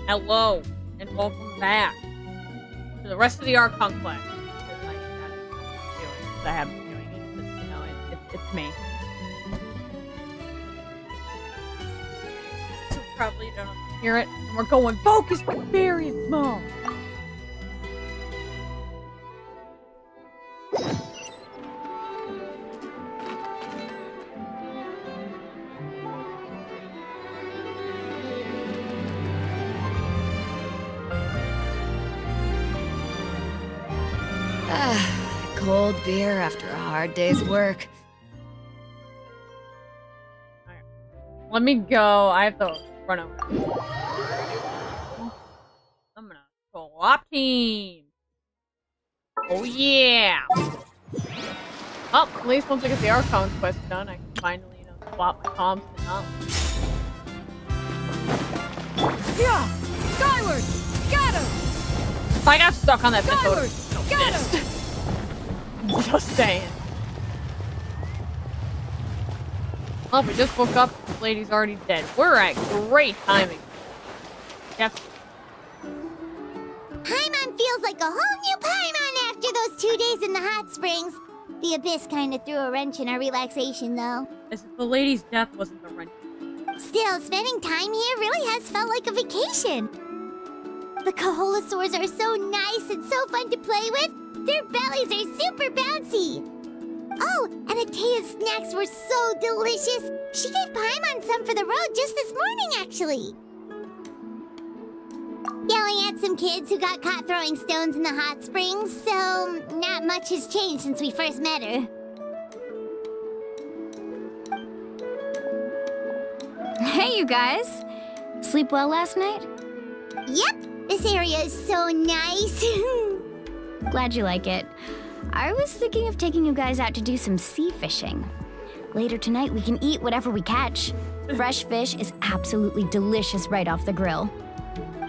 Hello, and welcome back to the rest of the Archon Quest. I have been doing it because, you know, it's me. So probably don't hear it. And we're going focus experience mode. Cold beer after a hard day's work. Alright. Let me go. I have to run over. I'm gonna co-op team. Oh yeah! Oh, at least once I get the Archon Quest done, I can finally, you know, swap my Thompson out. Yeah! Skyward! Scatter! I got stuck on that Skyward! pistol. Scatter! Just saying. Oh, we just woke up. This lady's already dead. We're at great timing. Yep. Paimon feels like a whole new Paimon after those 2 days in the hot springs. The Abyss kind of threw a wrench in our relaxation, though. As if the lady's death wasn't the wrench. Still, spending time here really has felt like a vacation. The Kaholosaurs are so nice and so fun to play with. Their bellies are super bouncy. Oh, and Atea's snacks were so delicious. She gave Paimon some for the road just this morning, actually. Yelling at some kids who got caught throwing stones in the hot springs, so not much has changed since we first met her. Hey, you guys. Sleep well last night? Yep, this area is so nice. Glad you like it. I was thinking of taking you guys out to do some sea fishing. Later tonight, we can eat whatever we catch. Fresh fish is absolutely delicious right off the grill.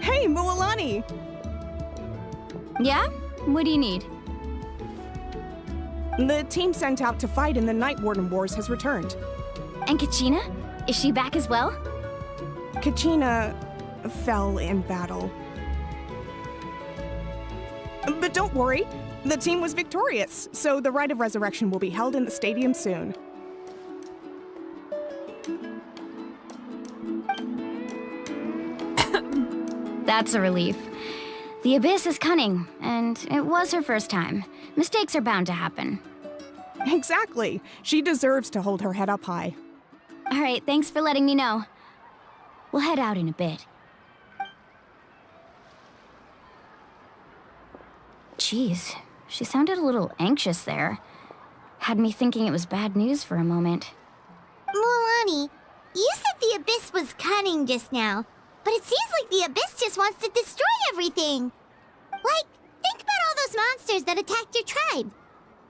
Hey, Mualani! Yeah? What do you need? The team sent out to fight in the Night Warden Wars has returned. And Kachina? Is she back as well? Kachina fell in battle. But don't worry, the team was victorious, so the Rite of Resurrection will be held in the stadium soon. That's a relief. The Abyss is cunning, and it was her first time. Mistakes are bound to happen. Exactly. She deserves to hold her head up high. All right, thanks for letting me know. We'll head out in a bit. Jeez, she sounded a little anxious there. Had me thinking it was bad news for a moment. Mualani, you said the Abyss was cunning just now, but it seems like the Abyss just wants to destroy everything. Like, think about all those monsters that attacked your tribe.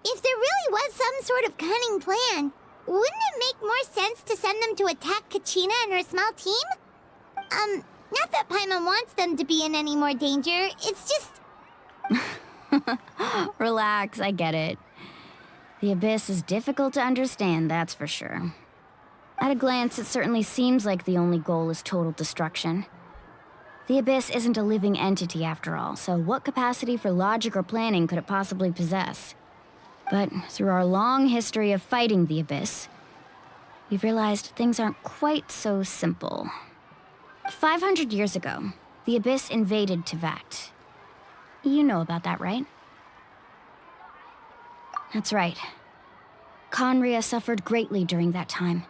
If there really was some sort of cunning plan, wouldn't it make more sense to send them to attack Kachina and her small team? Not that Paimon wants them to be in any more danger, it's just... Relax, I get it. The Abyss is difficult to understand, that's for sure. At a glance, it certainly seems like the only goal is total destruction. The Abyss isn't a living entity after all, so what capacity for logic or planning could it possibly possess? But through our long history of fighting the Abyss, we've realized things aren't quite so simple. 500 years ago, the Abyss invaded Teyvat. You know about that, right? That's right. Khaenri'ah suffered greatly during that time.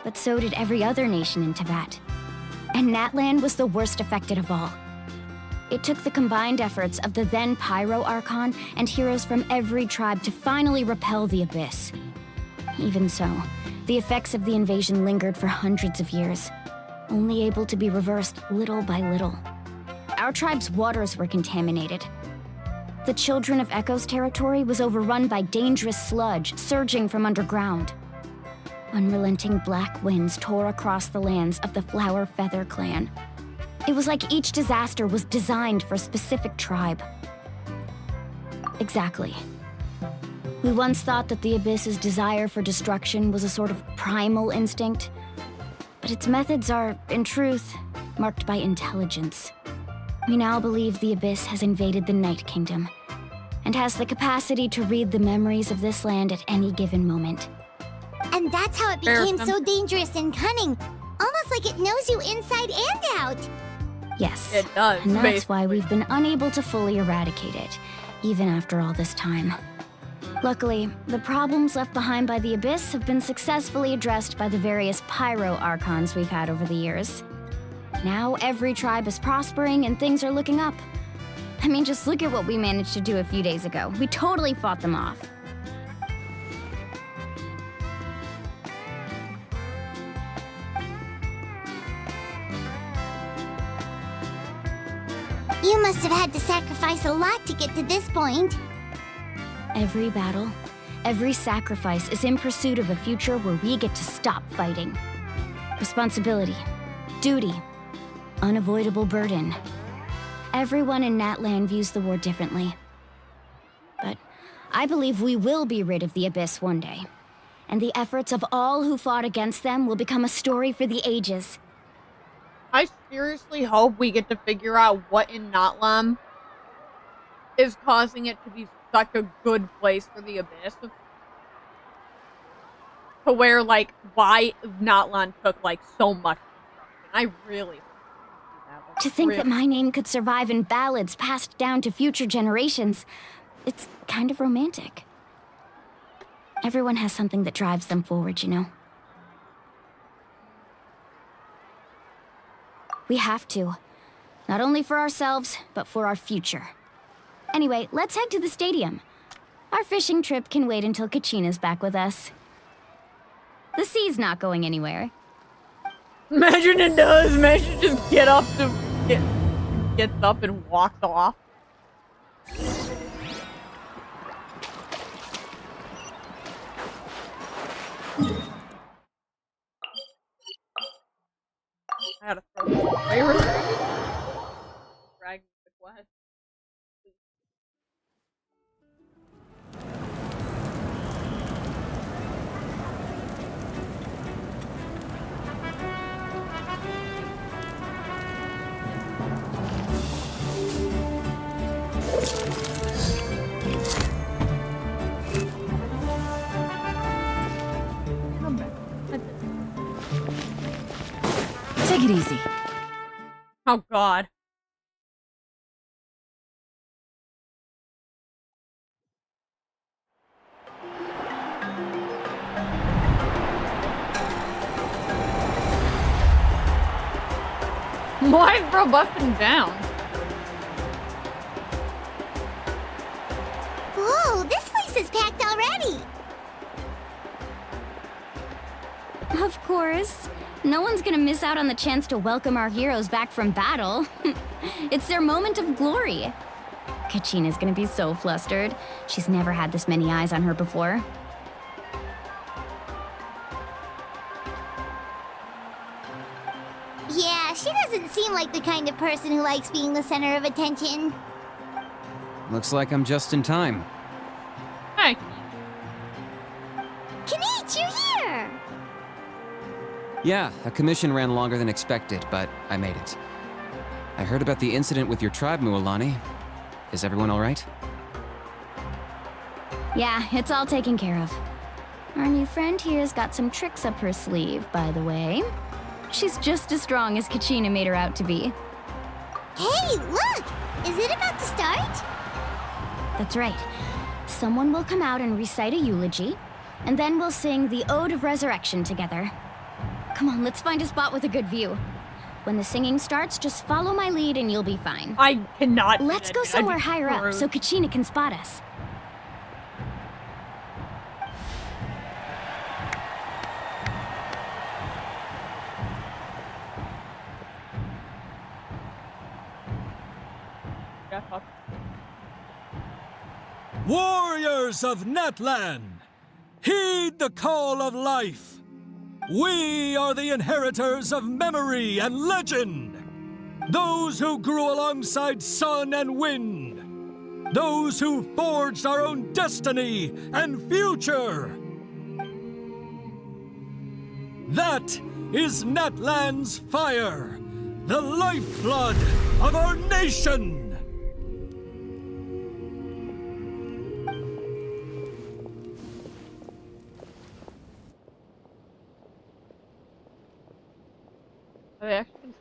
But so did every other nation in Teyvat. And Natlan was the worst affected of all. It took the combined efforts of the then Pyro Archon and heroes from every tribe to finally repel the Abyss. Even so, the effects of the invasion lingered for hundreds of years, only able to be reversed little by little. Our tribe's waters were contaminated. The Children of Echo's territory was overrun by dangerous sludge surging from underground. Unrelenting black winds tore across the lands of the Flower Feather clan. It was like each disaster was designed for a specific tribe. Exactly. We once thought that the Abyss's desire for destruction was a sort of primal instinct, but its methods are, in truth, marked by intelligence. We now believe the Abyss has invaded the Night Kingdom, and has the capacity to read the memories of this land at any given moment. And that's how it became so dangerous and cunning. Almost like it knows you inside and out. Yes, It does, and that's basically. why we've been unable to fully eradicate it, even after all this time. Luckily, the problems left behind by the Abyss have been successfully addressed by the various Pyro Archons we've had over the years. Now every tribe is prospering and things are looking up. I mean, just look at what we managed to do a few days ago. We totally fought them off. You must have had to sacrifice a lot to get to this point. Every battle, every sacrifice is in pursuit of a future where we get to stop fighting. Responsibility, duty, unavoidable burden. Everyone in Natlan views the war differently. But I believe we will be rid of the Abyss one day. And the efforts of all who fought against them will become a story for the ages. I seriously hope we get to figure out what in Natlan is causing it to be such a good place for the Abyss. To where, like, why Natlan took, like, so much destruction. I really hope we do that. To think that my name could survive in ballads passed down to future generations, it's kind of romantic. Everyone has something that drives them forward, you know? We have to. Not only for ourselves, but for our future. Anyway, let's head to the stadium. Our fishing trip can wait until Kachina's back with us. The sea's not going anywhere. Imagine it does. Imagine just gets up and walks off. I gotta throw this away real quick. Drag the quest. Come back. Take it easy. Oh god. Why is bro busting down? Whoa, this place is packed already. Of course. No one's gonna miss out on the chance to welcome our heroes back from battle. It's their moment of glory. Kachina's gonna be so flustered. She's never had this many eyes on her before. Yeah, she doesn't seem like the kind of person who likes being the center of attention. Looks like I'm just in time. Hey. Kenich, you're here! Yeah, a commission ran longer than expected, but I made it. I heard about the incident with your tribe, Mualani. Is everyone all right? Yeah, it's all taken care of. Our new friend here's got some tricks up her sleeve, by the way. She's just as strong as Kachina made her out to be. Hey, look! Is it about to start? That's right. Someone will come out and recite a eulogy, and then we'll sing the Ode of Resurrection together. Come on, let's find a spot with a good view. When the singing starts, just follow my lead and you'll be fine. I cannot do Let's that. go I'd be somewhere higher up screwed. so Kachina can spot us. Yeah, fuck. Warriors of Natlan, heed the call of life. We are the inheritors of memory and legend. Those who grew alongside sun and wind. Those who forged our own destiny and future. That is Natlan's fire. the lifeblood of our nation! Are they actually?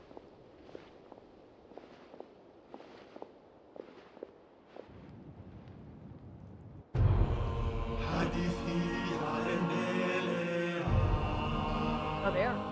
Oh, they are.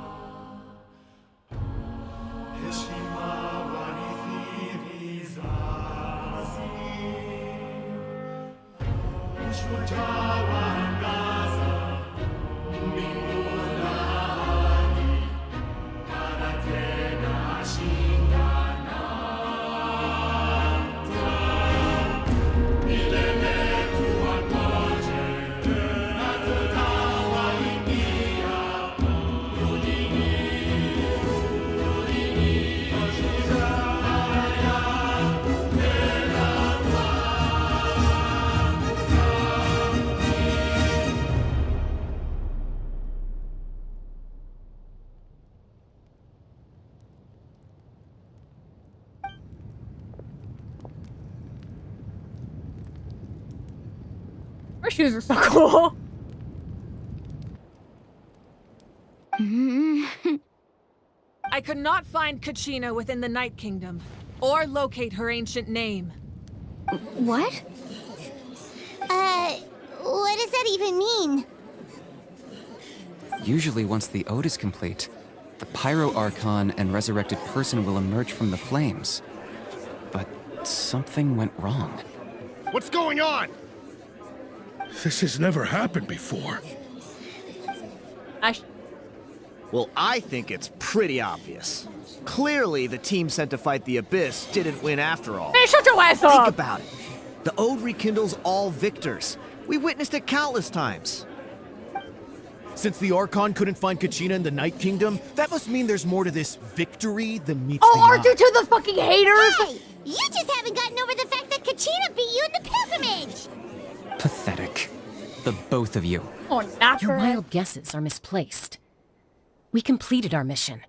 Her shoes are so cool. I could not find Kachina within the Night Kingdom, or locate her ancient name. What? What does that even mean? Usually once the ode is complete, the Pyro Archon and resurrected person will emerge from the flames. But something went wrong. What's going on? This has never happened before. Well, I think it's pretty obvious. Clearly, the team sent to fight the Abyss didn't win after all. Hey, shut your ass Think up! about it. The Ode rekindles all victors. We've witnessed it countless times. Since the Archon couldn't find Kachina in the Night Kingdom, that must mean there's more to this victory than meets Oh, the aren't you eye. two the fucking haters? Hey! You just haven't gotten over the fact that Kachina beat you in the pilgrimage! Pathetic. The both of you. Oh, not Your her. wild guesses are misplaced. We completed our mission.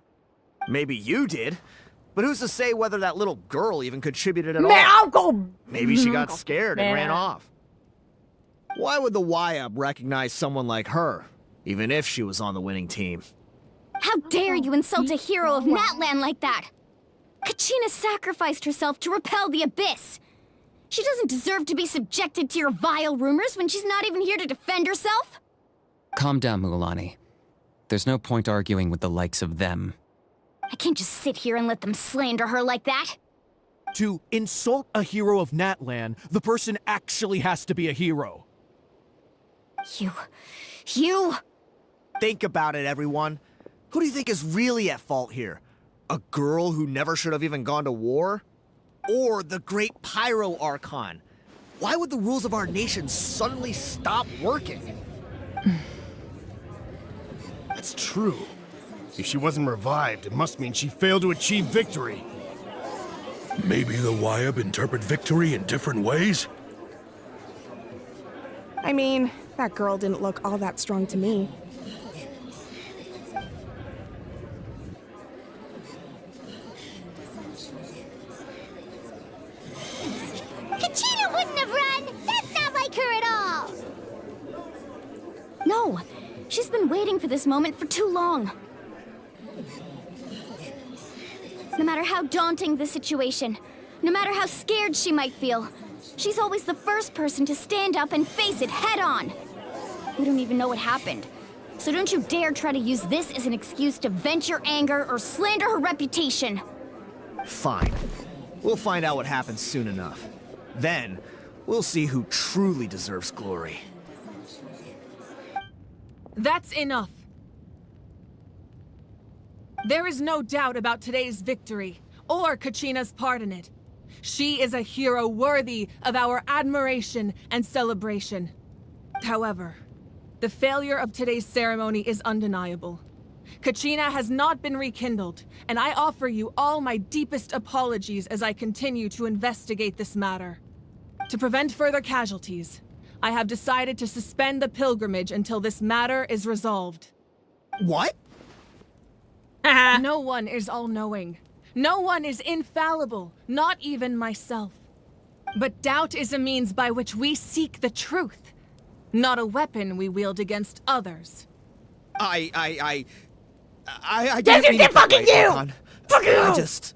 Maybe you did, but who's to say whether that little girl even contributed at Man, all? I'll go. Maybe she got scared and ran Man. off. Why would the YUB recognize someone like her, even if she was on the winning team? How dare you insult a hero of Natlan like that? Kachina sacrificed herself to repel the Abyss. She doesn't deserve to be subjected to your vile rumors when she's not even here to defend herself. Calm down, Mualani. There's no point arguing with the likes of them. I can't just sit here and let them slander her like that. To insult a hero of Natlan, the person actually has to be a hero. You... Think about it, everyone. Who do you think is really at fault here? A girl who never should have even gone to war? Or the great Pyro Archon? Why would the rules of our nation suddenly stop working? That's true. If she wasn't revived, it must mean she failed to achieve victory. Maybe the YUB interpret victory in different ways? I mean, that girl didn't look all that strong to me. Kachina wouldn't have run! That's not like her at all! No, she's been waiting for this moment for too long. No matter how daunting the situation, no matter how scared she might feel, she's always the first person to stand up and face it head on. We don't even know what happened, so don't you dare try to use this as an excuse to vent your anger or slander her reputation. Fine. We'll find out what happens soon enough. Then, we'll see who truly deserves glory. That's enough. There is no doubt about today's victory, or Kachina's part in it. She is a hero worthy of our admiration and celebration. However, the failure of today's ceremony is undeniable. Kachina has not been rekindled, and I offer you all my deepest apologies as I continue to investigate this matter. To prevent further casualties, I have decided to suspend the pilgrimage until this matter is resolved. What? No one is all-knowing. No one is infallible, not even myself. But doubt is a means by which we seek the truth, not a weapon we wield against others. I Yes, didn't you mean did, it that fucking way, you! Archon. Fuck you! I just...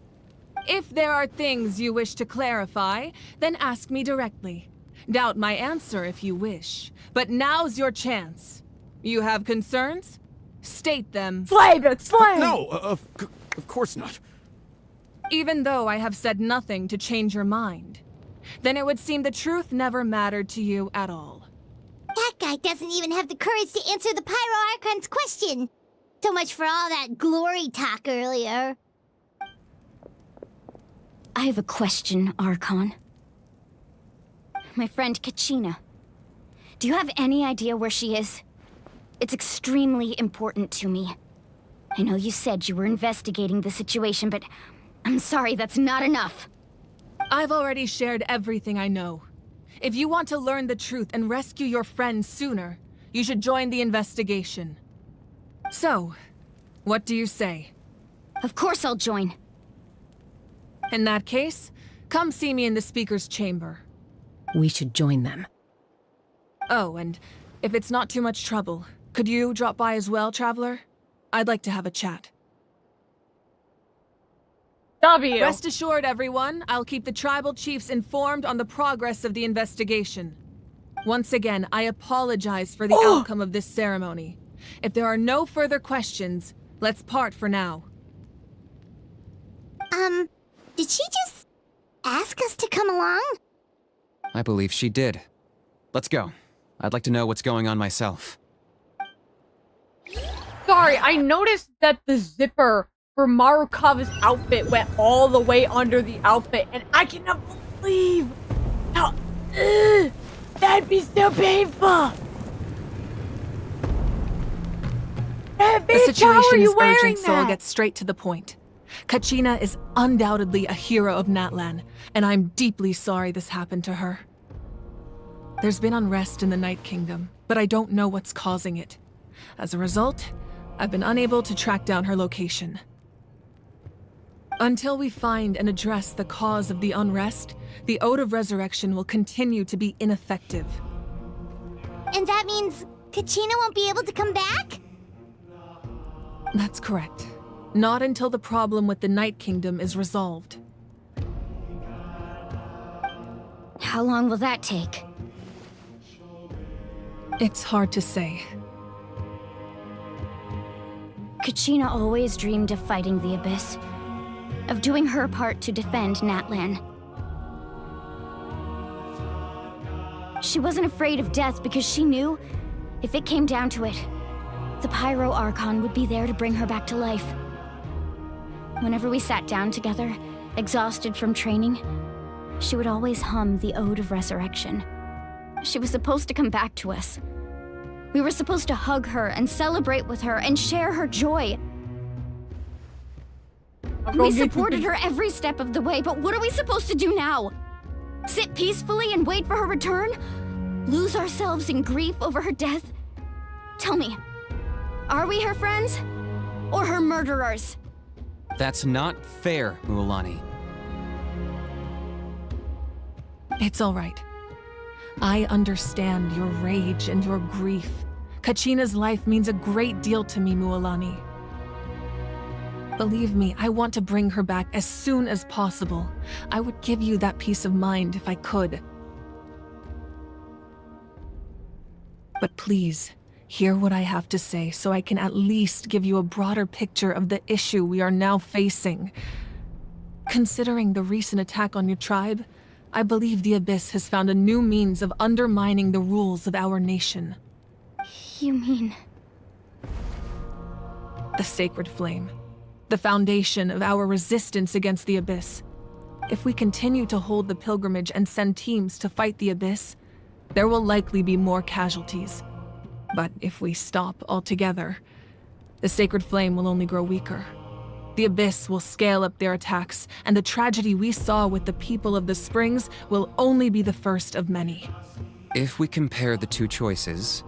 If there are things you wish to clarify, then ask me directly. Doubt my answer if you wish. But now's your chance. You have concerns? State them. Flame it, flame! No, of course not. Even though I have said nothing to change your mind, then it would seem the truth never mattered to you at all. That guy doesn't even have the courage to answer the Pyro Archon's question. So much for all that glory talk earlier. I have a question, Archon. My friend Kachina. Do you have any idea where she is? It's extremely important to me. I know you said you were investigating the situation, but I'm sorry, that's not enough. I've already shared everything I know. If you want to learn the truth and rescue your friend sooner, you should join the investigation. So, what do you say? Of course I'll join. In that case, come see me in the speaker's chamber. We should join them. Oh, and if it's not too much trouble, could you drop by as well, Traveler? I'd like to have a chat. W. Rest assured, everyone, I'll keep the tribal chiefs informed on the progress of the investigation. Once again, I apologize for the outcome of this ceremony. If there are no further questions, let's part for now. Did she just ask us to come along? I believe she did. Let's go. I'd like to know what's going on myself. Sorry, I noticed that the zipper for Marukawa's outfit went all the way under the outfit, and I cannot believe how... that'd be so painful! The situation is urgent, so I'll get straight to the point. Kachina is undoubtedly a hero of Natlan, and I'm deeply sorry this happened to her. There's been unrest in the Night Kingdom, but I don't know what's causing it. As a result, I've been unable to track down her location. Until we find and address the cause of the unrest, the Ode of Resurrection will continue to be ineffective. And that means Kachina won't be able to come back? That's correct. Not until the problem with the Night Kingdom is resolved. How long will that take? It's hard to say. Kachina always dreamed of fighting the Abyss, of doing her part to defend Natlan. She wasn't afraid of death because she knew, if it came down to it, the Pyro Archon would be there to bring her back to life. Whenever we sat down together, exhausted from training, she would always hum the Ode of Resurrection. She was supposed to come back to us. We were supposed to hug her and celebrate with her and share her joy. We supported her every step of the way, but what are we supposed to do now? Sit peacefully and wait for her return? Lose ourselves in grief over her death? Tell me, are we her friends? Or her murderers? That's not fair, Mualani. It's all right. I understand your rage and your grief. Kachina's life means a great deal to me, Mualani. Believe me, I want to bring her back as soon as possible. I would give you that peace of mind if I could. But please, hear what I have to say so I can at least give you a broader picture of the issue we are now facing. Considering the recent attack on your tribe, I believe the Abyss has found a new means of undermining the rules of our nation. You mean... The Sacred Flame. The foundation of our resistance against the Abyss. If we continue to hold the pilgrimage and send teams to fight the Abyss, there will likely be more casualties. But if we stop altogether, the Sacred Flame will only grow weaker. The Abyss will scale up their attacks, and the tragedy we saw with the people of the Springs will only be the first of many. If we compare the two choices,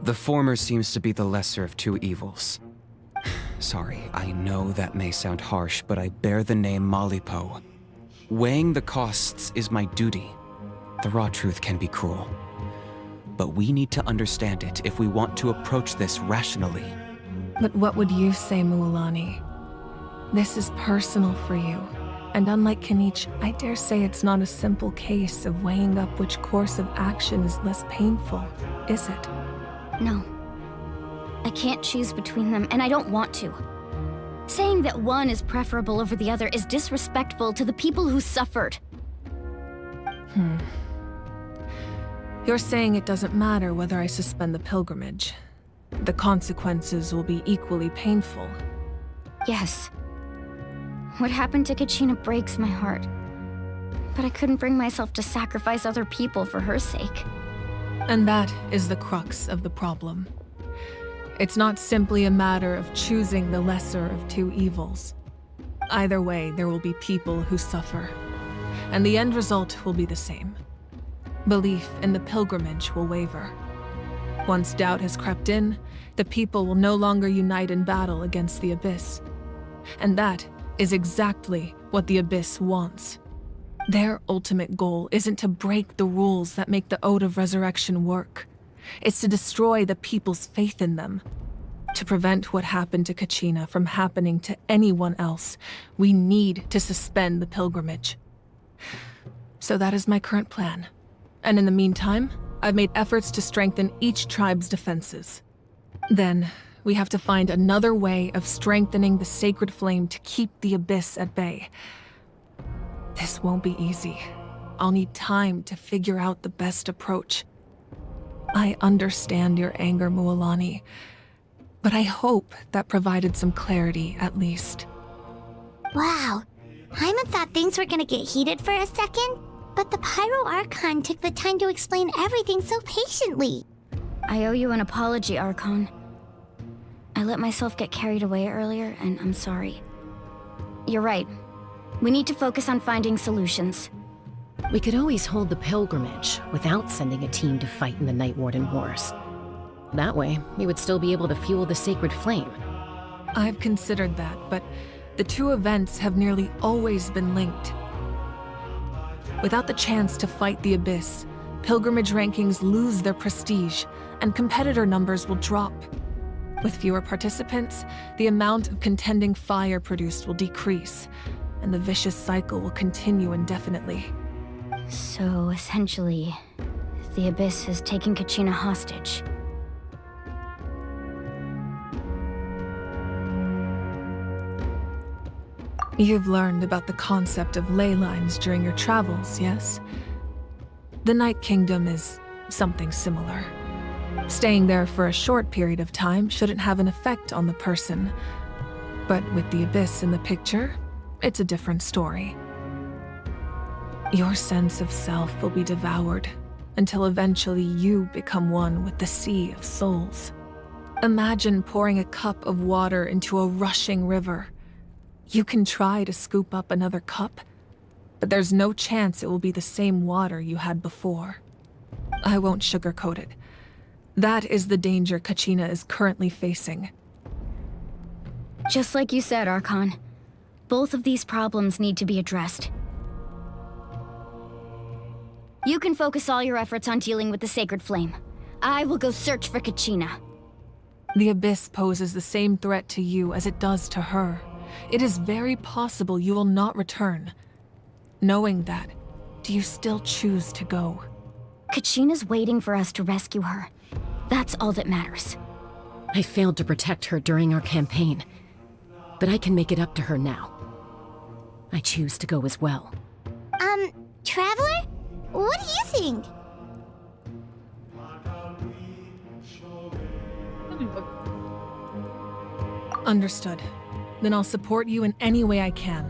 the former seems to be the lesser of two evils. Sorry, I know that may sound harsh, but I bear the name Malipo. Weighing the costs is my duty. The raw truth can be cruel. But we need to understand it if we want to approach this rationally. But what would you say, Mualani? This is personal for you. And unlike Kanich, I dare say it's not a simple case of weighing up which course of action is less painful, is it? No. I can't choose between them, and I don't want to. Saying that one is preferable over the other is disrespectful to the people who suffered. You're saying it doesn't matter whether I suspend the pilgrimage. The consequences will be equally painful. Yes. What happened to Kachina breaks my heart. But I couldn't bring myself to sacrifice other people for her sake. And that is the crux of the problem. It's not simply a matter of choosing the lesser of two evils. Either way, there will be people who suffer. And the end result will be the same. Belief in the pilgrimage will waver. Once doubt has crept in, the people will no longer unite in battle against the Abyss. And that is exactly what the Abyss wants. Their ultimate goal isn't to break the rules that make the Ode of Resurrection work. It's to destroy the people's faith in them. To prevent what happened to Kachina from happening to anyone else, we need to suspend the pilgrimage. So that is my current plan. And in the meantime, I've made efforts to strengthen each tribe's defenses. Then, we have to find another way of strengthening the sacred flame to keep the Abyss at bay. This won't be easy. I'll need time to figure out the best approach. I understand your anger, Mualani, but I hope that provided some clarity at least. Wow. Hyman thought things were gonna get heated for a second, but the Pyro Archon took the time to explain everything so patiently. I owe you an apology, Archon. I let myself get carried away earlier, and I'm sorry. You're right. We need to focus on finding solutions. We could always hold the pilgrimage without sending a team to fight in the Night Warden Wars. That way, we would still be able to fuel the sacred flame. I've considered that, but the two events have nearly always been linked. Without the chance to fight the Abyss, pilgrimage rankings lose their prestige, and competitor numbers will drop. With fewer participants, the amount of contending fire produced will decrease, and the vicious cycle will continue indefinitely. So, essentially, the Abyss has taken Kachina hostage. You've learned about the concept of ley lines during your travels, yes? The Night Kingdom is something similar. Staying there for a short period of time shouldn't have an effect on the person. But with the Abyss in the picture, it's a different story. Your sense of self will be devoured until eventually you become one with the Sea of Souls. Imagine pouring a cup of water into a rushing river. You can try to scoop up another cup, but there's no chance it will be the same water you had before. I won't sugarcoat it. That is the danger Kachina is currently facing. Just like you said, Archon. Both of these problems need to be addressed. You can focus all your efforts on dealing with the Sacred Flame. I will go search for Kachina. The Abyss poses the same threat to you as it does to her. It is very possible you will not return. Knowing that, do you still choose to go? Kachina's waiting for us to rescue her. That's all that matters. I failed to protect her during our campaign, but I can make it up to her now. I choose to go as well. Traveler? What do you think? Understood. Then I'll support you in any way I can.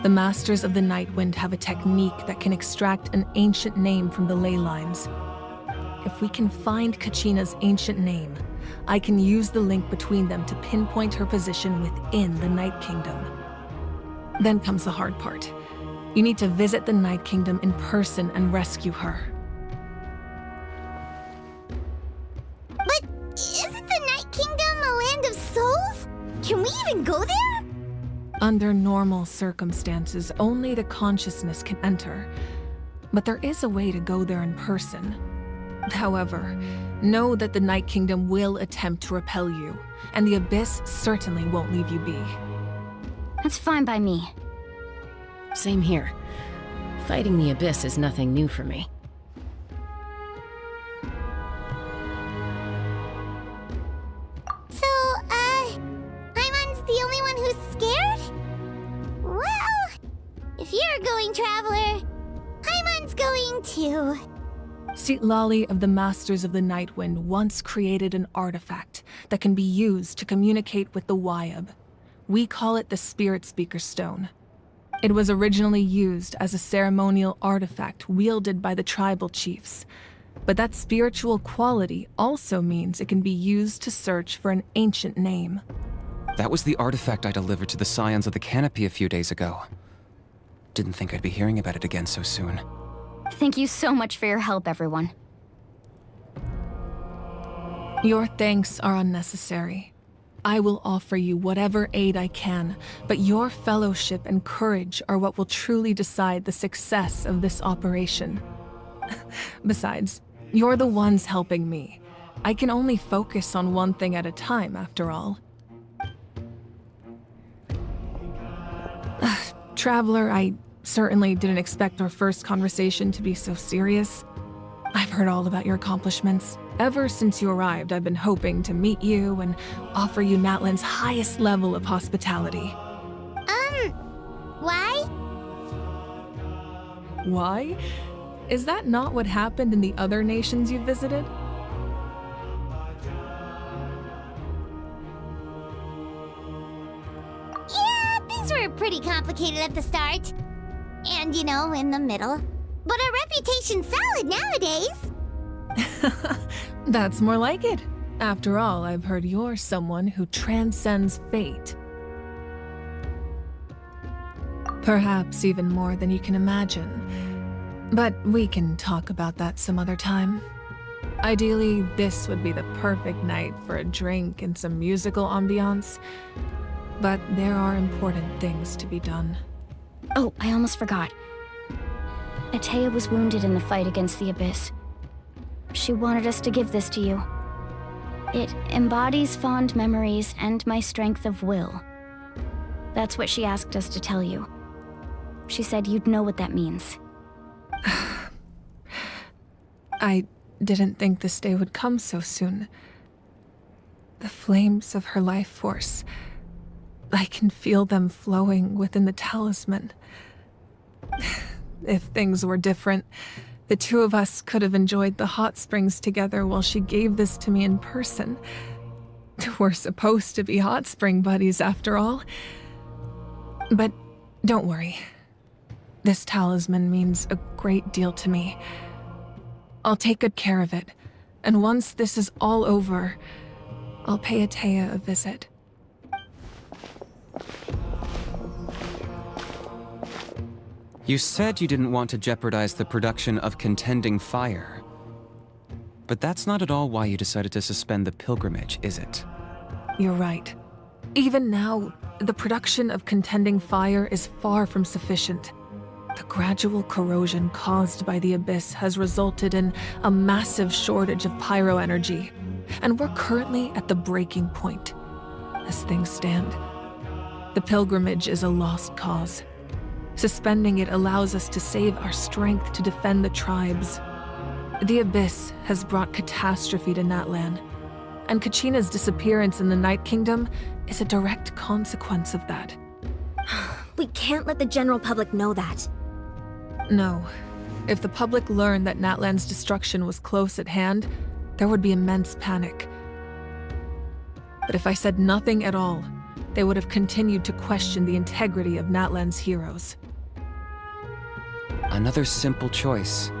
The Masters of the Nightwind have a technique that can extract an ancient name from the ley lines. If we can find Kachina's ancient name, I can use the link between them to pinpoint her position within the Night Kingdom. Then comes the hard part. You need to visit the Night Kingdom in person and rescue her. But isn't the Night Kingdom a land of souls? Can we even go there? Under normal circumstances, only the consciousness can enter. But there is a way to go there in person. However, know that the Night Kingdom will attempt to repel you, and the Abyss certainly won't leave you be. That's fine by me. Same here. Fighting the Abyss is nothing new for me. So, Paimon's the only one who's scared? Well, if you're a going traveler, Paimon's going too. Citlali of the Masters of the Nightwind once created an artifact that can be used to communicate with the Wyab. We call it the Spirit Speaker Stone. It was originally used as a ceremonial artifact wielded by the tribal chiefs, but that spiritual quality also means it can be used to search for an ancient name. That was the artifact I delivered to the Scions of the Canopy a few days ago. Didn't think I'd be hearing about it again so soon. Thank you so much for your help, everyone. Your thanks are unnecessary. I will offer you whatever aid I can, but your fellowship and courage are what will truly decide the success of this operation. Besides, you're the ones helping me. I can only focus on one thing at a time, after all. Traveler, I certainly didn't expect our first conversation to be so serious. I've heard all about your accomplishments. Ever since you arrived, I've been hoping to meet you and offer you Natlan's highest level of hospitality. Why? Why? Is that not what happened in the other nations you visited? Yeah, things were pretty complicated at the start. And, you know, in the middle. But our reputation's solid nowadays. That's more like it. After all, I've heard you're someone who transcends fate. Perhaps even more than you can imagine. But we can talk about that some other time. Ideally, this would be the perfect night for a drink and some musical ambiance. But there are important things to be done. Oh, I almost forgot. Atea was wounded in the fight against the Abyss. She wanted us to give this to you. It embodies fond memories and my strength of will. That's what she asked us to tell you. She said you'd know what that means. I didn't think this day would come so soon. The flames of her life force. I can feel them flowing within the talisman. If things were different, the two of us could have enjoyed the hot springs together while she gave this to me in person. We're supposed to be hot spring buddies after all. But don't worry. This talisman means a great deal to me. I'll take good care of it, and once this is all over, I'll pay Atea a visit. You said you didn't want to jeopardize the production of Contending Fire. But that's not at all why you decided to suspend the pilgrimage, is it? You're right. Even now, the production of Contending Fire is far from sufficient. The gradual corrosion caused by the Abyss has resulted in a massive shortage of pyro energy, and we're currently at the breaking point. As things stand, the pilgrimage is a lost cause. Suspending it allows us to save our strength to defend the tribes. The Abyss has brought catastrophe to Natlan, and Kachina's disappearance in the Night Kingdom is a direct consequence of that. We can't let the general public know that. No. If the public learned that Natlan's destruction was close at hand, there would be immense panic. But if I said nothing at all, they would have continued to question the integrity of Natlan's heroes. Another simple choice.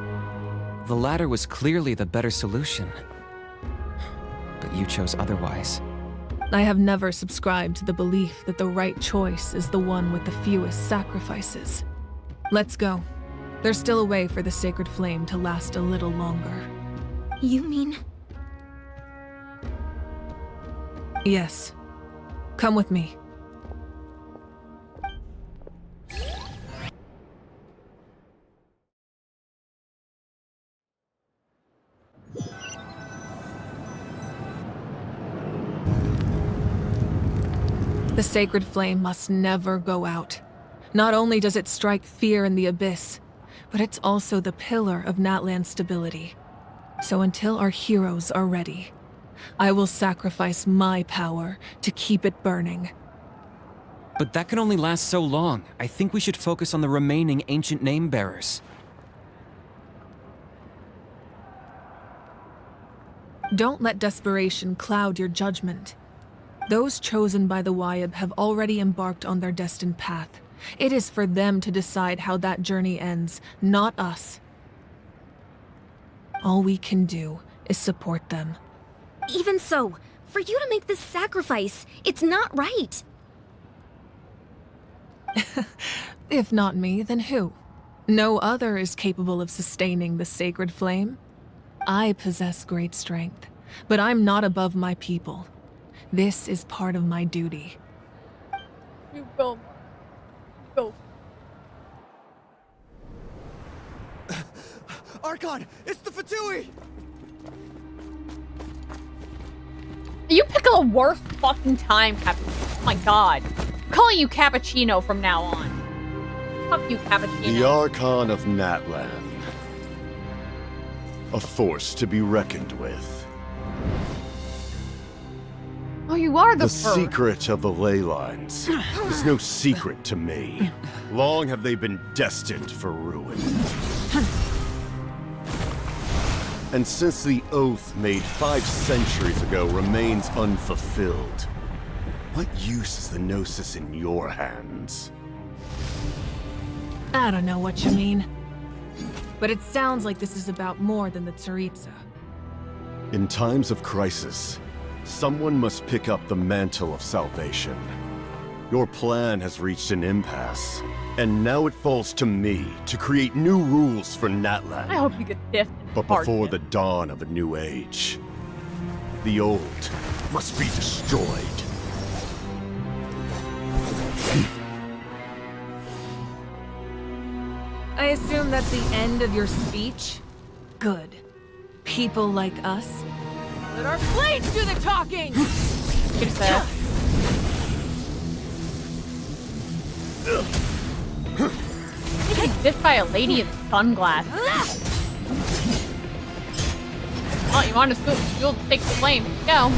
The latter was clearly the better solution. But you chose otherwise. I have never subscribed to the belief that the right choice is the one with the fewest sacrifices. Let's go. There's still a way for the sacred flame to last a little longer. You mean? Yes. Come with me. The sacred flame must never go out. Not only does it strike fear in the abyss, but it's also the pillar of Natlan's stability. So until our heroes are ready, I will sacrifice my power to keep it burning. But that can only last so long. I think we should focus on the remaining ancient name bearers. Don't let desperation cloud your judgment. Those chosen by the Wyab have already embarked on their destined path. It is for them to decide how that journey ends, not us. All we can do is support them. Even so, for you to make this sacrifice, it's not right. If not me, then who? No other is capable of sustaining the sacred flame. I possess great strength, but I'm not above my people. This is part of my duty. You go. Go. Archon, it's the Fatui! You pick a worst fucking time, Cappuccino. Oh my god. I'm calling you Cappuccino from now on. Fuck you, Cappuccino. The Archon of Natlan. A force to be reckoned with. Oh, you are the The secret of the ley lines is no secret to me. Long have they been destined for ruin. And since the oath made 5 centuries ago remains unfulfilled, what use is the Gnosis in your hands? I don't know what you mean. But it sounds like this is about more than the Tsaritsa. In times of crisis, someone must pick up the mantle of salvation. Your plan has reached an impasse, and now it falls to me to create new rules for Natlan. I hope you get stiff. But before the dawn of a new age, the old must be destroyed. I assume that's the end of your speech? Good. People like us. Let our blades do the talking! Good fair. You get stiff by a lady in sunglasses. Oh, you want to scoop? You'll take the flame. Go.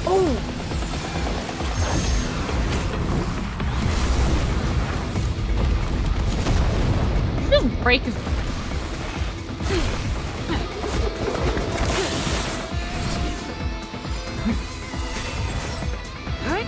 Oh. Just break his. Alright.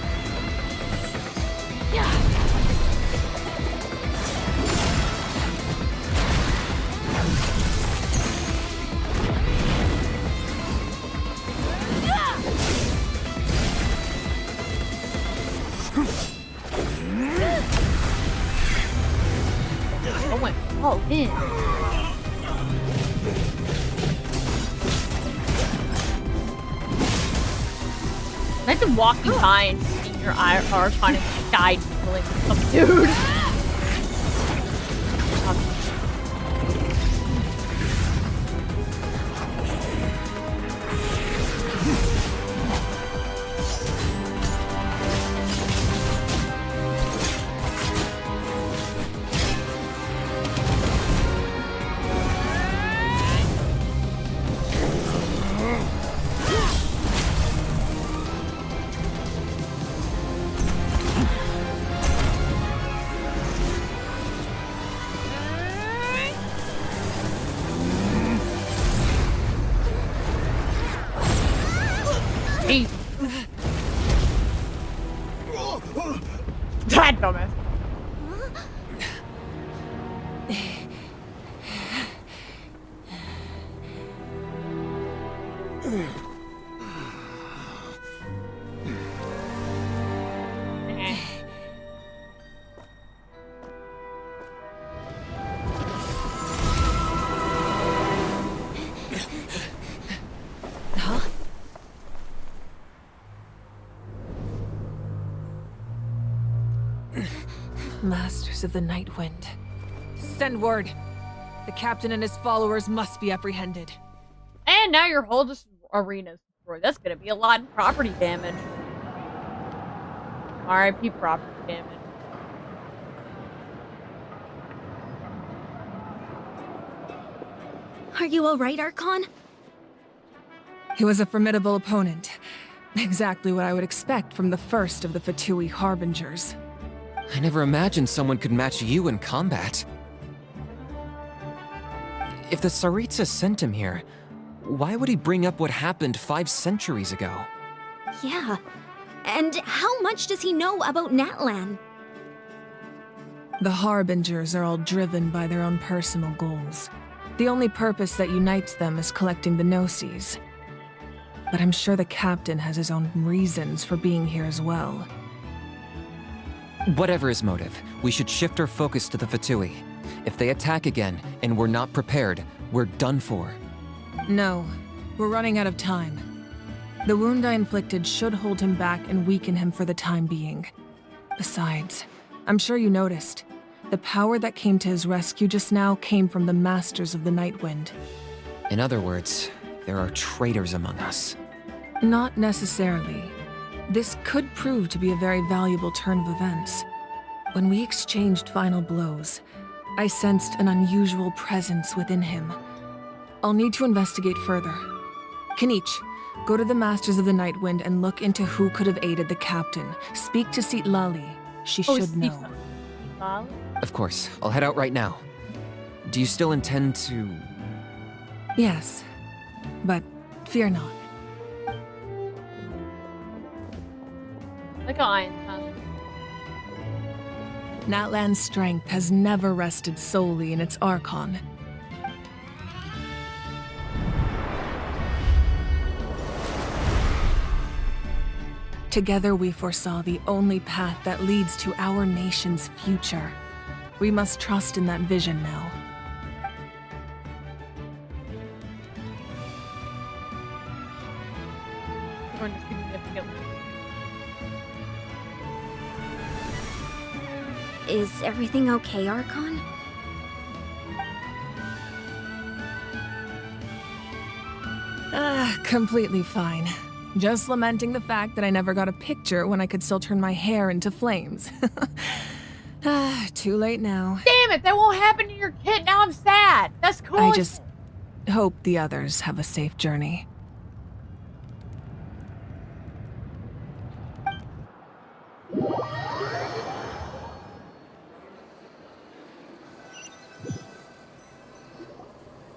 I went all in. Imagine walking by and seeing your Archon and died killing some dude. That dumbass. Masters of the Night Wind. Send word. The captain and his followers must be apprehended. And now your whole arena is destroyed. That's gonna be a lot of property damage. RIP property damage. Are you alright, Archon? He was a formidable opponent. Exactly what I would expect from the first of the Fatui Harbingers. I never imagined someone could match you in combat. If the Tsaritsa sent him here, why would he bring up what happened 5 centuries ago? Yeah. And how much does he know about Natlan? The Harbingers are all driven by their own personal goals. The only purpose that unites them is collecting the Gnosis. But I'm sure the captain has his own reasons for being here as well. Whatever his motive, we should shift our focus to the Fatui. If they attack again, and we're not prepared, we're done for. No, we're running out of time. The wound I inflicted should hold him back and weaken him for the time being. Besides, I'm sure you noticed, the power that came to his rescue just now came from the Masters of the Night Wind. In other words, there are traitors among us. Not necessarily. This could prove to be a very valuable turn of events. When we exchanged final blows, I sensed an unusual presence within him. I'll need to investigate further. Kanich, go to the Masters of the Night Wind and look into who could have aided the captain. Speak to Lali. She should know. Lali? Of course, I'll head out right now. Do you still intend to... Yes, but fear not. Like Iron Tongue. Natlan's strength has never rested solely in its Archon. Together we foresaw the only path that leads to our nation's future. We must trust in that vision now. Going to significantly. Is everything okay, Archon? Completely fine. Just lamenting the fact that I never got a picture when I could still turn my hair into flames. Too late now. Damn it, that won't happen to your kid. Now I'm sad. That's cool. I just hope the others have a safe journey.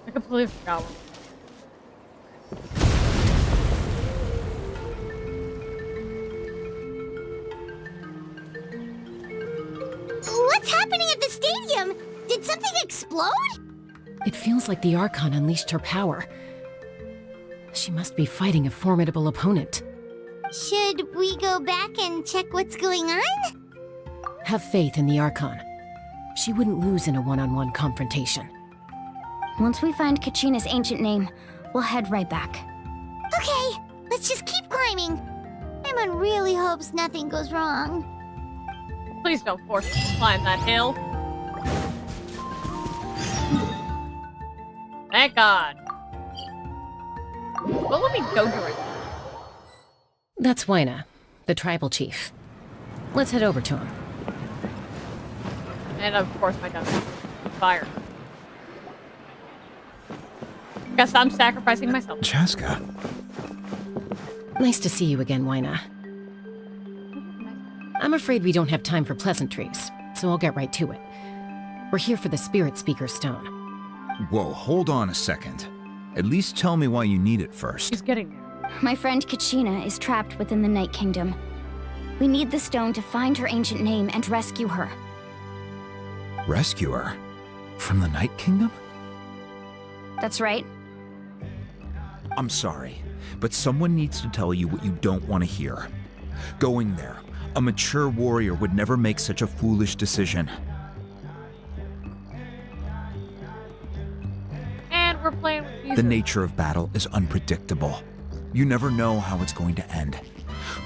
I completely forgot. What's happening at the stadium? Did something explode? It feels like the Archon unleashed her power. She must be fighting a formidable opponent. Should we go back and check what's going on? Have faith in the Archon. She wouldn't lose in a one-on-one confrontation. Once we find Kachina's ancient name, we'll head right back. Okay, let's just keep climbing. Emma really hopes nothing goes wrong. Please don't force me to climb that hill. Thank God. Well, let me go directly. That's Wyna, the tribal chief. Let's head over to him. And of course my gun is fire. Guess I'm sacrificing myself. Chaska. Nice to see you again, Wyna. I'm afraid we don't have time for pleasantries, so I'll get right to it. We're here for the Spirit Speaker Stone. Whoa, hold on a second. At least tell me why you need it first. She's getting there. My friend Kachina is trapped within the Night Kingdom. We need the stone to find her ancient name and rescue her. Rescue her? From the Night Kingdom? That's right. I'm sorry, but someone needs to tell you what you don't want to hear. Going there, a mature warrior would never make such a foolish decision. And we're playing with these. The nature of battle is unpredictable. You never know how it's going to end.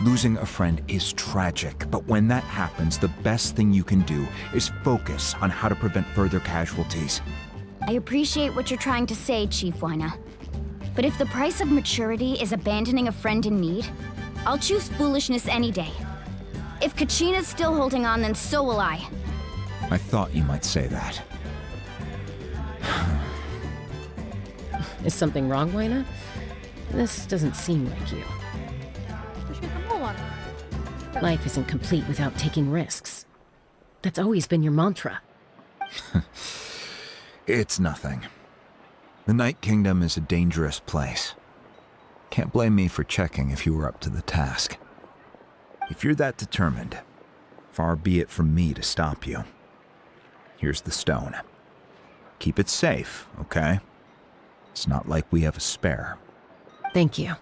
Losing a friend is tragic, but when that happens, the best thing you can do is focus on how to prevent further casualties. I appreciate what you're trying to say, Chief Wina. But if the price of maturity is abandoning a friend in need, I'll choose foolishness any day. If Kachina's still holding on, then so will I. I thought you might say that. Is something wrong, Wina? This doesn't seem like you. Life isn't complete without taking risks. That's always been your mantra. It's nothing. The Night Kingdom is a dangerous place. Can't blame me for checking if you were up to the task. If you're that determined, far be it from me to stop you. Here's the stone. Keep it safe, okay? It's not like we have a spare. Thank you.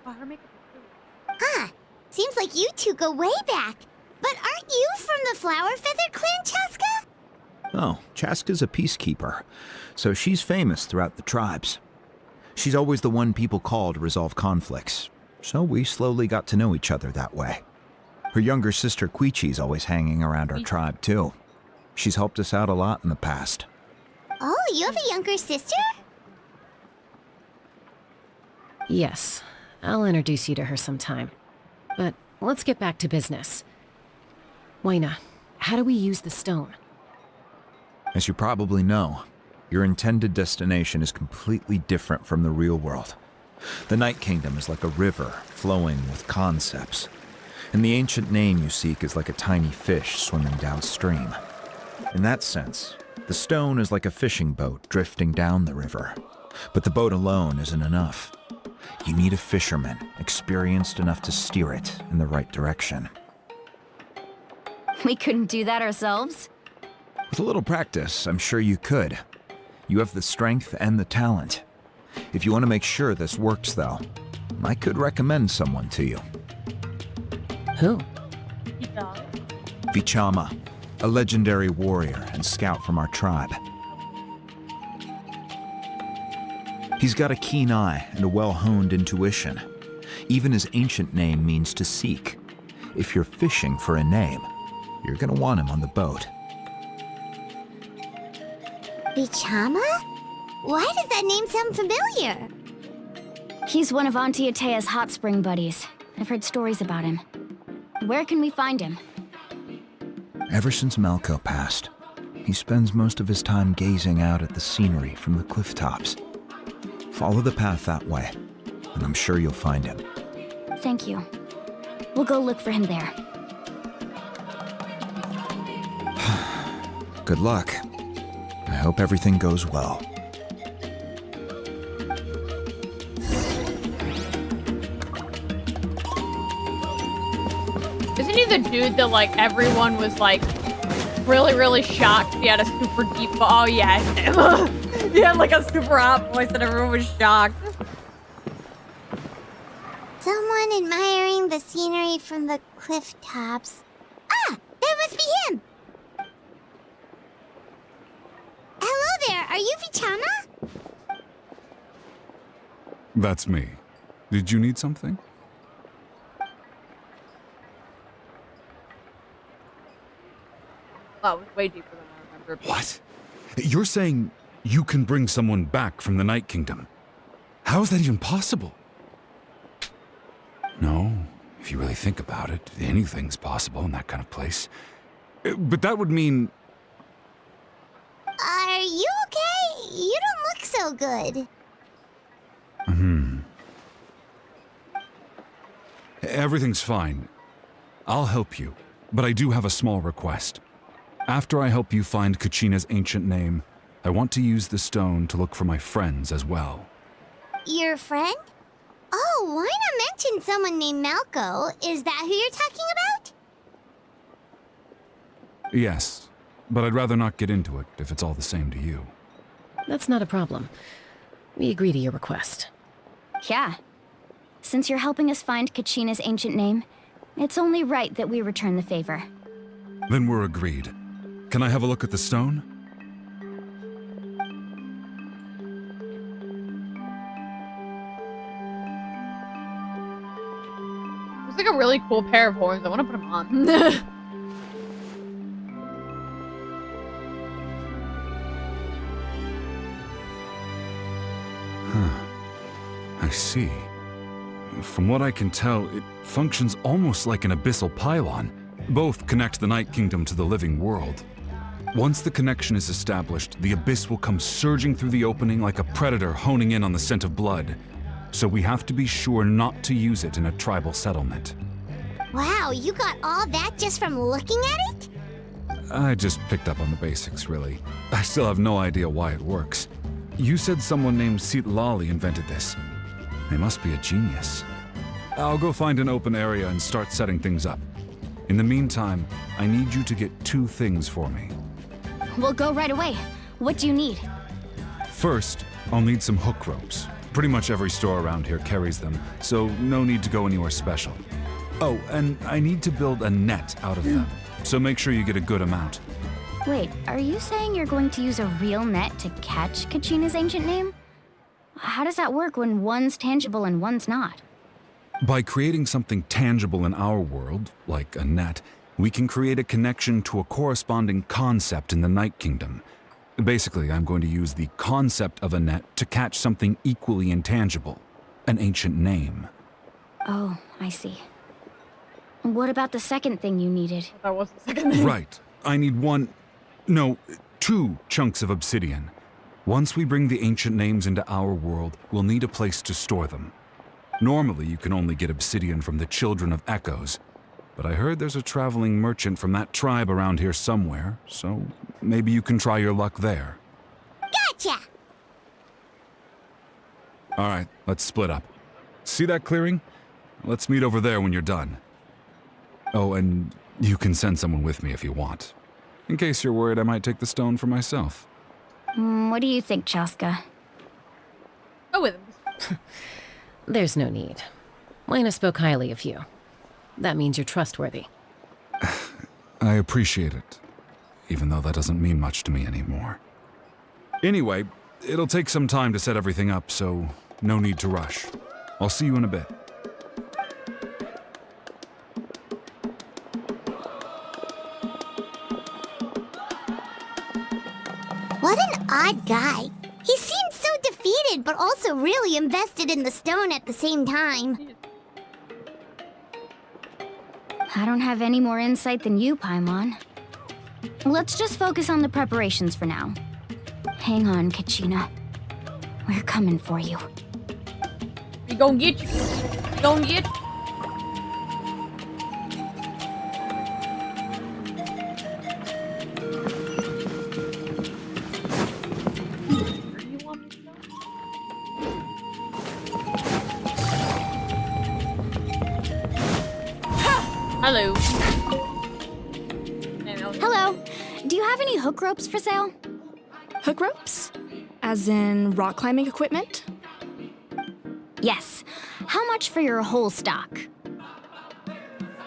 Huh. Seems like you two go way back. But aren't you from the Flower Feather Clan, Chaska? Oh, Chaska's a peacekeeper, so she's famous throughout the tribes. She's always the one people call to resolve conflicts, so we slowly got to know each other that way. Her younger sister Quichi's always hanging around our tribe, too. She's helped us out a lot in the past. Oh, you have a younger sister? Yes, I'll introduce you to her sometime. But let's get back to business. Wina, how do we use the stone? As you probably know, your intended destination is completely different from the real world. The Night Kingdom is like a river flowing with concepts, and the ancient name you seek is like a tiny fish swimming downstream. In that sense, the stone is like a fishing boat drifting down the river, but the boat alone isn't enough. You need a fisherman experienced enough to steer it in the right direction. We couldn't do that ourselves? With a little practice, I'm sure you could. You have the strength and the talent. If you want to make sure this works, though, I could recommend someone to you. Who? Vichama, a legendary warrior and scout from our tribe. He's got a keen eye and a well-honed intuition. Even his ancient name means to seek. If you're fishing for a name, you're gonna want him on the boat. Vichama? Why does that name sound familiar? He's one of Auntie Atea's hot spring buddies. I've heard stories about him. Where can we find him? Ever since Malko passed, he spends most of his time gazing out at the scenery from the cliff tops. Follow the path that way, and I'm sure you'll find him. Thank you. We'll go look for him there. Good luck. I hope everything goes well. Isn't he the dude that, like, everyone was, like, really shocked he had a super deep... Oh, yeah, it's him. He had, like, a super hot voice and everyone was shocked. Someone admiring the scenery from the cliff tops. Ah! That must be him! Hello there, are you Vichama? That's me. Did you need something? Oh, it was way deeper than I remembered. What? You're saying you can bring someone back from the Night Kingdom? How is that even possible? No, if you really think about it, anything's possible in that kind of place. But that would mean... Are you okay? You don't look so good. Everything's fine. I'll help you, but I do have a small request. After I help you find Kachina's ancient name, I want to use the stone to look for my friends as well. Your friend? Oh, why not mention someone named Malko? Is that who you're talking about? Yes, but I'd rather not get into it if it's all the same to you. That's not a problem. We agree to your request. Yeah. Since you're helping us find Kachina's ancient name, it's only right that we return the favor. Then we're agreed. Can I have a look at the stone? really cool pair of horns. I want to put them on. I see. From what I can tell, it functions almost like an abyssal pylon. Both connect the Night Kingdom to the living world. Once the connection is established, the abyss will come surging through the opening like a predator honing in on the scent of blood. So we have to be sure not to use it in a tribal settlement. Wow, you got all that just from looking at it? I just picked up on the basics, really. I still have no idea why it works. You said someone named Lali invented this. They must be a genius. I'll go find an open area and start setting things up. In the meantime, I need you to get 2 things for me. We'll go right away. What do you need? First, I'll need some hook ropes. Pretty much every store around here carries them, so no need to go anywhere special. Oh, and I need to build a net out of them, so make sure you get a good amount. Wait, are you saying you're going to use a real net to catch Kachina's ancient name? How does that work when one's tangible and one's not? By creating something tangible in our world, like a net, we can create a connection to a corresponding concept in the Night Kingdom. Basically, I'm going to use the concept of a net to catch something equally intangible, an ancient name. Oh, I see. What about the second thing you needed? That was the second thing. Right. I need 2 chunks of obsidian. Once we bring the ancient names into our world, we'll need a place to store them. Normally, you can only get obsidian from the Children of Echoes, but I heard there's a traveling merchant from that tribe around here somewhere, so maybe you can try your luck there. Gotcha! Alright, let's split up. See that clearing? Let's meet over there when you're done. Oh, and you can send someone with me if you want. In case you're worried I might take the stone for myself. What do you think, Chaska? Go with him. There's no need. Wayna spoke highly of you. That means you're trustworthy. I appreciate it, even though that doesn't mean much to me anymore. Anyway, it'll take some time to set everything up, so no need to rush. I'll see you in a bit. What an odd guy. He seemed so defeated, but also really invested in the stone at the same time. I don't have any more insight than you, Paimon. Let's just focus on the preparations for now. Hang on, Kachina. We're coming for you. We gon' get you. We gon' get you. Hello. Hello. Do you have any hook ropes for sale? Hook ropes? As in rock climbing equipment? Yes. How much for your whole stock?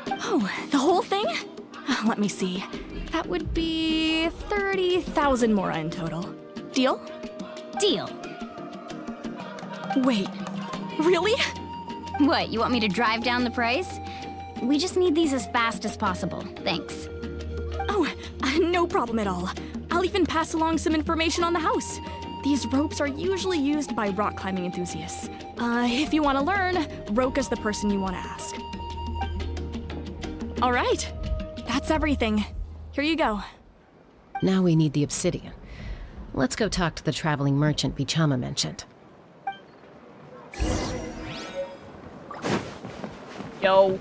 Oh, the whole thing? Let me see. That would be 30,000 mora in total. Deal? Deal. Wait, really? What, you want me to drive down the price? We just need these as fast as possible. Thanks. Oh, no problem at all. I'll even pass along some information on the house. These ropes are usually used by rock climbing enthusiasts. If you want to learn, Roka's the person you want to ask. All right, that's everything. Here you go. Now we need the obsidian. Let's go talk to the traveling merchant Bichama mentioned. Yo.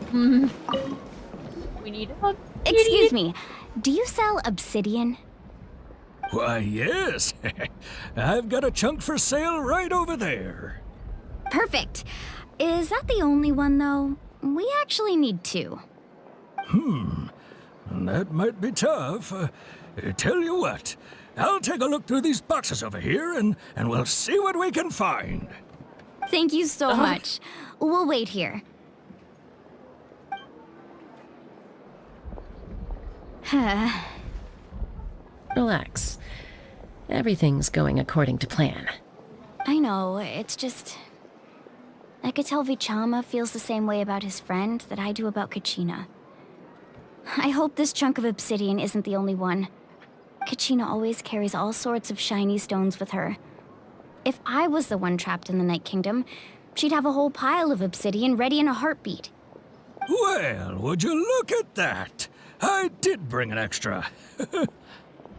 We need help. Excuse me. Do you sell obsidian? Why, yes. I've got a chunk for sale right over there. Perfect. Is that the only one, though? We actually need 2. That might be tough. Tell you what, I'll take a look through these boxes over here and we'll see what we can find. Thank you so much. We'll wait here. Relax. Everything's going according to plan. I know, it's just... I could tell Vichama feels the same way about his friend that I do about Kachina. I hope this chunk of obsidian isn't the only one. Kachina always carries all sorts of shiny stones with her. If I was the one trapped in the Night Kingdom, she'd have a whole pile of obsidian ready in a heartbeat. Well, would you look at that? I did bring an extra.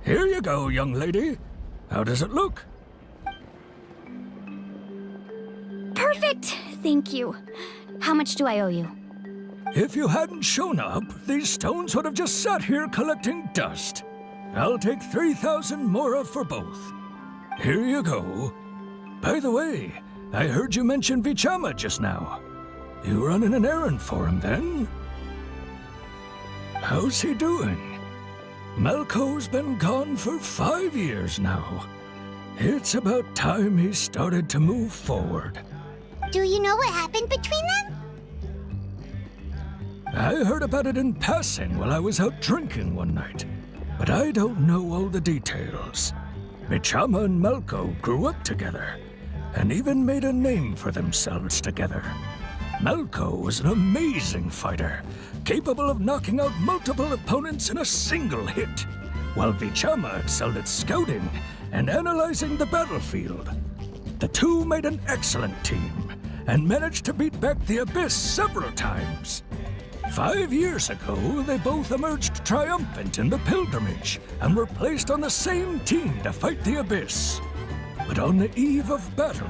Here you go, young lady. How does it look? Perfect! Thank you. How much do I owe you? If you hadn't shown up, these stones would have just sat here collecting dust. I'll take 3,000 mora for both. Here you go. By the way, I heard you mention Vichama just now. You running an errand for him, then? How's he doing? Malco's been gone for 5 years now. It's about time he started to move forward. Do you know what happened between them? I heard about it in passing while I was out drinking one night, but I don't know all the details. Vichama and Malco grew up together, and even made a name for themselves together. Malco was an amazing fighter, capable of knocking out multiple opponents in a single hit, while Vichama excelled at scouting and analyzing the battlefield. The two made an excellent team, and managed to beat back the Abyss several times. 5 years ago, they both emerged triumphant in the pilgrimage, and were placed on the same team to fight the Abyss. But on the eve of battle,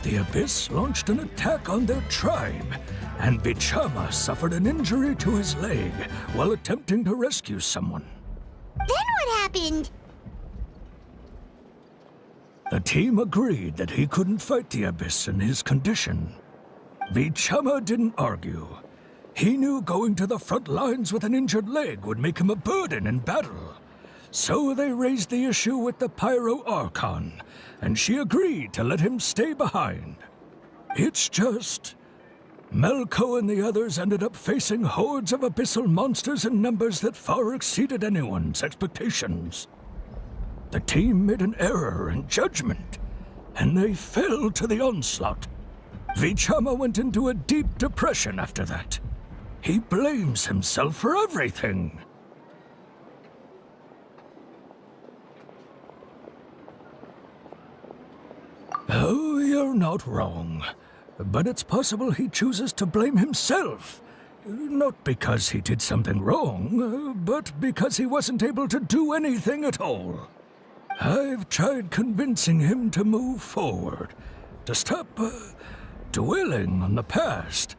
the Abyss launched an attack on their tribe, and Vichama suffered an injury to his leg while attempting to rescue someone. Then what happened? The team agreed that he couldn't fight the Abyss in his condition. Vichama didn't argue. He knew going to the front lines with an injured leg would make him a burden in battle. So they raised the issue with the Pyro Archon, and she agreed to let him stay behind. It's just... Malco and the others ended up facing hordes of abyssal monsters in numbers that far exceeded anyone's expectations. The team made an error in judgment, and they fell to the onslaught. Vichama went into a deep depression after that. He blames himself for everything. Oh, you're not wrong. But it's possible he chooses to blame himself. Not because he did something wrong, but because he wasn't able to do anything at all. I've tried convincing him to move forward, to stop dwelling on the past.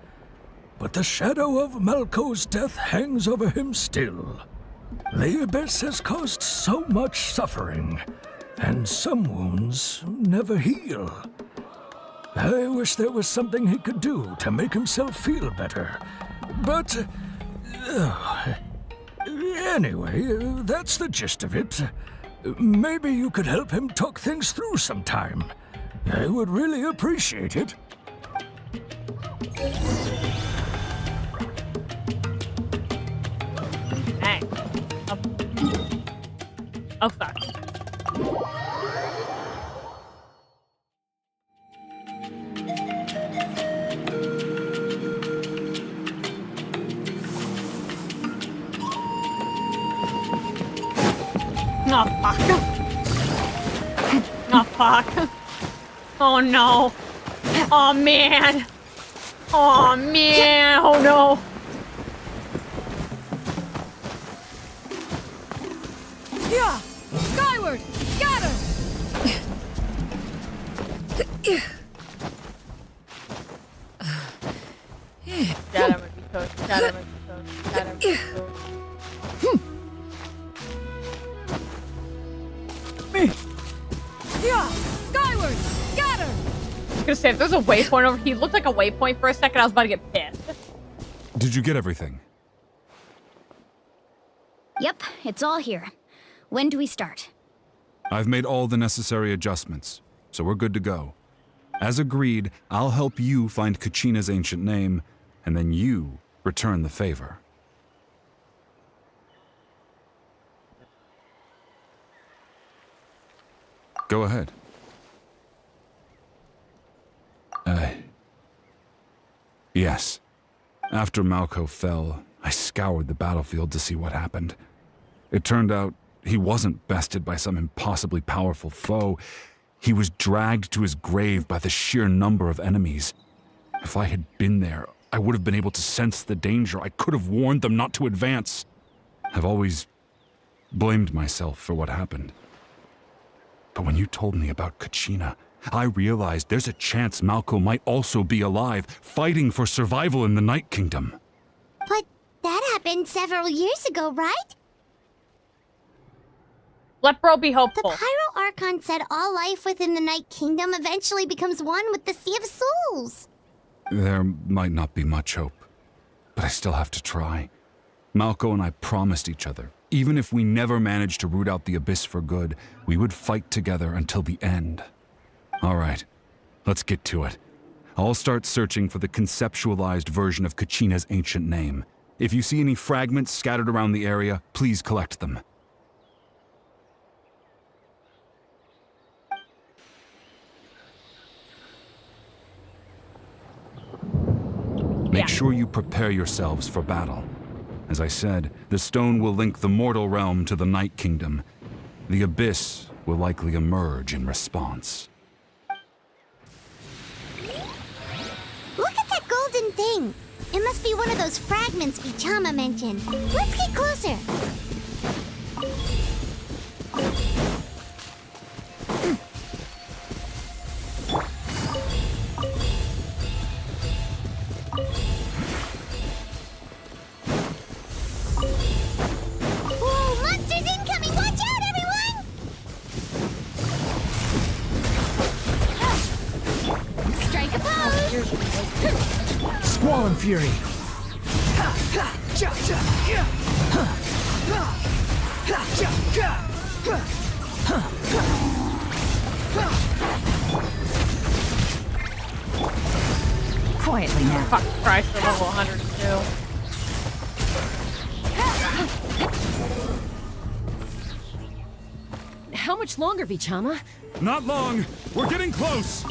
But the shadow of Malco's death hangs over him still. The Abyss has caused so much suffering, and some wounds never heal. I wish there was something he could do to make himself feel better. But... anyway, that's the gist of it. Maybe you could help him talk things through sometime. I would really appreciate it. Hey. Oh, fuck. Oh, fuck. Oh, fuck. Oh, no. Oh, man. Oh, man. Oh, no. Yeah! Skyward! Scatter! Scatter would be toast. Scatter would be toast. Scatter would be toast. Yeah! Skyward! Scatter! I was gonna say, if there's a waypoint over, he looked like a waypoint for a second, I was about to get pissed. Did you get everything? Yep, it's all here. When do we start? I've made all the necessary adjustments, so we're good to go. As agreed, I'll help you find Kachina's ancient name, and then you return the favor. Go ahead. Yes. After Malko fell, I scoured the battlefield to see what happened. It turned out he wasn't bested by some impossibly powerful foe. He was dragged to his grave by the sheer number of enemies. If I had been there, I would have been able to sense the danger. I could have warned them not to advance. I've always blamed myself for what happened. But when you told me about Kachina, I realized there's a chance Malko might also be alive, fighting for survival in the Night Kingdom. But that happened several years ago, right? Let bro be The hopeful. Pyro Archon said all life within the Night Kingdom eventually becomes one with the Sea of Souls. There might not be much hope, but I still have to try. Malko and I promised each other, even if we never managed to root out the Abyss for good, we would fight together until the end. All right, let's get to it. I'll start searching for the conceptualized version of Kachina's ancient name. If you see any fragments scattered around the area, please collect them. Make sure you prepare yourselves for battle. As I said, the stone will link the mortal realm to the Night Kingdom. The Abyss will likely emerge in response. Look at that golden thing. It must be one of those fragments Vichama mentioned. Let's get closer. Whoa, monsters incoming! Watch out, everyone! Strike a pose! Squall and Fury. Quietly now. Fuck Christ, for level 102. How much longer, Vichama? Not long! We're getting close!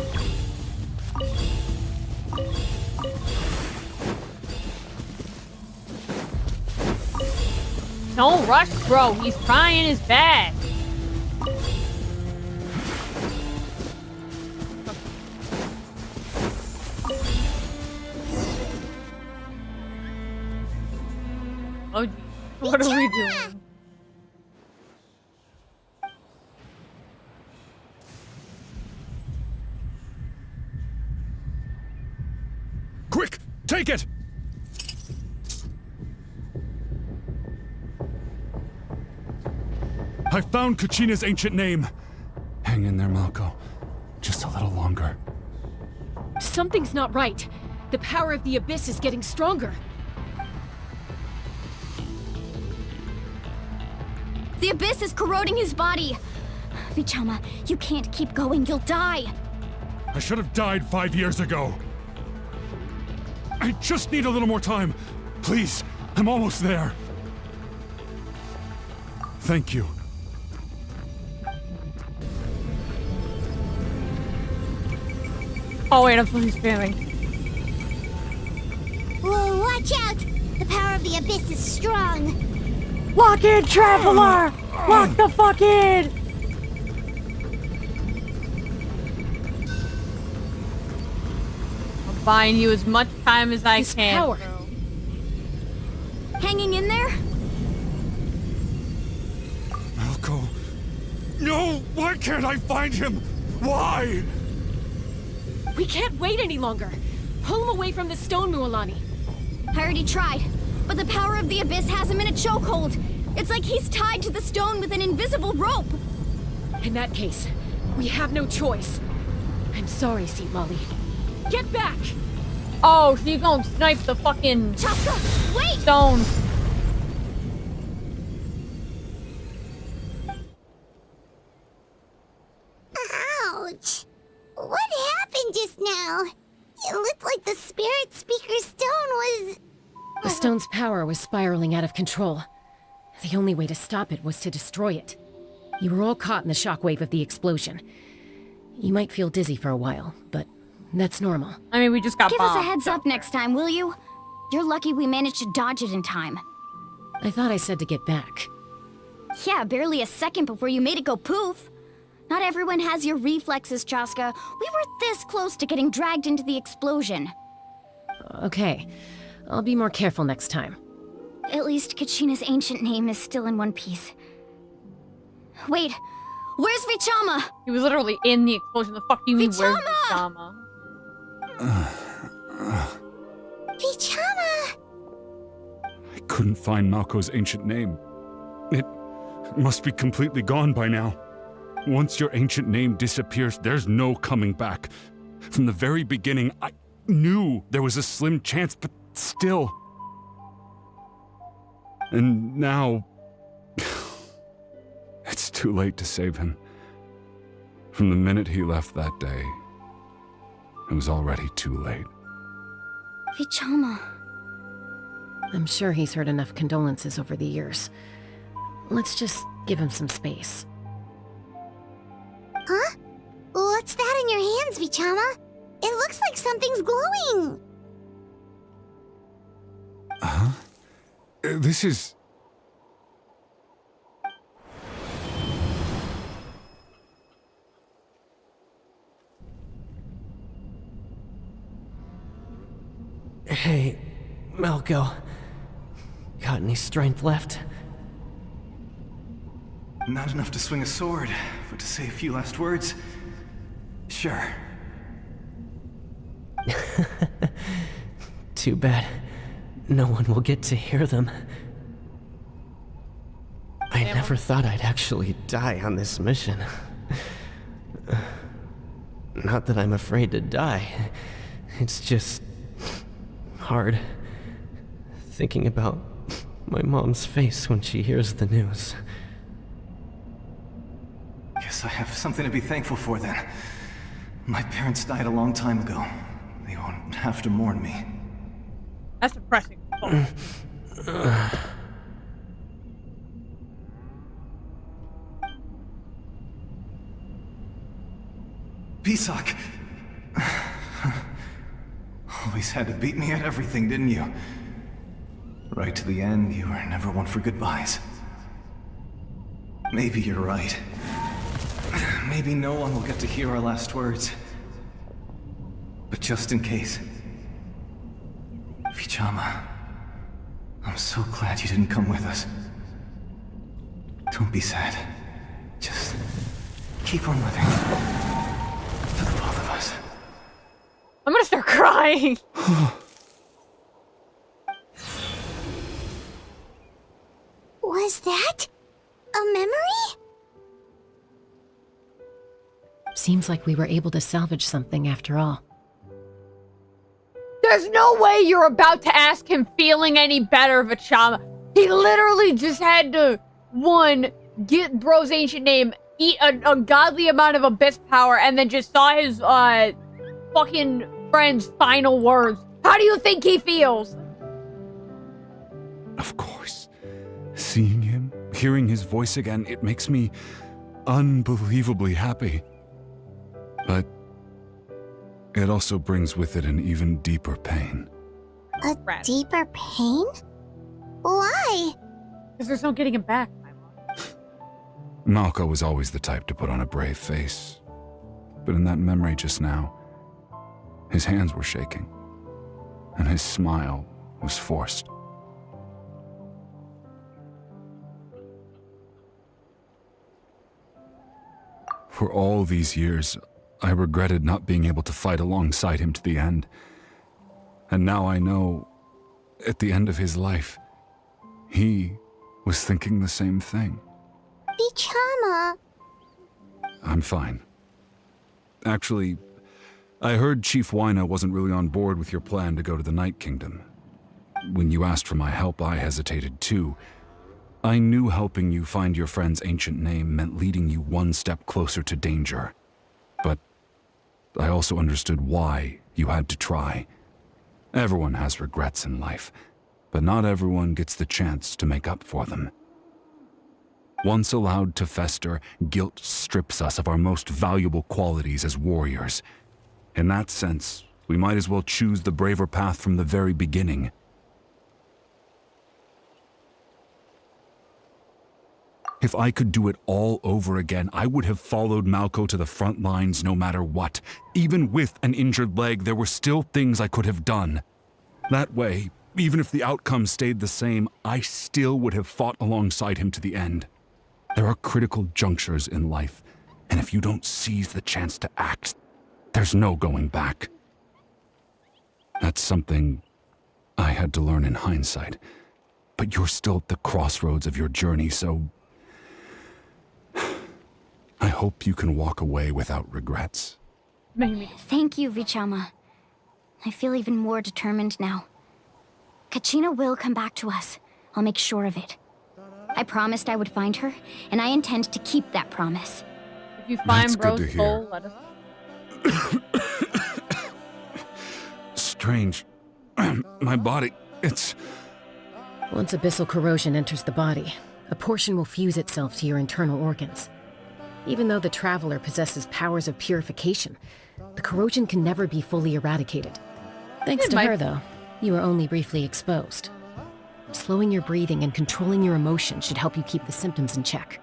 Don't rush, bro. He's trying his best. Oh, geez. What are we doing? Quick! Take it! I found Kachina's ancient name. Hang in there, Malko. Just a little longer. Something's not right. The power of the Abyss is getting stronger. The Abyss is corroding his body. Vichama, you can't keep going. You'll die. I should have died 5 years ago. I just need a little more time. Please, I'm almost there. Thank you. Oh, wait, I'm supposed to be spamming. Whoa, watch out! The power of the Abyss is strong. Lock in, Traveler! Lock the fuck in! I'm buying you as much time as I can. Power. Hanging in there? Malko. No! Why can't I find him? Why? We can't wait any longer. Pull him away from the stone, Mualani. I already tried, but the power of the Abyss has him in a chokehold. It's like he's tied to the stone with an invisible rope. In that case, we have no choice. I'm sorry, Seat Molly. Get back! Oh, so you gonna snipe the fucking Chaska, wait! stone. Ouch! What happened just now? It looked like the Spirit Speaker stone was... The stone's power was spiraling out of control. The only way to stop it was to destroy it. You were all caught in the shockwave of the explosion. You might feel dizzy for a while, but That's normal. I mean, we just got Give us a bombed. heads up next time, will you? You're lucky we managed to dodge it in time. I thought I said to get back. Yeah, barely a second before you made it go poof. Not everyone has your reflexes, Chaska. We were this close to getting dragged into the explosion. Okay, I'll be more careful next time. At least Kachina's ancient name is still in one piece. Wait, where's Vichama? He was literally in the explosion. The fuck do you mean, where's Vichama? Vichama? Vichama! I couldn't find Malko's ancient name. It must be completely gone by now. Once your ancient name disappears, there's no coming back. From the very beginning, I knew there was a slim chance, but still. And now... it's too late to save him. From the minute he left that day, it was already too late. Vichama. I'm sure he's heard enough condolences over the years. Let's just give him some space. Huh? What's that in your hands, Vichama? It looks like something's glowing. Huh? This is... Hey, Malko. Got any strength left? Not enough to swing a sword, but to say a few last words? Sure. Too bad. No one will get to hear them. I never thought I'd actually die on this mission. Not that I'm afraid to die. It's just... hard. Thinking about my mom's face when she hears the news. Guess I have something to be thankful for then. My parents died a long time ago. They won't have to mourn me. That's depressing. Pisak! Always had to beat me at everything, didn't you? Right to the end, you were never one for goodbyes. Maybe you're right. Maybe no one will get to hear our last words. But just in case... Vichama, I'm so glad you didn't come with us. Don't be sad. Just keep on living. For the both of us. I'm gonna start crying. Was that a memory? Seems like we were able to salvage something after all. There's no way you're about to ask him feeling any better, Vichama. He literally just had to, one, get bro's ancient name, eat a ungodly amount of abyss power, and then just saw his, fucking friend's final words. How do you think he feels? Of course. Seeing him, hearing his voice again, it makes me unbelievably happy. But it also brings with it an even deeper pain. A deeper pain? Why? Because there's no getting him back. Malko was always the type to put on a brave face. But in that memory just now, his hands were shaking, and his smile was forced. For all these years, I regretted not being able to fight alongside him to the end. And now I know, at the end of his life, he was thinking the same thing. Vichama. I'm fine. Actually, I heard Chief Wyna wasn't really on board with your plan to go to the Night Kingdom. When you asked for my help, I hesitated too. I knew helping you find your friend's ancient name meant leading you one step closer to danger. But I also understood why you had to try. Everyone has regrets in life, but not everyone gets the chance to make up for them. Once allowed to fester, guilt strips us of our most valuable qualities as warriors. In that sense, we might as well choose the braver path from the very beginning. If I could do it all over again, I would have followed Malco to the front lines no matter what. Even with an injured leg, there were still things I could have done. That way, even if the outcome stayed the same, I still would have fought alongside him to the end. There are critical junctures in life, and if you don't seize the chance to act, there's no going back. That's something I had to learn in hindsight. But you're still at the crossroads of your journey, so I hope you can walk away without regrets. Maybe. Thank you, Vichama. I feel even more determined now. Kachina will come back to us. I'll make sure of it. I promised I would find her, and I intend to keep that promise. If you find That's Bro's good to soul, hear. let us. Strange. My body, it's... Once abyssal corrosion enters the body, a portion will fuse itself to your internal organs. Even though the Traveler possesses powers of purification, the corrosion can never be fully eradicated. Thanks to her, though, you are only briefly exposed. Slowing your breathing and controlling your emotions should help you keep the symptoms in check.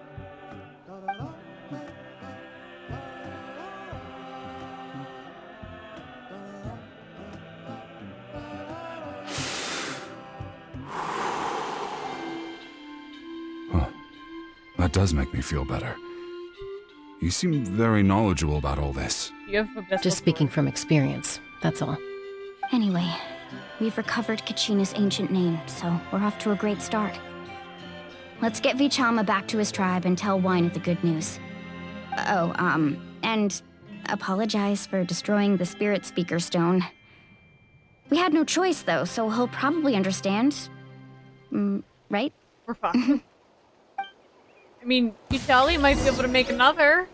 That does make me feel better. You seem very knowledgeable about all this. Just speaking from experience, that's all. Anyway, we've recovered Kachina's ancient name, so we're off to a great start. Let's get Vichama back to his tribe and tell Wine the good news. And apologize for destroying the Spirit Speaker Stone. We had no choice, though, so he'll probably understand. Right? We're fine. I mean, Vitaly might be able to make another.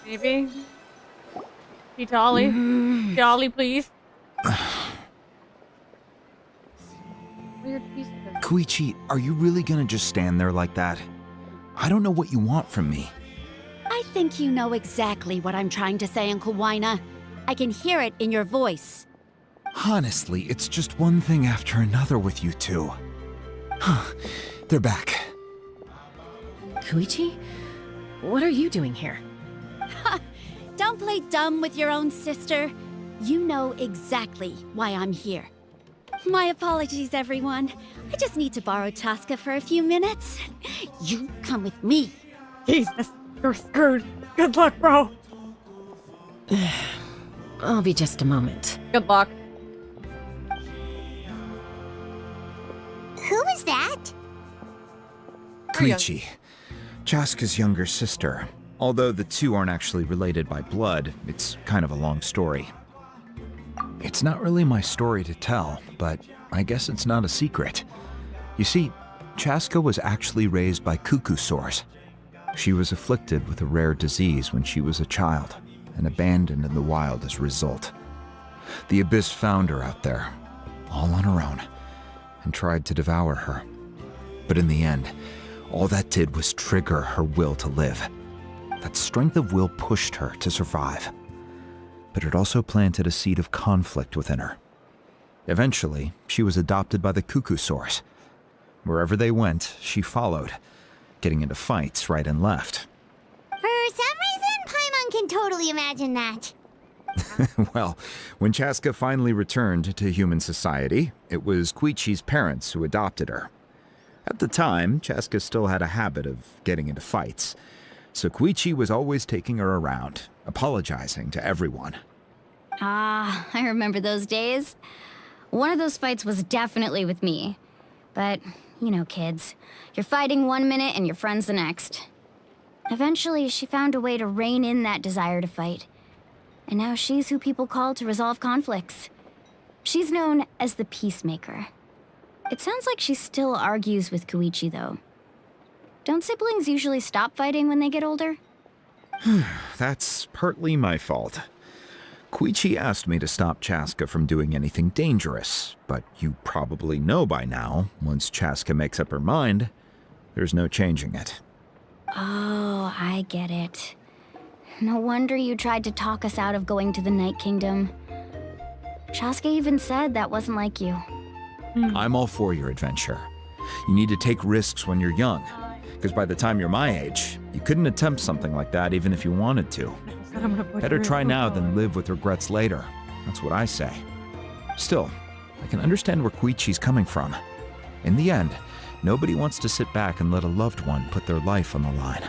Maybe. Vitaly. Vitaly, please. Weird piece of it. Koichi, are you really gonna just stand there like that? I don't know what you want from me. I think you know exactly what I'm trying to say, Uncle Wina. I can hear it in your voice. Honestly, it's just one thing after another with you two. They're back. Koichi? What are you doing here? Don't play dumb with your own sister. You know exactly why I'm here. My apologies, everyone. I just need to borrow Chaska for a few minutes. You come with me. Jesus, you're screwed. Good luck, bro. I'll be just a moment. Good luck. Who was that? Koichi, Chaska's younger sister. Although the two aren't actually related by blood, it's kind of a long story. It's not really my story to tell, but I guess it's not a secret. You see, Chaska was actually raised by cuckoo sores. She was afflicted with a rare disease when she was a child, and abandoned in the wild as a result. The Abyss found her out there, all on her own, and tried to devour her. But in the end, all that did was trigger her will to live. That strength of will pushed her to survive. But it also planted a seed of conflict within her. Eventually, she was adopted by the cuckoo source. Wherever they went, she followed, getting into fights right and left. For some reason, Paimon can totally imagine that. Well, when Chaska finally returned to human society, it was Koichi's parents who adopted her. At the time, Chaska still had a habit of getting into fights, so Koichi was always taking her around, apologizing to everyone. Ah, I remember those days. One of those fights was definitely with me. But, you know, kids. You're fighting one minute and your friend's the next. Eventually, she found a way to rein in that desire to fight. And now she's who people call to resolve conflicts. She's known as the Peacemaker. It sounds like she still argues with Koichi, though. Don't siblings usually stop fighting when they get older? That's partly my fault. Koichi asked me to stop Chaska from doing anything dangerous, but you probably know by now, once Chaska makes up her mind, there's no changing it. Oh, I get it. No wonder you tried to talk us out of going to the Night Kingdom. Chaska even said that wasn't like you. I'm all for your adventure. You need to take risks when you're young, because by the time you're my age, you couldn't attempt something like that even if you wanted to. Better try now than live with regrets later. That's what I say. Still, I can understand where Koichi's coming from. In the end, nobody wants to sit back and let a loved one put their life on the line.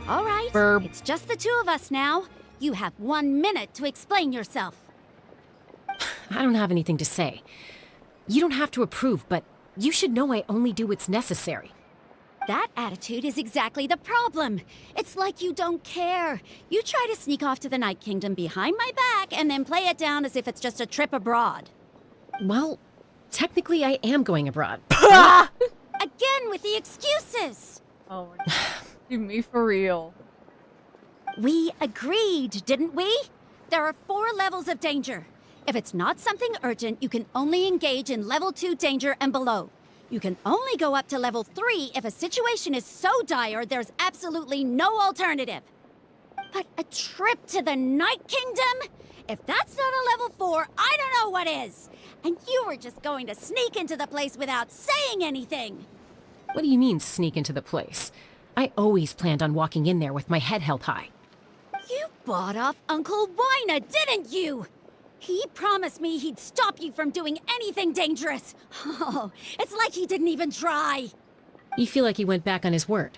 All right, Burp. it's just the two of us now. You have 1 minute to explain yourself. I don't have anything to say. You don't have to approve, but you should know I only do what's necessary. That attitude is exactly the problem. It's like you don't care. You try to sneak off to the Night Kingdom behind my back and then play it down as if it's just a trip abroad. Well, technically I am going abroad. Again with the excuses. Oh, me for real. We agreed, didn't we? There are 4 levels of danger. If it's not something urgent, you can only engage in level 2 danger and below. You can only go up to level 3 if a situation is so dire there's absolutely no alternative. But a trip to the Night Kingdom? If that's not a level 4, I don't know what is. And you were just going to sneak into the place without saying anything. What do you mean, sneak into the place? I always planned on walking in there with my head held high. You bought off Uncle Wina, didn't you? He promised me he'd stop you from doing anything dangerous. Oh, it's like he didn't even try. You feel like he went back on his word.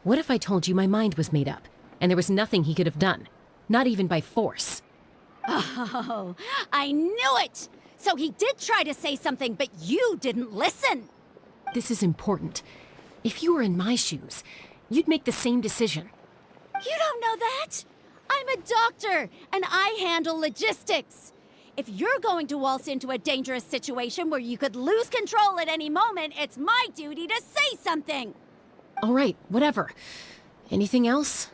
What if I told you my mind was made up, and there was nothing he could have done? Not even by force. Oh, I knew it! So he did try to say something, but you didn't listen. This is important. If you were in my shoes, you'd make the same decision. You don't know that? I'm a doctor, and I handle logistics. If you're going to waltz into a dangerous situation where you could lose control at any moment, it's my duty to say something. All right, whatever. Anything else?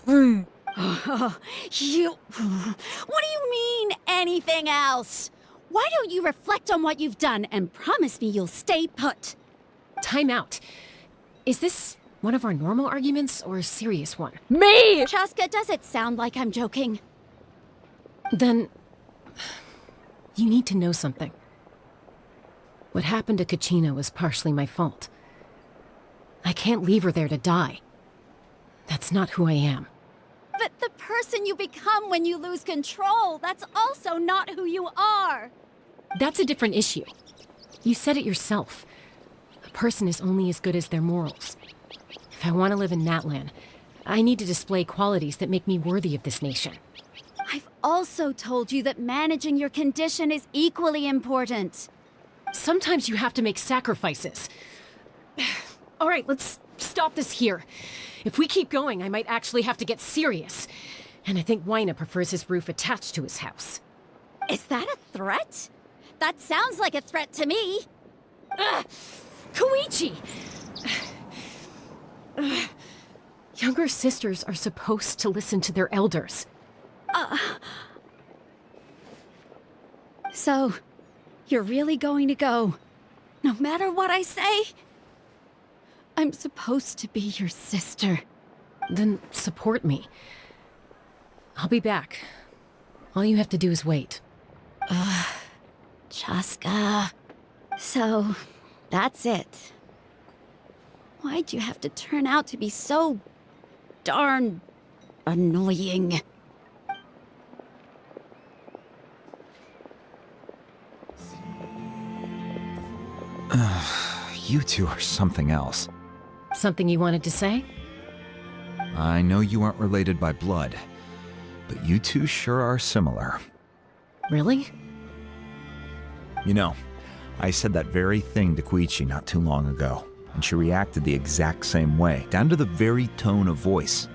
What do you mean, anything else? Why don't you reflect on what you've done and promise me you'll stay put? Time out. Is this one of our normal arguments or a serious one? Me! Chaska, does it sound like I'm joking? Then you need to know something. What happened to Kachina was partially my fault. I can't leave her there to die. That's not who I am. But the person you become when you lose control, that's also not who you are. That's a different issue. You said it yourself. A person is only as good as their morals. If I want to live in Natlan, I need to display qualities that make me worthy of this nation. I've also told you that managing your condition is equally important. Sometimes you have to make sacrifices. All right, let's stop this here. If we keep going, I might actually have to get serious. And I think Wina prefers his roof attached to his house. Is that a threat? That sounds like a threat to me. Koichi! Younger sisters are supposed to listen to their elders. So, you're really going to go, no matter what I say? I'm supposed to be your sister. Then support me. I'll be back. All you have to do is wait. Chaska. So, that's it. Why'd you have to turn out to be so darn annoying? You two are something else. Something you wanted to say? I know you aren't related by blood, but you two sure are similar. Really? You know, I said that very thing to Koichi not too long ago, and she reacted the exact same way, down to the very tone of voice.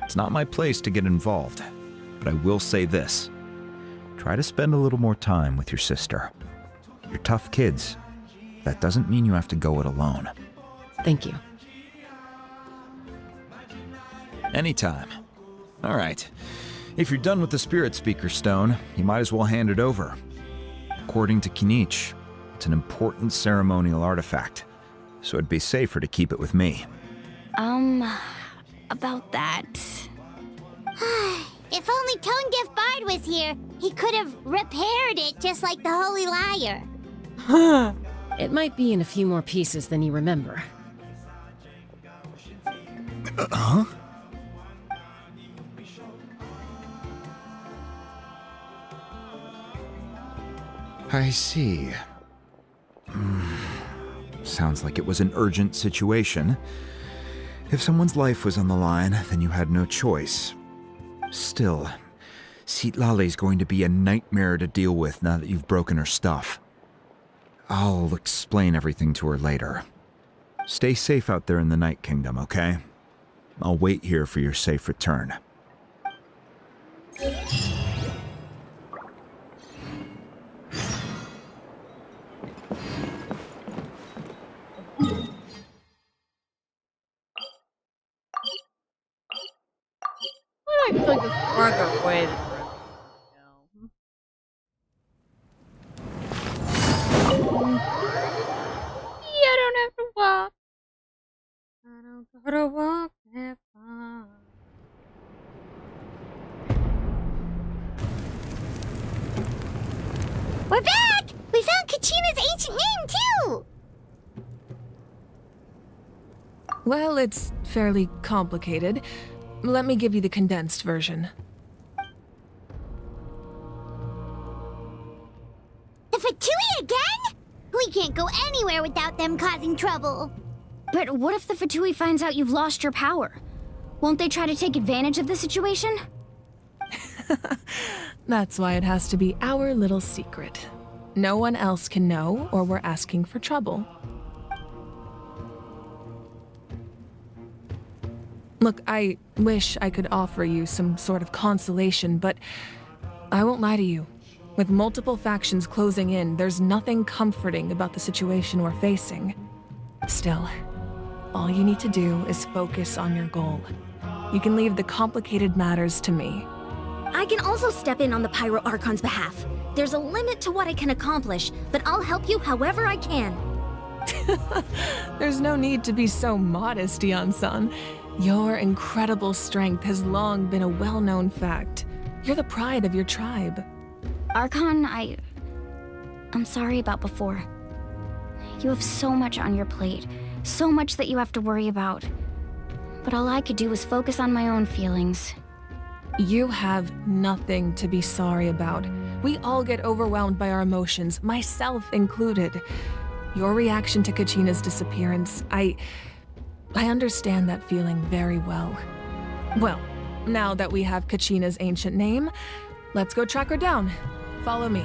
It's not my place to get involved, but I will say this. Try to spend a little more time with your sister. You're tough kids. That doesn't mean you have to go it alone. Thank you. Anytime. All right. If you're done with the Spirit Speaker Stone, you might as well hand it over. According to Kinich, it's an important ceremonial artifact. so it'd be safer to keep it with me. About that. If only Tone Deaf Bard was here, he could have repaired it just like the Holy Liar. It might be in a few more pieces than you remember. Huh? I see. Sounds like it was an urgent situation. If someone's life was on the line, then you had no choice. Still, Citlali's going to be a nightmare to deal with now that you've broken her stuff. I'll explain everything to her later. Stay safe out there in the Night Kingdom, okay? I'll wait here for your safe return. I feel like it's farther away than I don't have to walk. I don't gotta walk that far. We're back! We found Kachina's ancient name, too! Well, it's fairly complicated. Let me give you the condensed version. The Fatui again? We can't go anywhere without them causing trouble. But what if the Fatui finds out you've lost your power? Won't they try to take advantage of the situation? That's why it has to be our little secret. No one else can know, or we're asking for trouble. Look, I wish I could offer you some sort of consolation, but I won't lie to you. With multiple factions closing in, there's nothing comforting about the situation we're facing. Still, all you need to do is focus on your goal. You can leave the complicated matters to me. I can also step in on the Pyro Archon's behalf. There's a limit to what I can accomplish, but I'll help you however I can. There's no need to be so modest, Yan-san. Your incredible strength has long been a well-known fact. You're the pride of your tribe. Archon, I'm sorry about before. You have so much on your plate, so much that you have to worry about. But all I could do was focus on my own feelings. You have nothing to be sorry about. We all get overwhelmed by our emotions, myself included. Your reaction to Kachina's disappearance, I understand that feeling very well. Well, now that we have Kachina's ancient name, let's go track her down. Follow me.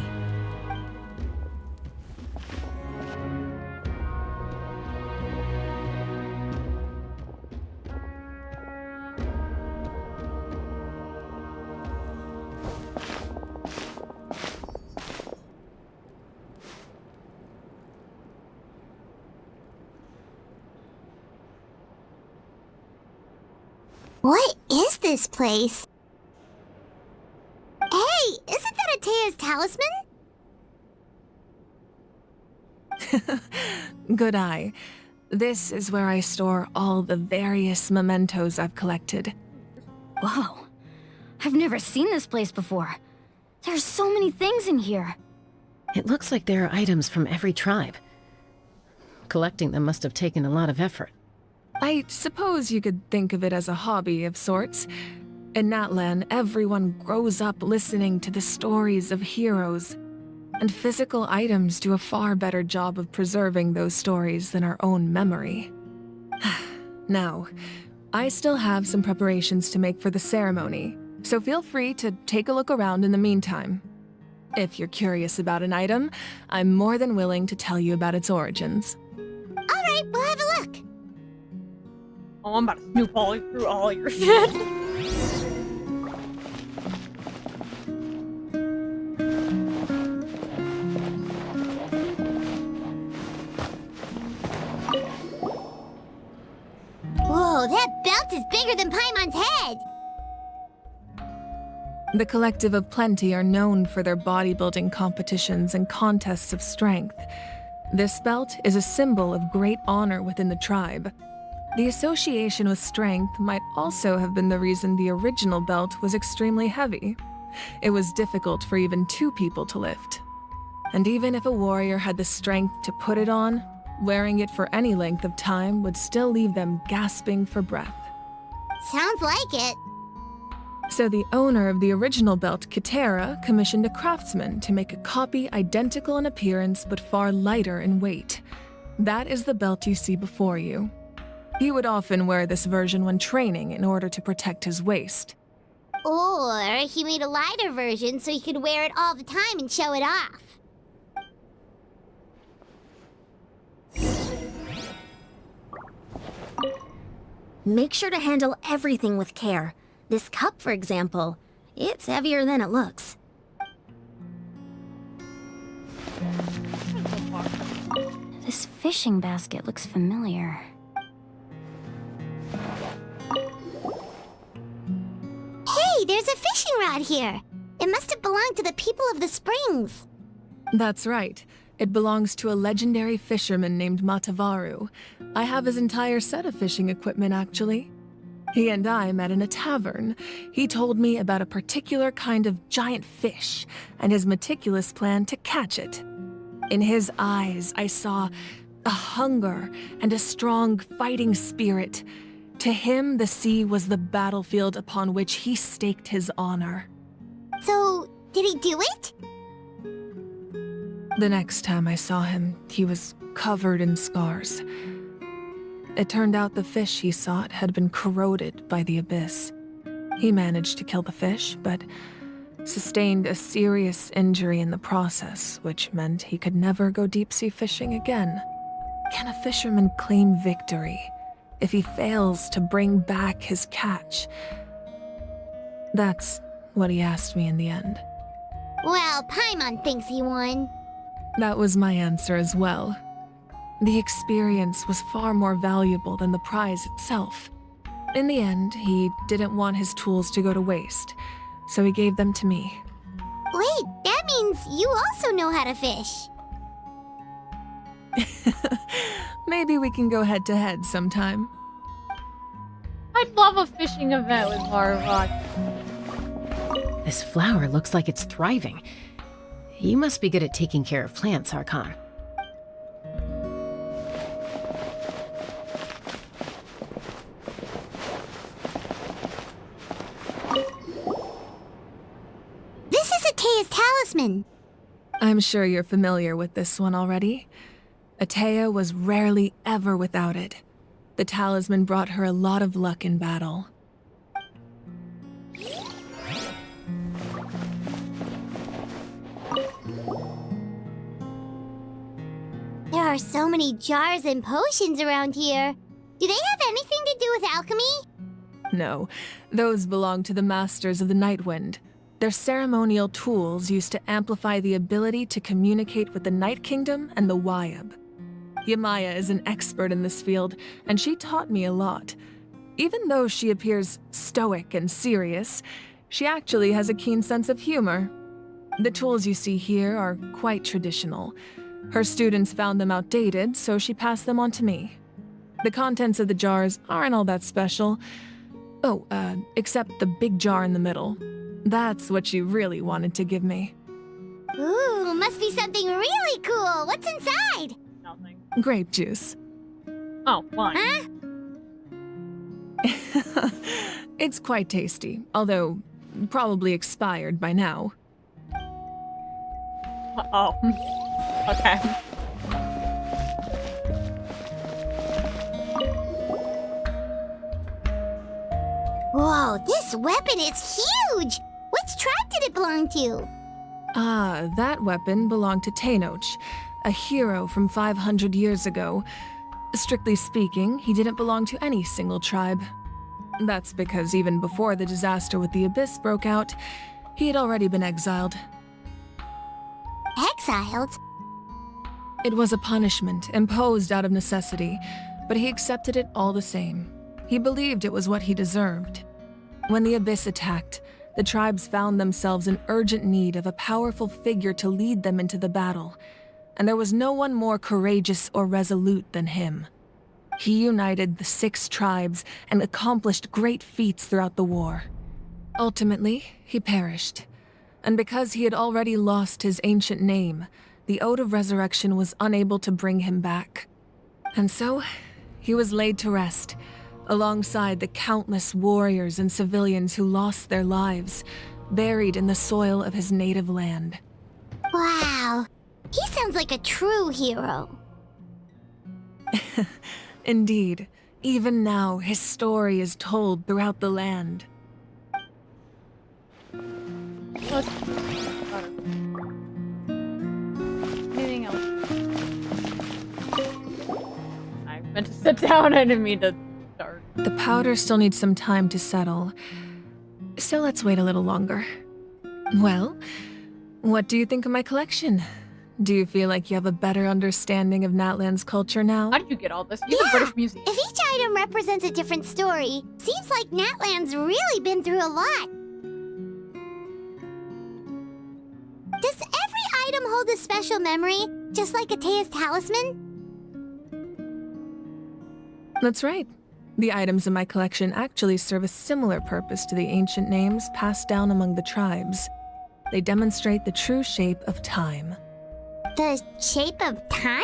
What is this place? Hey, isn't that Atea's talisman? Good eye. This is where I store all the various mementos I've collected. Whoa. I've never seen this place before. There's so many things in here. It looks like there are items from every tribe. Collecting them must have taken a lot of effort. I suppose you could think of it as a hobby of sorts. In Natlan, everyone grows up listening to the stories of heroes, and physical items do a far better job of preserving those stories than our own memory. Now, I still have some preparations to make for the ceremony, so feel free to take a look around in the meantime. If you're curious about an item, I'm more than willing to tell you about its origins. All right, we'll have a look. Oh, I'm about to snoop all through all your shit. Whoa, that belt is bigger than Paimon's head! The Collective of Plenty are known for their bodybuilding competitions and contests of strength. This belt is a symbol of great honor within the tribe. The association with strength might also have been the reason the original belt was extremely heavy. It was difficult for even 2 people to lift. And even if a warrior had the strength to put it on, wearing it for any length of time would still leave them gasping for breath. Sounds like it. So the owner of the original belt, Kitera, commissioned a craftsman to make a copy identical in appearance but far lighter in weight. That is the belt you see before you. He would often wear this version when training in order to protect his waist. Or he made a lighter version so he could wear it all the time and show it off. Make sure to handle everything with care. This cup, for example, it's heavier than it looks. This fishing basket looks familiar. Hey, there's a fishing rod here. It must have belonged to the people of the springs. That's right. It belongs to a legendary fisherman named Matavaru. I have his entire set of fishing equipment, actually. He and I met in a tavern. He told me about a particular kind of giant fish and his meticulous plan to catch it. In his eyes, I saw a hunger and a strong fighting spirit. To him, the sea was the battlefield upon which he staked his honor. So, did he do it? The next time I saw him, he was covered in scars. It turned out the fish he sought had been corroded by the abyss. He managed to kill the fish, but sustained a serious injury in the process, which meant he could never go deep-sea fishing again. Can a fisherman claim victory if he fails to bring back his catch? That's what he asked me in the end. Well, Paimon thinks he won. That was my answer as well. The experience was far more valuable than the prize itself. In the end, he didn't want his tools to go to waste, so he gave them to me. Wait, that means you also know how to fish. Maybe we can go head-to-head sometime. I'd love a fishing event with Marvok. This flower looks like it's thriving. You must be good at taking care of plants, Archon. This is Atea's talisman. I'm sure you're familiar with this one already. Atea was rarely ever without it. The talisman brought her a lot of luck in battle. There are so many jars and potions around here. Do they have anything to do with alchemy? No, those belong to the Masters of the Nightwind. They're ceremonial tools used to amplify the ability to communicate with the Night Kingdom and the Wyab. Yamaya is an expert in this field, and she taught me a lot. Even though she appears stoic and serious, she actually has a keen sense of humor. The tools you see here are quite traditional. Her students found them outdated, so she passed them on to me. The contents of the jars aren't all that special. Oh, except the big jar in the middle. That's what she really wanted to give me. Ooh, must be something really cool. What's inside? Nothing. Grape juice. Oh, fine. Huh? It's quite tasty, although probably expired by now. Oh. Okay. Whoa, this weapon is huge! Which tribe did it belong to? Ah, that weapon belonged to Tenoch, a hero from 500 years ago. Strictly speaking, he didn't belong to any single tribe. That's because even before the disaster with the Abyss broke out, he had already been exiled. Exiled? It was a punishment imposed out of necessity, but he accepted it all the same. He believed it was what he deserved. When the Abyss attacked, the tribes found themselves in urgent need of a powerful figure to lead them into the battle. and there was no one more courageous or resolute than him. He united the 6 tribes and accomplished great feats throughout the war. Ultimately, he perished, and because he had already lost his ancient name, the Ode of Resurrection was unable to bring him back. And so, he was laid to rest, alongside the countless warriors and civilians who lost their lives, buried in the soil of his native land. Wow. He sounds like a true hero. Indeed, even now his story is told throughout the land. Anything else? I meant to sit down, I didn't mean to start. The powder still needs some time to settle, so let's wait a little longer. Well, what do you think of my collection? Do you feel like you have a better understanding of Natlan's culture now? How did you get all this? You're the British Museum. If each item represents a different story, seems like Natlan's really been through a lot. Does every item hold a special memory, just like Atea's talisman? That's right. The items in my collection actually serve a similar purpose to the ancient names passed down among the tribes. They demonstrate the true shape of time. The shape of time?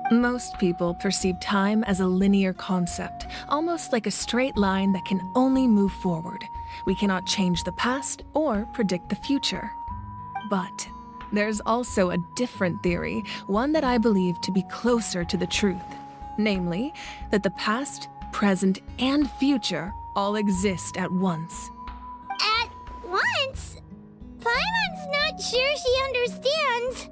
Most people perceive time as a linear concept, almost like a straight line that can only move forward. We cannot change the past or predict the future. But there's also a different theory, one that I believe to be closer to the truth. Namely, that the past, present, and future all exist at once. At once? Paimon's not sure she understands.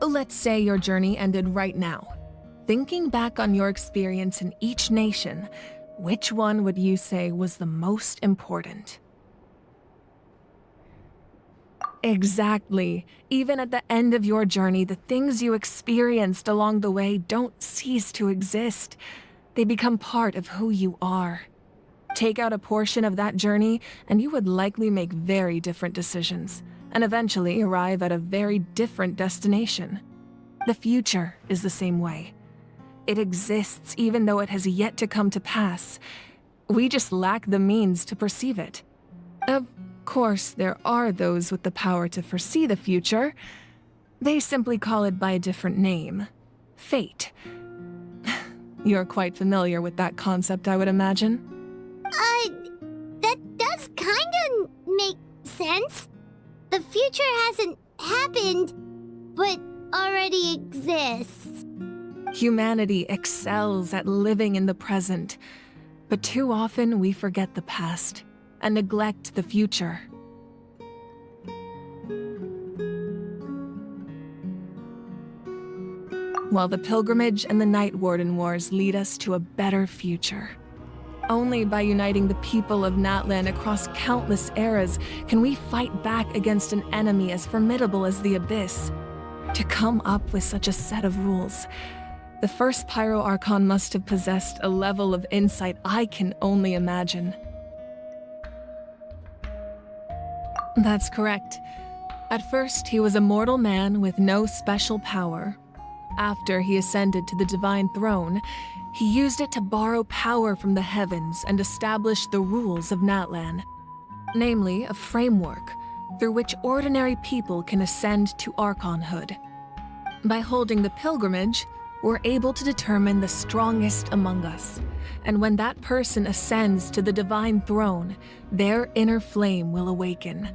Let's say your journey ended right now. Thinking back on your experience in each nation, which one would you say was the most important? Exactly. Even at the end of your journey, the things you experienced along the way don't cease to exist. They become part of who you are. Take out a portion of that journey, and you would likely make very different decisions, and eventually arrive at a very different destination. The future is the same way. It exists even though it has yet to come to pass. We just lack the means to perceive it. Of course, there are those with the power to foresee the future. They simply call it by a different name. Fate. You're quite familiar with that concept, I would imagine. That does kinda make sense. The future hasn't happened, but already exists. Humanity excels at living in the present, but too often we forget the past and neglect the future. While the pilgrimage and the Night Warden Wars lead us to a better future. Only by uniting the people of Natlan across countless eras can we fight back against an enemy as formidable as the Abyss. To come up with such a set of rules, the first Pyro Archon must have possessed a level of insight I can only imagine. That's correct. At first, he was a mortal man with no special power. After he ascended to the Divine Throne, he used it to borrow power from the heavens and establish the rules of Natlan. Namely, a framework through which ordinary people can ascend to Archonhood. By holding the pilgrimage, we're able to determine the strongest among us. And when that person ascends to the Divine Throne, their inner flame will awaken.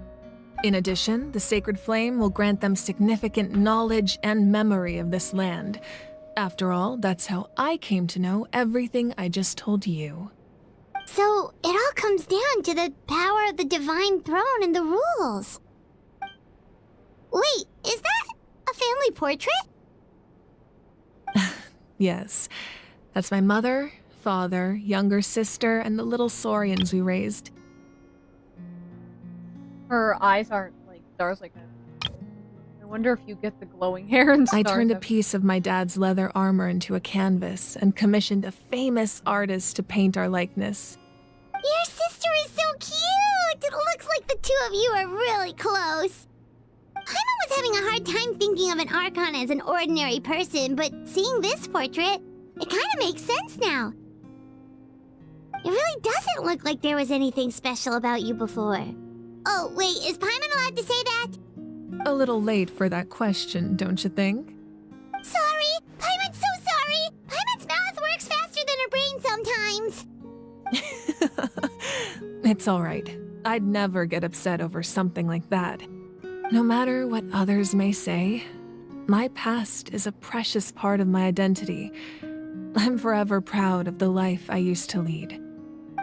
In addition, the sacred flame will grant them significant knowledge and memory of this land. After all, that's how I came to know everything I just told you. So, it all comes down to the power of the Divine Throne and the rules. Wait, is that a family portrait? Yes. That's my mother, father, younger sister, and the little Saurians we raised. Her eyes aren't like stars like that. I wonder if you get the glowing hair and stars. I turned a piece of my dad's leather armor into a canvas and commissioned a famous artist to paint our likeness. Your sister is so cute! It looks like the two of you are really close. Paimon was having a hard time thinking of an Archon as an ordinary person, but seeing this portrait, it kind of makes sense now. It really doesn't look like there was anything special about you before. Oh, wait, is Paimon allowed to say that? A little late for that question, don't you think? Sorry! Paimon's so sorry! Paimon's mouth works faster than her brain sometimes! It's alright. I'd never get upset over something like that. No matter what others may say, my past is a precious part of my identity. I'm forever proud of the life I used to lead.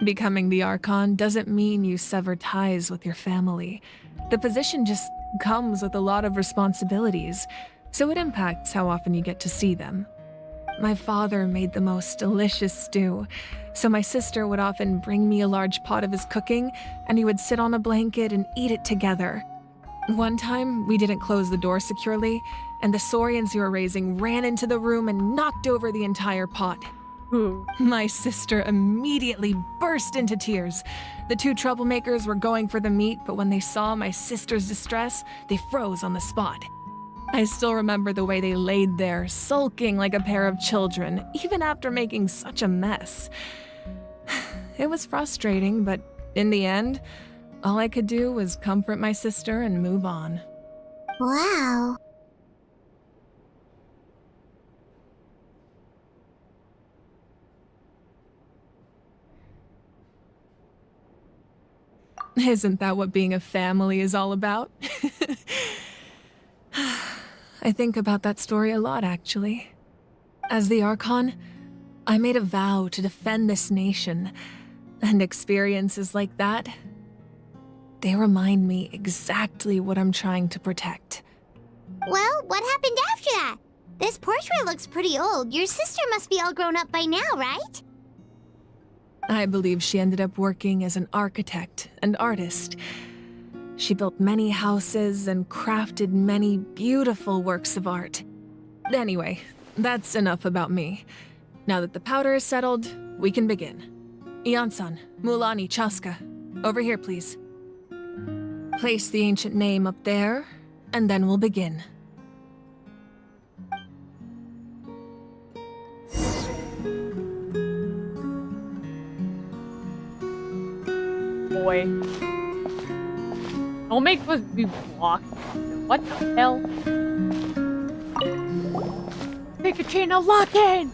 Becoming the Archon doesn't mean you sever ties with your family. The position just comes with a lot of responsibilities, so it impacts how often you get to see them. My father made the most delicious stew, so my sister would often bring me a large pot of his cooking, and he would sit on a blanket and eat it together. One time, we didn't close the door securely, and the Saurians you were raising ran into the room and knocked over the entire pot. My sister immediately burst into tears. The two troublemakers were going for the meat, but when they saw my sister's distress, they froze on the spot. I still remember the way they laid there, sulking like a pair of children, even after making such a mess. It was frustrating, but in the end, all I could do was comfort my sister and move on. Wow. Isn't that what being a family is all about? I think about that story a lot, actually. As the Archon, I made a vow to defend this nation, and experiences like that, they remind me exactly what I'm trying to protect. Well, what happened after that? This portrait looks pretty old. Your sister must be all grown up by now, right? I believe she ended up working as an architect and artist. She built many houses and crafted many beautiful works of art. Anyway, that's enough about me. Now that the powder is settled, we can begin. Ian-san, Mulani, Chaska, over here, please. Place the ancient name up there, and then we'll begin. Boy. Don't make us be blocked. What the hell? Make a chain of lock in!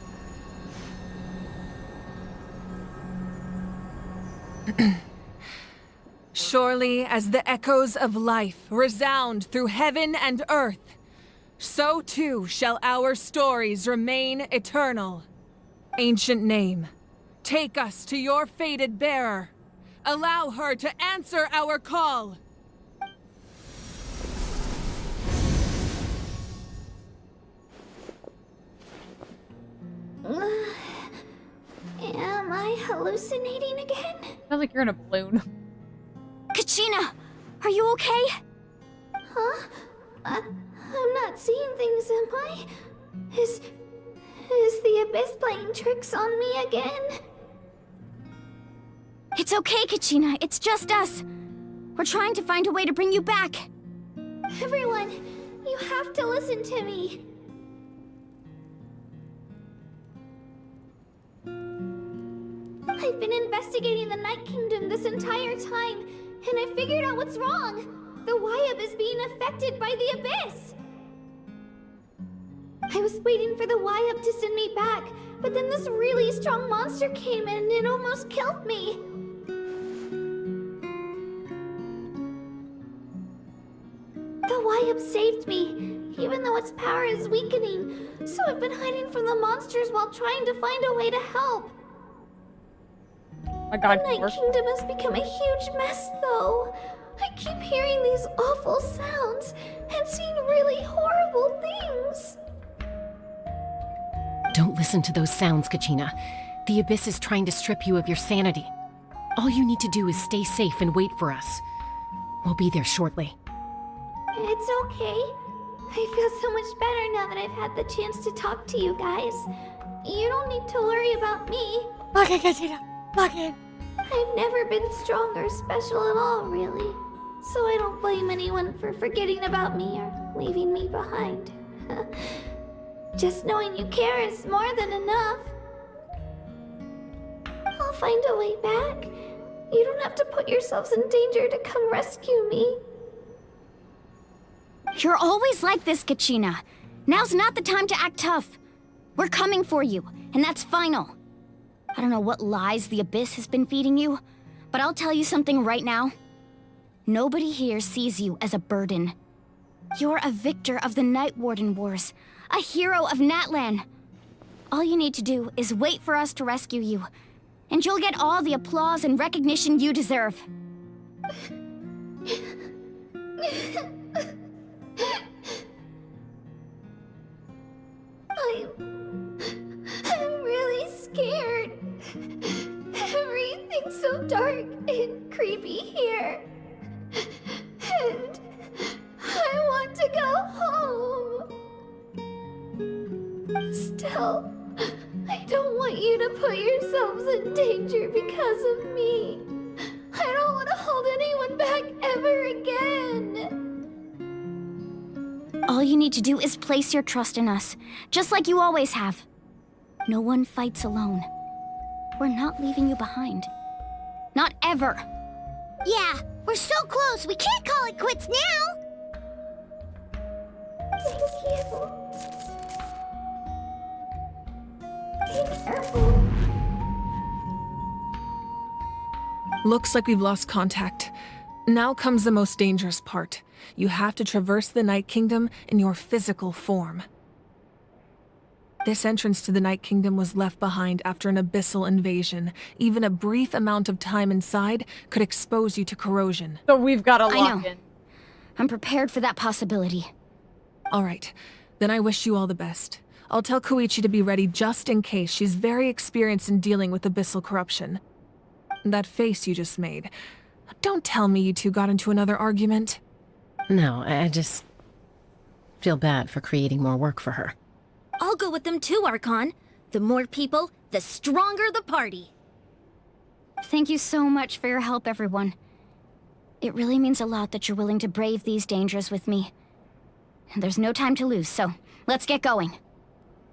Surely as the echoes of life resound through heaven and earth, so too shall our stories remain eternal. Ancient name, take us to your fated bearer. Allow her to answer our call. Am I hallucinating again? Sounds like you're in a balloon. Kachina, are you okay? Huh? I'm not seeing things, am I? Is the Abyss playing tricks on me again? It's okay, Kachina. It's just us. We're trying to find a way to bring you back. Everyone, you have to listen to me. I've been investigating the Night Kingdom this entire time, and I figured out what's wrong. The Wyab is being affected by the Abyss. I was waiting for the Wyab to send me back, but then this really strong monster came in and almost killed me. The Wyab saved me, even though its power is weakening, so I've been hiding from the monsters while trying to find a way to help. My God, the Night Kingdom has become a huge mess, though. I keep hearing these awful sounds and seeing really horrible things. Don't listen to those sounds, Kachina. The Abyss is trying to strip you of your sanity. All you need to do is stay safe and wait for us. We'll be there shortly. It's okay. I feel so much better now that I've had the chance to talk to you guys. You don't need to worry about me. Okay, Kachina. Lock in. I've never been strong or special at all, really. so I don't blame anyone for forgetting about me or leaving me behind. Just knowing you care is more than enough. I'll find a way back. You don't have to put yourselves in danger to come rescue me. You're always like this, Kachina. Now's not the time to act tough. We're coming for you, and that's final. I don't know what lies the Abyss has been feeding you, but I'll tell you something right now. Nobody here sees you as a burden. You're a victor of the Night Warden Wars, a hero of Natlan. All you need to do is wait for us to rescue you, and you'll get all the applause and recognition you deserve. I'm really scared. Everything's so dark and creepy here. And I want to go home. Still, I don't want you to put yourselves in danger because of me. I don't want to hold anyone back ever again. All you need to do is place your trust in us, just like you always have. No one fights alone. We're not leaving you behind. Not ever. Yeah, we're so close. We can't call it quits now. Thank you. Be careful. Looks like we've lost contact. Now comes the most dangerous part. You have to traverse the Night Kingdom in your physical form. This entrance to the Night Kingdom was left behind after an abyssal invasion. Even a brief amount of time inside could expose you to corrosion. So we've got to I lock know. in. I'm prepared for that possibility. All right, then I wish you all the best. I'll tell Koichi to be ready just in case. She's very experienced in dealing with abyssal corruption. That face you just made. Don't tell me you two got into another argument. No, I just feel bad for creating more work for her. I'll go with them too, Archon. The more people, the stronger the party. Thank you so much for your help, everyone. It really means a lot that you're willing to brave these dangers with me. And there's no time to lose, so let's get going.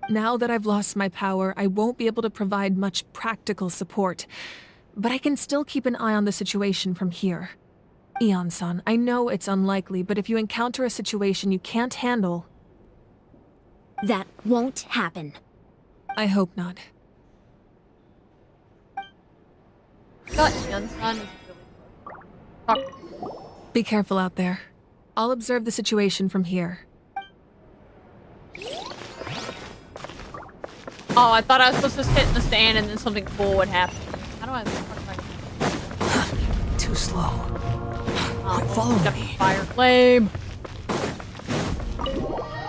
Now that I've lost my power, I won't be able to provide much practical support. But I can still keep an eye on the situation from here. Eon-san, I know it's unlikely, but if you encounter a situation you can't handle... That won't happen. I hope not. Got Yun-san is really close. Be careful out there. I'll observe the situation from here. Oh, I thought I was supposed to sit in the stand and then something cool would happen. How do I... Too slow. Quit following me. Fire flame.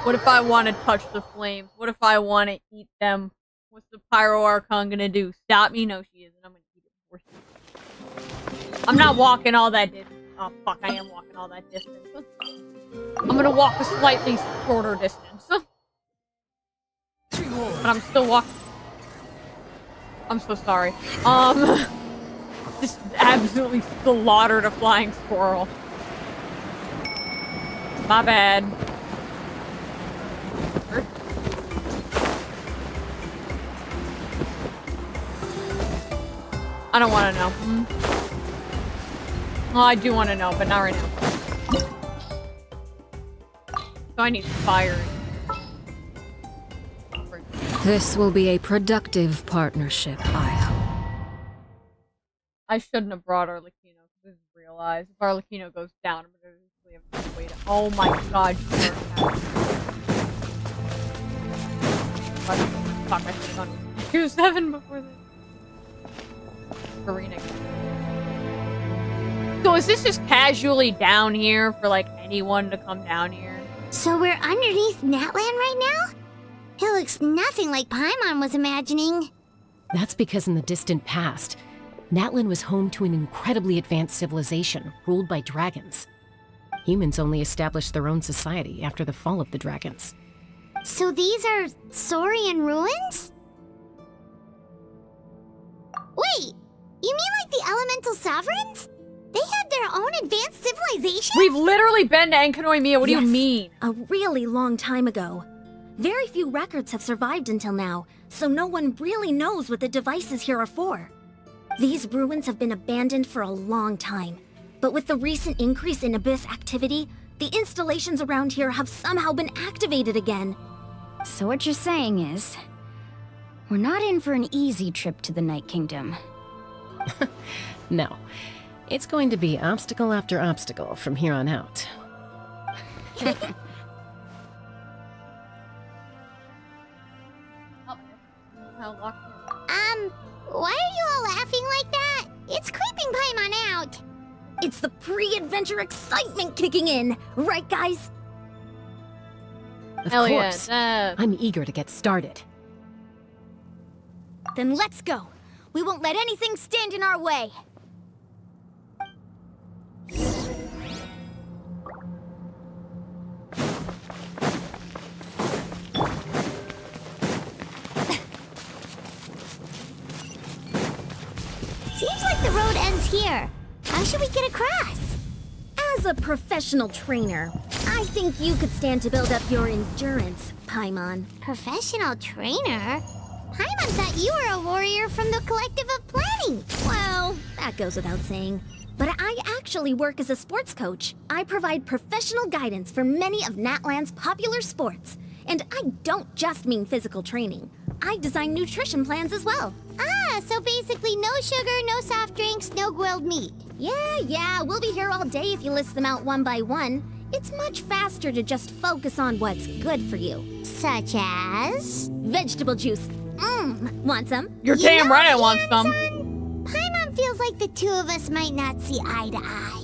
What if I want to touch the flames? What if I want to eat them? What's the Pyro Archon gonna do? Stop me? No, she isn't. I'm gonna eat it before she... I'm not walking all that distance. Oh, fuck, I am walking all that distance. I'm gonna walk a slightly shorter distance. But I'm still walking. I'm so sorry. Just absolutely slaughtered a flying squirrel. My bad. I don't want to know. Well, I do want to know, but not right now. So I need fire. This will be a productive partnership, I hope. I shouldn't have brought Arlecchino, because this is realized. If Arlecchino goes down, I'm going to have to wait. Oh my god, fuck, I should have gone with 2-7 before this. Furina. So is this just casually down here for, like, anyone to come down here? So we're underneath Natlan right now? It looks nothing like Paimon was imagining. That's because in the distant past, Natlan was home to an incredibly advanced civilization ruled by dragons. Humans only established their own society after the fall of the dragons. So these are Saurian ruins? Wait, you mean like the elemental sovereigns? They had their own advanced civilization? We've literally been to Enkanomiya. What do you Yes, mean? A really long time ago. Very few records have survived until now, so no one really knows what the devices here are for. These ruins have been abandoned for a long time, but with the recent increase in Abyss activity, the installations around here have somehow been activated again. So what you're saying is, we're not in for an easy trip to the Night Kingdom. No. It's going to be obstacle after obstacle from here on out. Why are you all laughing like that? It's creeping Paimon out. It's the pre-adventure excitement kicking in, right guys? Of Hell yeah, course. I'm eager to get started. Then let's go. We won't let anything stand in our way. Seems like the road ends here. How should we get across? As a professional trainer, I think you could stand to build up your endurance, Paimon. Professional trainer? Paimon thought you were a warrior from the Collective of Planning. Well, that goes without saying. But I actually work as a sports coach. I provide professional guidance for many of Natlan's popular sports. And I don't just mean physical training. I design nutrition plans as well. Ah, so basically no sugar, no soft drinks, no grilled meat. Yeah, we'll be here all day if you list them out one by one. It's much faster to just focus on what's good for you. Such as? Vegetable juice. Want some? You're damn right I want some. Paimon feels like the two of us might not see eye to eye.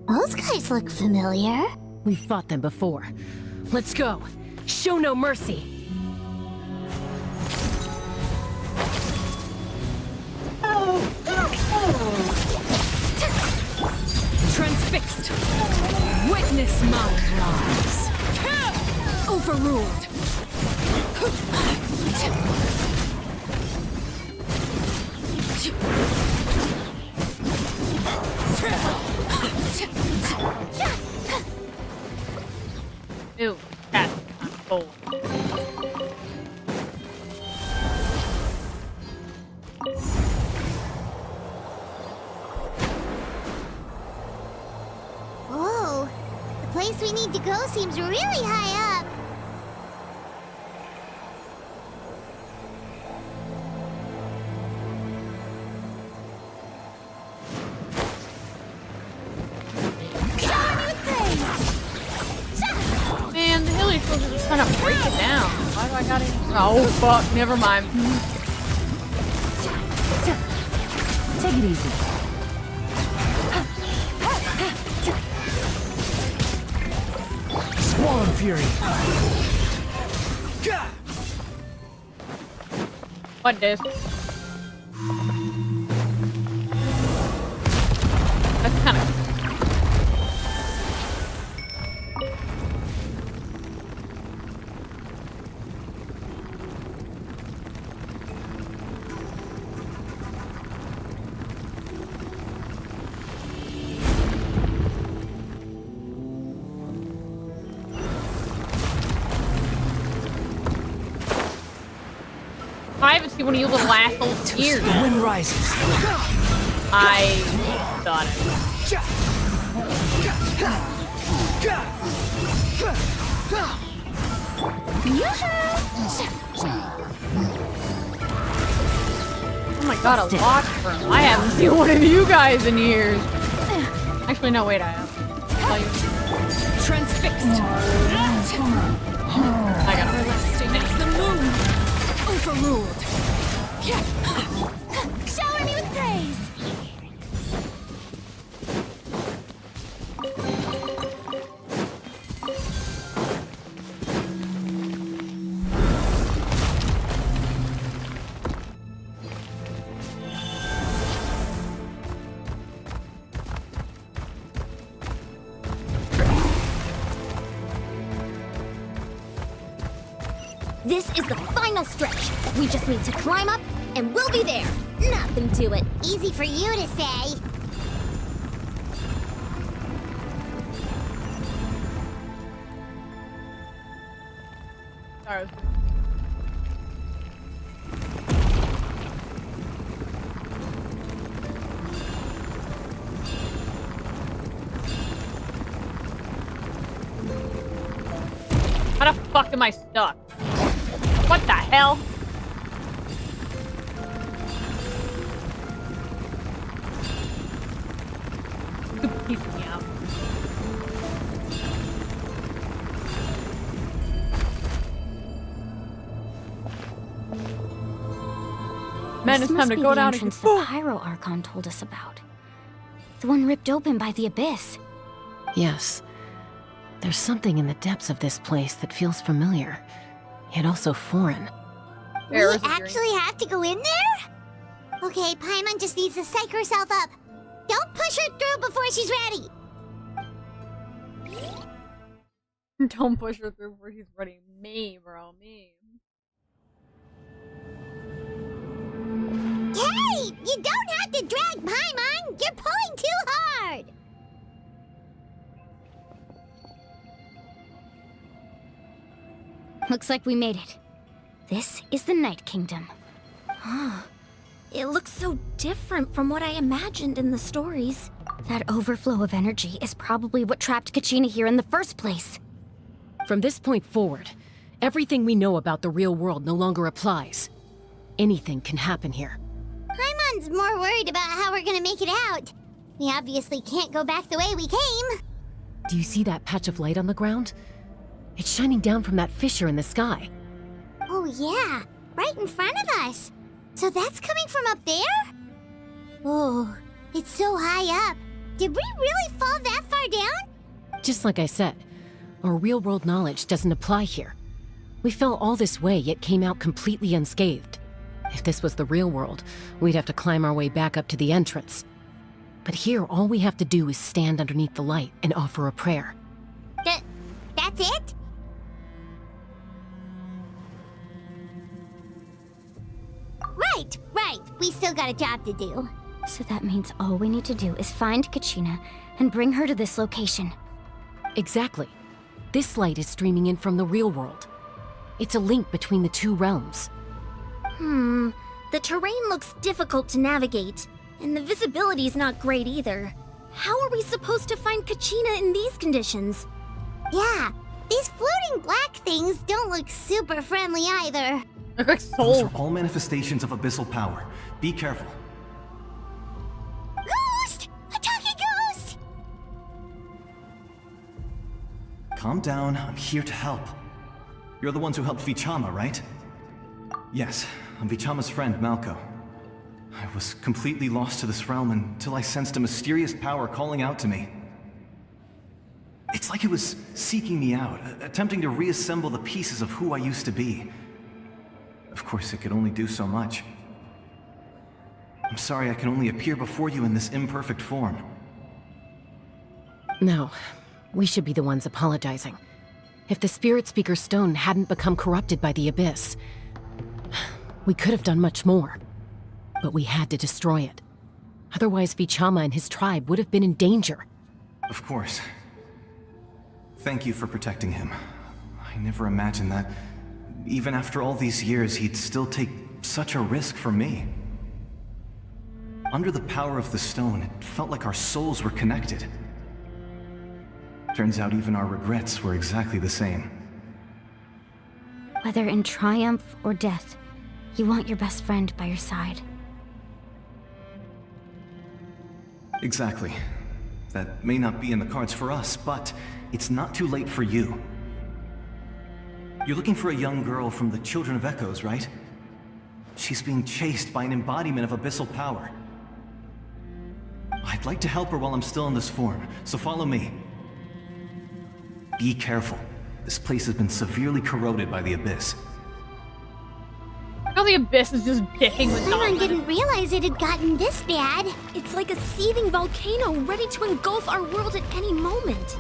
Those guys look familiar. We've fought them before. Let's go. Show no mercy. Transfixed. Witness my rise. Overruled. Ew, that's kind of cold. Whoa, the place we need to go seems really high up. Man, the hilly supposed to just kind of break it down. Why do I got it? Oh, fuck, never mind. Take it easy. Squall Fury. What this? That's kind of... I haven't seen one of you little assholes here. The wind rises. I thought Oh my god, a lock room. I haven't seen one of you guys in years. Actually, no, wait, I have. Transfixed. I got it. It's the moon. Overruled. Shower me with praise. This is the final stretch. We just need to climb up, and we'll be there. Nothing to it. Easy for you to say. Sorry. How the fuck am I stuck? What the hell? Piece me out. Man, it's time to go down and the Pyro Archon told us about. The one ripped open by the Abyss. Yes. There's something in the depths of this place that feels familiar, yet also foreign. We actually have to go in there? Okay, Paimon just needs to psych herself up. Don't push her through before she's ready. Don't push her through before she's ready. Me, bro, me. Hey! You don't have to drag Paimon! You're pulling too hard! Looks like we made it. This is the Night Kingdom. It looks so different from what I imagined in the stories. That overflow of energy is probably what trapped Kachina here in the first place. From this point forward, everything we know about the real world no longer applies. Anything can happen here. Paimon's more worried about how we're gonna make it out. We obviously can't go back the way we came. Do you see that patch of light on the ground? It's shining down from that fissure in the sky. Oh yeah, right in front of us. So that's coming from up there? Oh, it's so high up. Did we really fall that far down? Just like I said, our real-world knowledge doesn't apply here. We fell all this way, yet came out completely unscathed. If this was the real world, we'd have to climb our way back up to the entrance. But here, all we have to do is stand underneath the light and offer a prayer. That's it? Right. We still got a job to do. So that means all we need to do is find Kachina and bring her to this location. Exactly. This light is streaming in from the real world. It's a link between the two realms. The terrain looks difficult to navigate, and the visibility's not great either. How are we supposed to find Kachina in these conditions? Yeah, these floating black things don't look super friendly either. Those are all manifestations of abyssal power. Be careful. Ghost! A talking ghost! Calm down, I'm here to help. You're the ones who helped Vichama, right? Yes, I'm Vichama's friend, Malko. I was completely lost to this realm until I sensed a mysterious power calling out to me. It's like it was seeking me out, attempting to reassemble the pieces of who I used to be. Of course, it could only do so much. I'm sorry I can only appear before you in this imperfect form. No, we should be the ones apologizing. If the Spirit Speaker Stone hadn't become corrupted by the Abyss, we could have done much more. But we had to destroy it. Otherwise, Vichama and his tribe would have been in danger. Of course. Thank you for protecting him. I never imagined that, even after all these years, he'd still take such a risk for me. Under the power of the stone, it felt like our souls were connected. Turns out even our regrets were exactly the same. Whether in triumph or death, you want your best friend by your side. Exactly. That may not be in the cards for us, but it's not too late for you. You're looking for a young girl from the Children of Echoes, right? She's being chased by an embodiment of abyssal power. I'd like to help her while I'm still in this form, so follow me. Be careful. This place has been severely corroded by the Abyss. I know the Abyss is just dicking with Paimon didn't realize it had gotten this bad. It's like a seething volcano ready to engulf our world at any moment.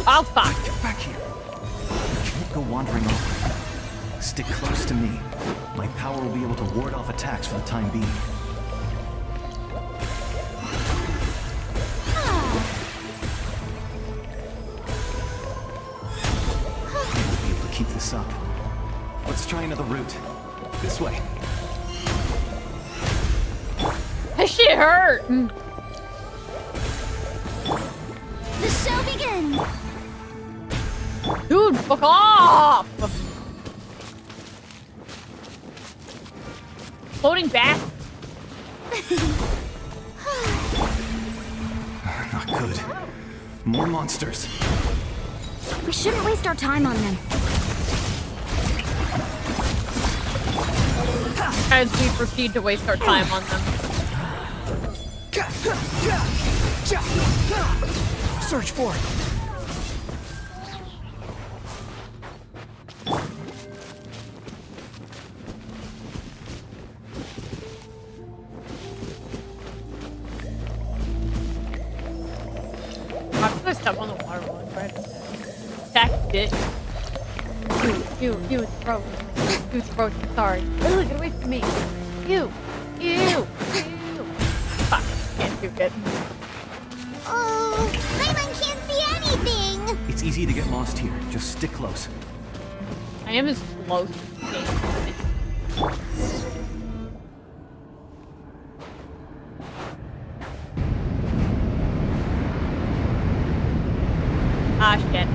I'll fuck. Get back here. You can't go wandering off. Stick close to me. My power will be able to ward off attacks for the time being. I'll be able to keep this up. Let's try another route. This way. That shit hurt. The show begins! Dude, fuck off! Floating back. Not good. More monsters. We shouldn't waste our time on them. As we proceed to waste our time on them. Search for it. I'm gonna step on the water one, right? Attack it. You, throat. You, throat, sorry. Ugh, get away from me. You. Fuck, can't do it. Oh, Paimon can't see anything! It's easy to get lost here. Just stick close. I am as close as game. Ah, shit.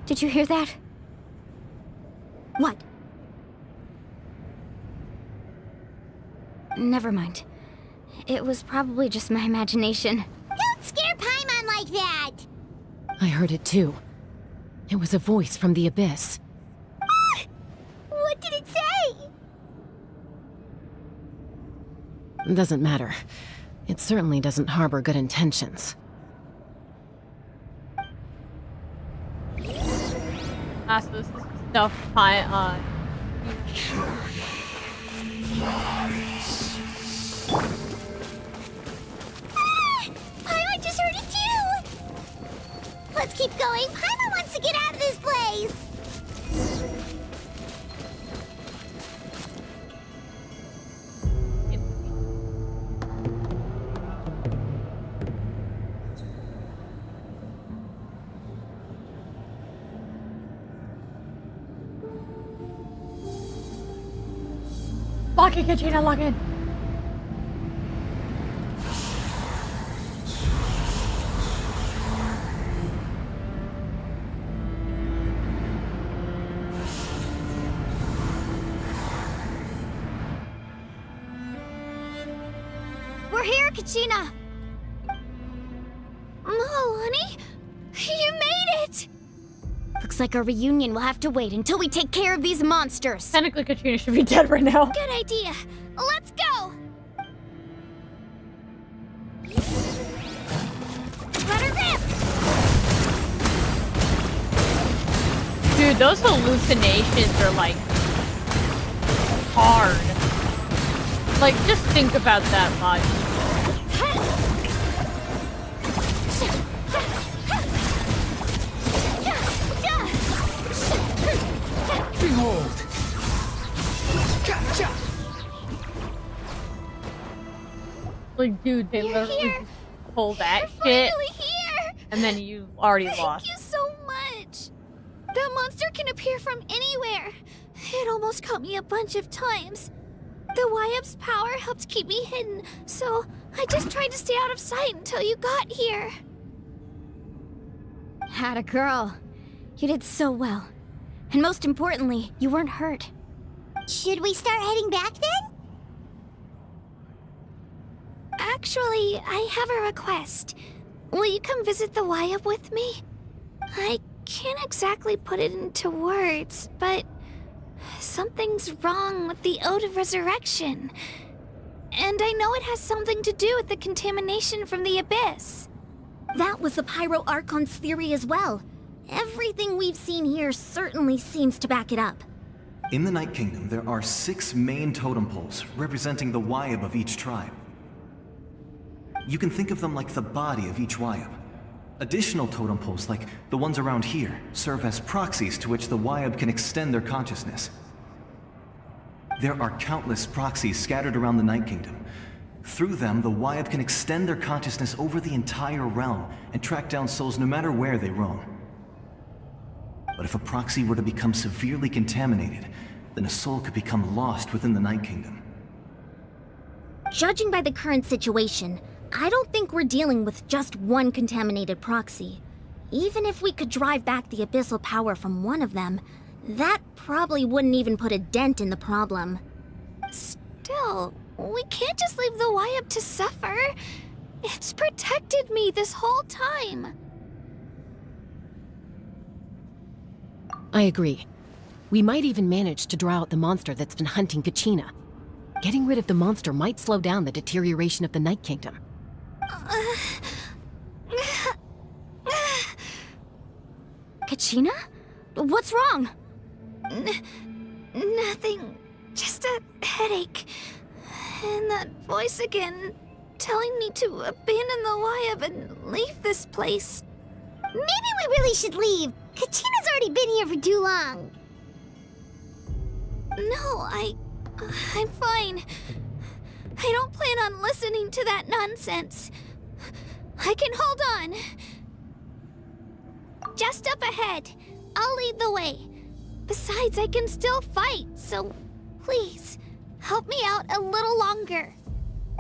Did you hear that? What? Never mind. It was probably just my imagination. Don't scare Paimon like that! I heard it too. It was a voice from the abyss. What did it say? Doesn't matter. It certainly doesn't harbor good intentions. Ah, so this is stuff Paimon just heard it too! Let's keep going. Paimon wants to get out of this place! Lock it, Katrina, lock it. We're here, Kachina! Honey, you made it! Looks like our reunion will have to wait until we take care of these monsters. Technically, Katrina should be dead right now. Good idea. Let's go! Let her rip! Dude, those hallucinations are like hard. Like, just think about that much. Behold! Like, dude, they You're literally here. pull that You're shit, finally here! and then you already lost. Thank you so much! That monster can appear from anywhere. It almost caught me a bunch of times. The YF's power helped keep me hidden, so I just tried to stay out of sight until you got here. Atta girl. You did so well. And most importantly, you weren't hurt. Should we start heading back then? Actually, I have a request. Will you come visit the YF with me? I can't exactly put it into words, but something's wrong with the Ode of Resurrection. And I know it has something to do with the contamination from the Abyss. That was the Pyro Archon's theory as well. Everything we've seen here certainly seems to back it up. In the Night Kingdom, there are 6 main totem poles representing the Wayab of each tribe. You can think of them like the body of each Wayab. Additional totem poles, like the ones around here, serve as proxies to which the Wayab can extend their consciousness. There are countless proxies scattered around the Night Kingdom. Through them, the Wayab can extend their consciousness over the entire realm and track down souls no matter where they roam. But if a proxy were to become severely contaminated, then a soul could become lost within the Night Kingdom. Judging by the current situation, I don't think we're dealing with just one contaminated proxy. Even if we could drive back the abyssal power from one of them, that probably wouldn't even put a dent in the problem. Still, we can't just leave the Wayab to suffer. It's protected me this whole time. I agree. We might even manage to draw out the monster that's been hunting Kachina. Getting rid of the monster might slow down the deterioration of the Night Kingdom. Kachina? What's wrong? Nothing. Just a headache. And that voice again, telling me to abandon the Wayab and leave this place. Maybe we really should leave. Kachina's already been here for too long. No, I'm fine. I don't plan on listening to that nonsense. I can hold on. Just up ahead. I'll lead the way. Besides, I can still fight, so please, help me out a little longer.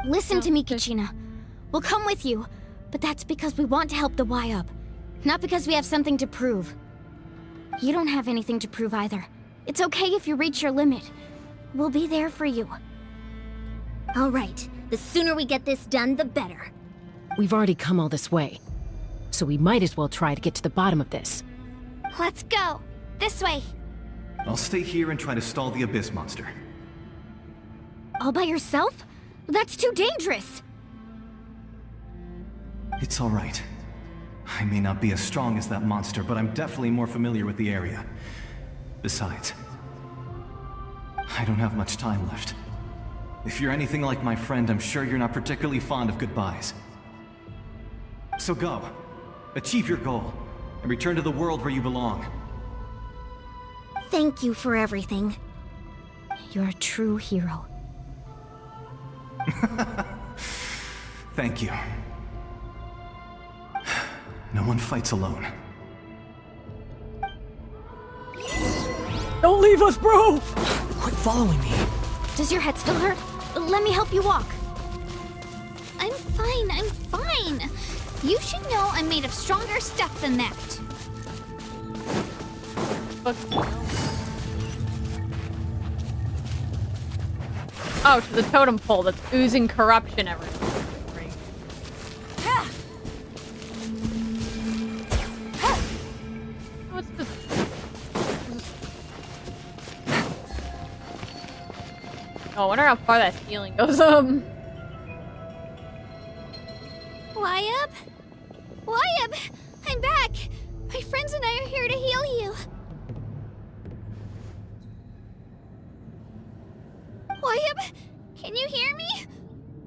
Listen to me, Kachina. We'll come with you, but that's because we want to help the Wayab, not because we have something to prove. You don't have anything to prove either. It's okay if you reach your limit. We'll be there for you. All right. The sooner we get this done, the better. We've already come all this way, so we might as well try to get to the bottom of this. Let's go. This way. I'll stay here and try to stall the Abyss monster. All by yourself? That's too dangerous. It's all right. I may not be as strong as that monster, but I'm definitely more familiar with the area. Besides, I don't have much time left. If you're anything like my friend, I'm sure you're not particularly fond of goodbyes. So go. Achieve your goal, and return to the world where you belong. Thank you for everything. You're a true hero. Thank you. No one fights alone. Don't leave us, bro! Quit following me. Does your head still hurt? Let me help you walk. I'm fine. You should know I'm made of stronger stuff than that. Oh, to the totem pole that's oozing corruption everywhere. What's this? Oh, I wonder how far that ceiling goes. Wayab! I'm back! My friends and I are here to heal you. Wayab, can you hear me?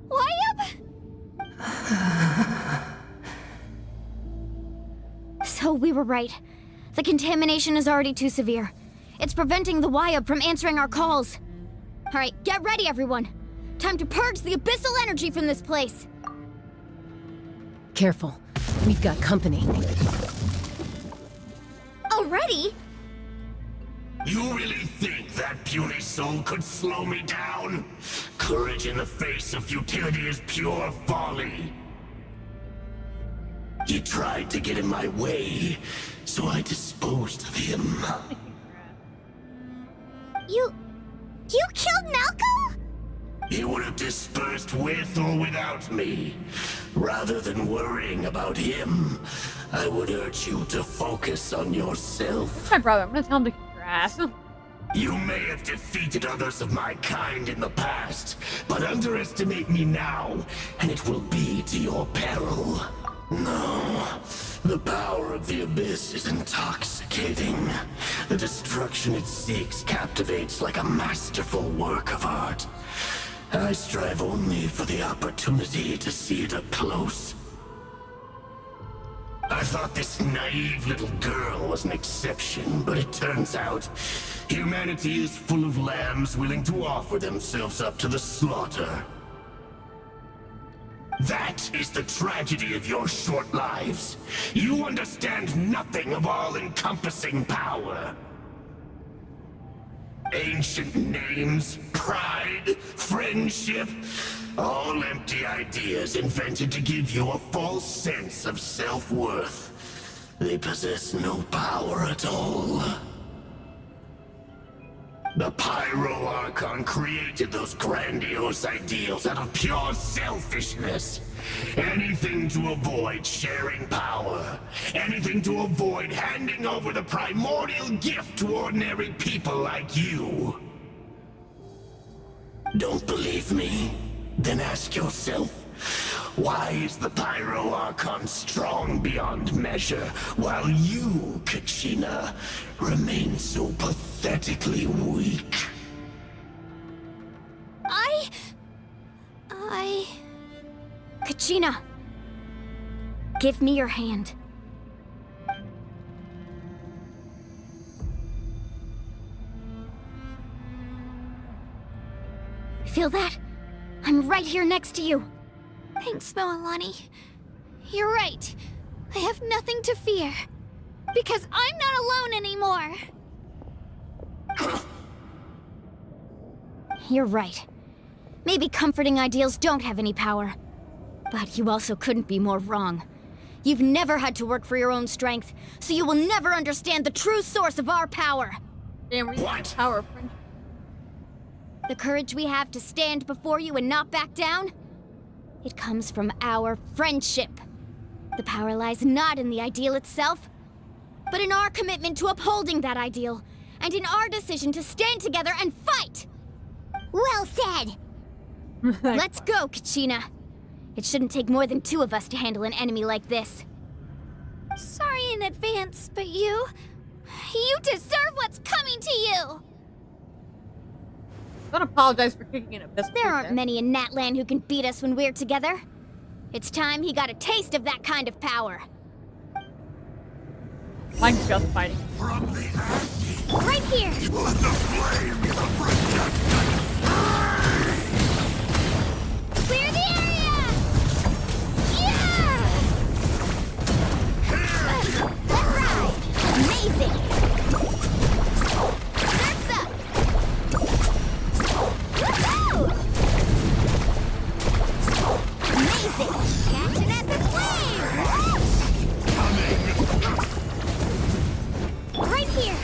Wayab? So we were right. The contamination is already too severe. It's preventing the Wayab from answering our calls. All right, get ready, everyone. Time to purge the abyssal energy from this place. Careful. We've got company. Already? You really think that puny soul could slow me down? Courage in the face of futility is pure folly. He tried to get in my way, so I disposed of him. You killed Malco? He would have dispersed with or without me. Rather than worrying about him, I would urge you to focus on yourself. My brother, I'm gonna tell him to kick your ass. You may have defeated others of my kind in the past, but underestimate me now, and it will be to your peril. No, The power of the Abyss is intoxicating. The destruction it seeks captivates like a masterful work of art. I strive only for the opportunity to see it up close. I thought this naive little girl was an exception, but it turns out humanity is full of lambs willing to offer themselves up to the slaughter. That is the tragedy of your short lives. You understand nothing of all-encompassing power. Ancient names, pride, friendship, all empty ideas invented to give you a false sense of self-worth. They possess no power at all. The Pyro Archon created those grandiose ideals out of pure selfishness. Anything to avoid sharing power. Anything to avoid handing over the primordial gift to ordinary people like you. Don't believe me? Then ask yourself, why is the Pyro Archon strong beyond measure, while you, Kachina, remain so pathetically weak? Kachina! Give me your hand. Feel that? I'm right here next to you. Thanks, Moalani. You're right. I have nothing to fear. Because I'm not alone anymore. You're right. Maybe comforting ideals don't have any power. But you also couldn't be more wrong. You've never had to work for your own strength, so you will never understand the true source of our power. What? Power of friendship. The courage we have to stand before you and not back down? It comes from our friendship. The power lies not in the ideal itself, but in our commitment to upholding that ideal, and in our decision to stand together and fight! Well said! Let's go, Kachina. It shouldn't take more than 2 of us to handle an enemy like this. Sorry in advance, but you deserve what's coming to you! Don't apologize for kicking an abyss. There aren't many in Natlan who can beat us when we're together. It's time he got a taste of that kind of power. Mine's just fighting. Right here! Let the flames of rejection Clear the area! Yeah! Let's ride! Amazing! Surf's up! Woohoo! Amazing! Catching at the flame! Right here!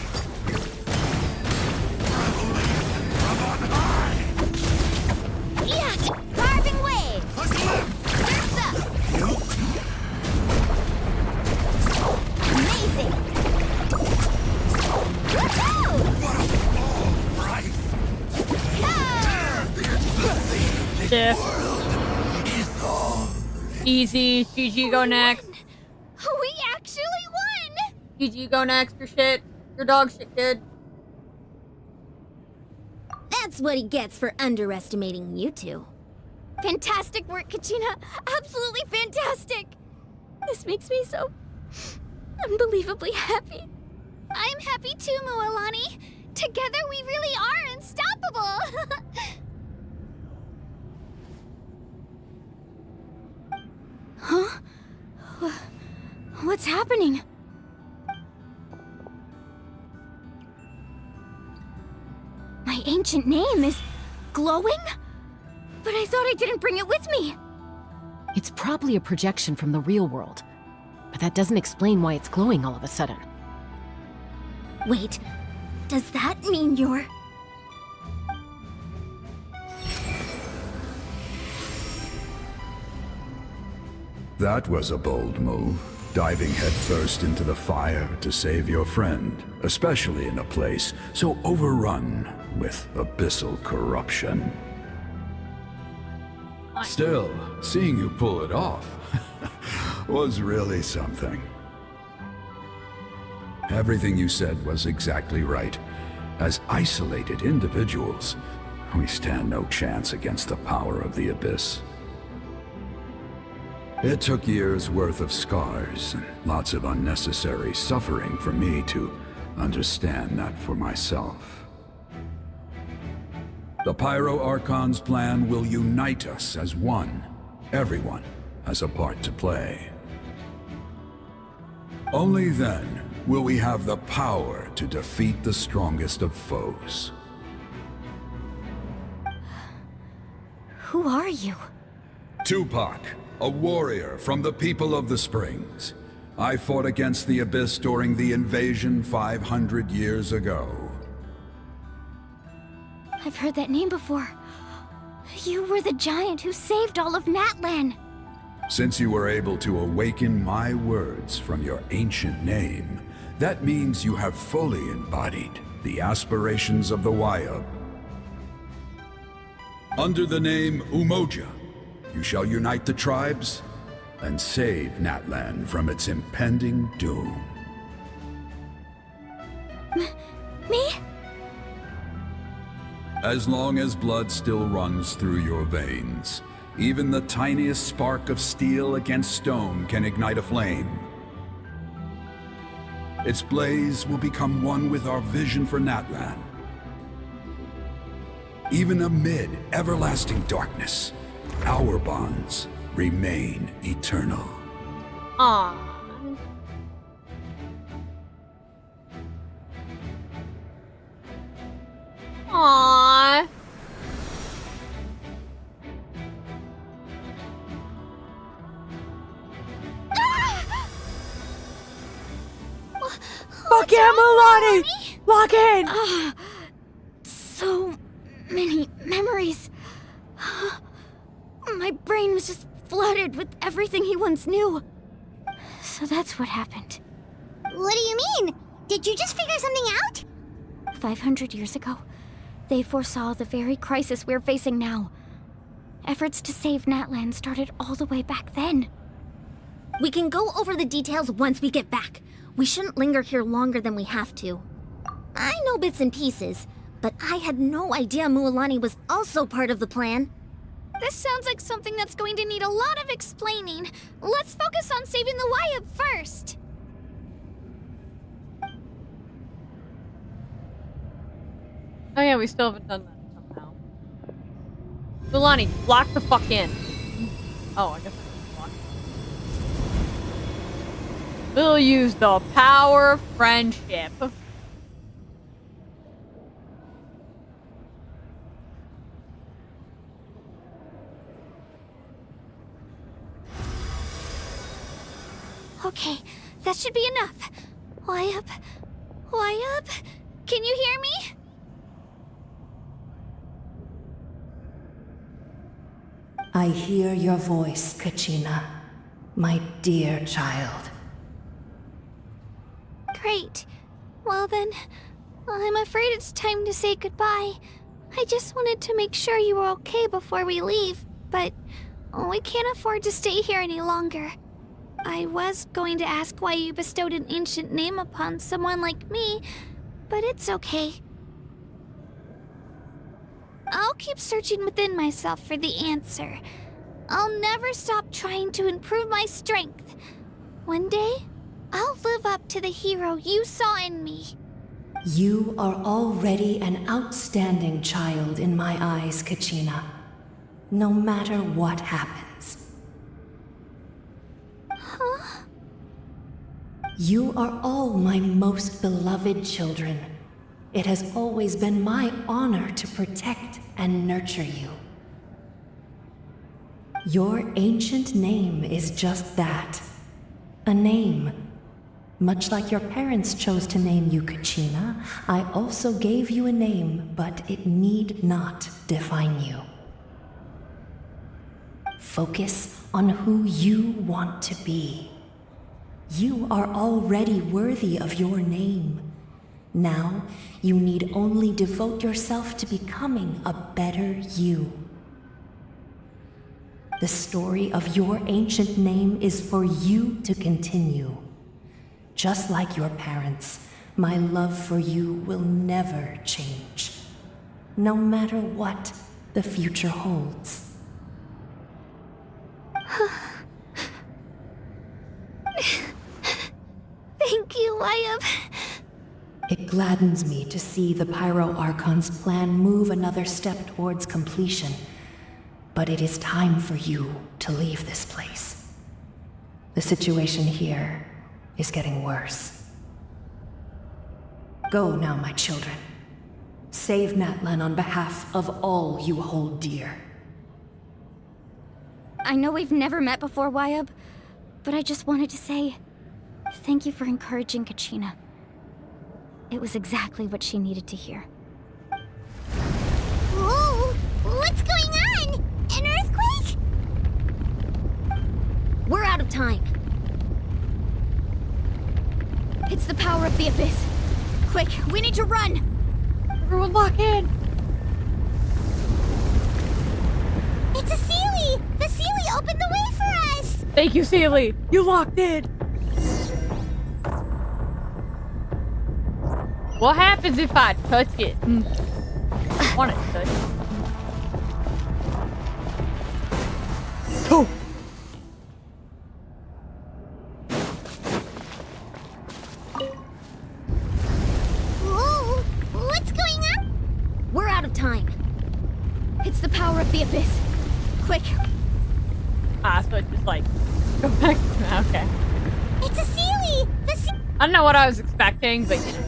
Yeah! Carving waves! Surf's up! Amazing! Woohoo! Yeah. Easy. GG, go next. We actually won! GG, go next. Your shit. Your dog shit, kid. That's what he gets for underestimating you two. Fantastic work, Kachina! Absolutely fantastic! This makes me so unbelievably happy. I'm happy too, Moalani. Together we really are unstoppable! Huh? What's happening? My ancient name is glowing? But I thought I didn't bring it with me. It's probably a projection from the real world. But that doesn't explain why it's glowing all of a sudden. Wait, does that mean you're... That was a bold move, diving headfirst into the fire to save your friend, especially in a place so overrun with abyssal corruption. Still, seeing you pull it off was really something. Everything you said was exactly right. As isolated individuals, we stand no chance against the power of the Abyss. It took years' worth of scars and lots of unnecessary suffering for me to understand that for myself. The Pyro Archon's plan will unite us as one. Everyone has a part to play. Only then will we have the power to defeat the strongest of foes. Who are you? Tupac, a warrior from the people of the Springs. I fought against the Abyss during the invasion 500 years ago. I've heard that name before. You were the giant who saved all of Natlan. Since you were able to awaken my words from your ancient name, that means you have fully embodied the aspirations of the Wayub. Under the name Umoja, you shall unite the tribes and save Natlan from its impending doom. Me? As long as blood still runs through your veins, even the tiniest spark of steel against stone can ignite a flame. Its blaze will become one with our vision for Natlan. Even amid everlasting darkness, our bonds remain eternal. Aww. Aww. Fuck yeah, Mulan! Lock in! So many memories. My brain was just flooded with everything he once knew. So that's what happened. What do you mean? Did you just figure something out? 500 years ago, they foresaw the very crisis we're facing now. Efforts to save Natlan started all the way back then. We can go over the details once we get back. We shouldn't linger here longer than we have to. I know bits and pieces, but I had no idea Mualani was also part of the plan. This sounds like something that's going to need a lot of explaining. Let's focus on saving the Wayub first. Oh yeah, we still haven't done that somehow. Mulan, lock the fuck in. Oh, I guess I can lock it. We'll use the power of friendship. Okay, that should be enough. Wayub? Wayub? Can you hear me? I hear your voice, Kachina, my dear child. Great. Well then, I'm afraid it's time to say goodbye. I just wanted to make sure you were okay before we leave, but we can't afford to stay here any longer. I was going to ask why you bestowed an ancient name upon someone like me, but it's okay. I'll keep searching within myself for the answer. I'll never stop trying to improve my strength. One day, I'll live up to the hero you saw in me. You are already an outstanding child in my eyes, Kachina. No matter what happens. Huh? You are all my most beloved children. It has always been my honor to protect and nurture you. Your ancient name is just that. A name. Much like your parents chose to name you Kachina, I also gave you a name, but it need not define you. Focus on who you want to be. You are already worthy of your name. Now, you need only devote yourself to becoming a better you. The story of your ancient name is for you to continue. Just like your parents, my love for you will never change. No matter what the future holds. Thank you, Wyatt. It gladdens me to see the Pyro Archon's plan move another step towards completion. But it is time for you to leave this place. The situation here is getting worse. Go now, my children. Save Natlan on behalf of all you hold dear. I know we've never met before, Wyatt, but I just wanted to say thank you for encouraging Kachina. It was exactly what she needed to hear. Whoa! What's going on? An earthquake? We're out of time. It's the power of the Abyss. Quick, we need to run! Everyone lock in! It's a Sealy! The Sealy opened the way for us! Thank you, Sealy! You locked in! What happens if I touch it? I want to touch it. Oh! Whoa! What's going on? We're out of time. It's the power of the Abyss. Quick! Ah, so it just like go back. Okay. It's a Sealy! I don't know what I was expecting, but you know.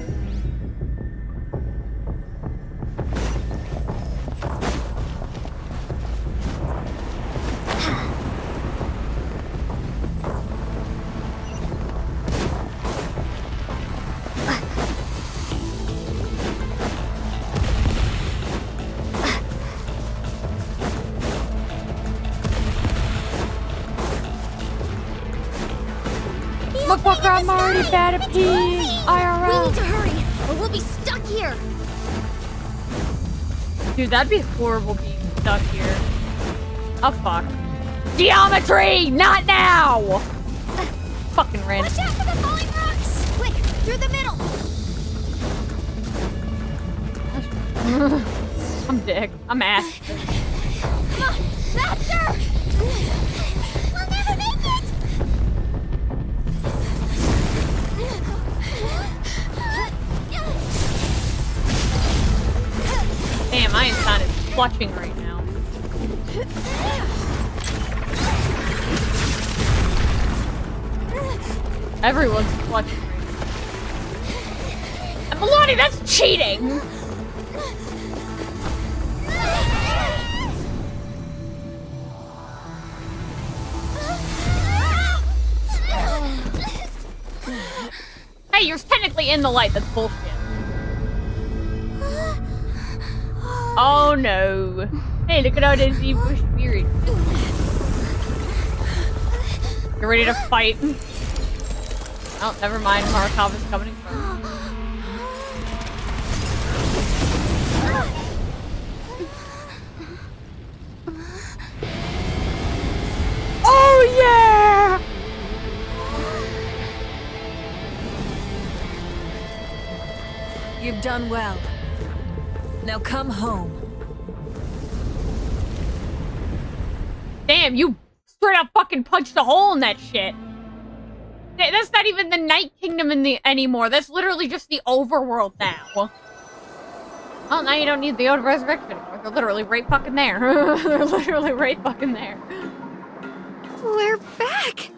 Motherfucker, I'm already bad at peeing. IRL. We need to hurry, or we'll be stuck here. Dude, that'd be horrible being stuck here. Oh, fuck. Geometry! Not now! Fucking random. Watch out for the falling rocks! Quick, through the middle! I'm dick. I'm ass. Come on, faster! We'll never make it! Damn, Einstein is clutching right now. Everyone's clutching right now. And Melanie, that's cheating! Hey, you're technically in the light. That's bullshit. Oh no. Hey, look at all these evil spirits. You're ready to fight. Oh, never mind. Markov is coming from. Oh yeah! You've done well. Now come home. Damn, you straight up fucking punched a hole in that shit. That's not even the Night Kingdom anymore. That's literally just the overworld now. Well, now you don't need the Ode of Resurrection anymore. They're literally right fucking there. They're literally right fucking there. We're back!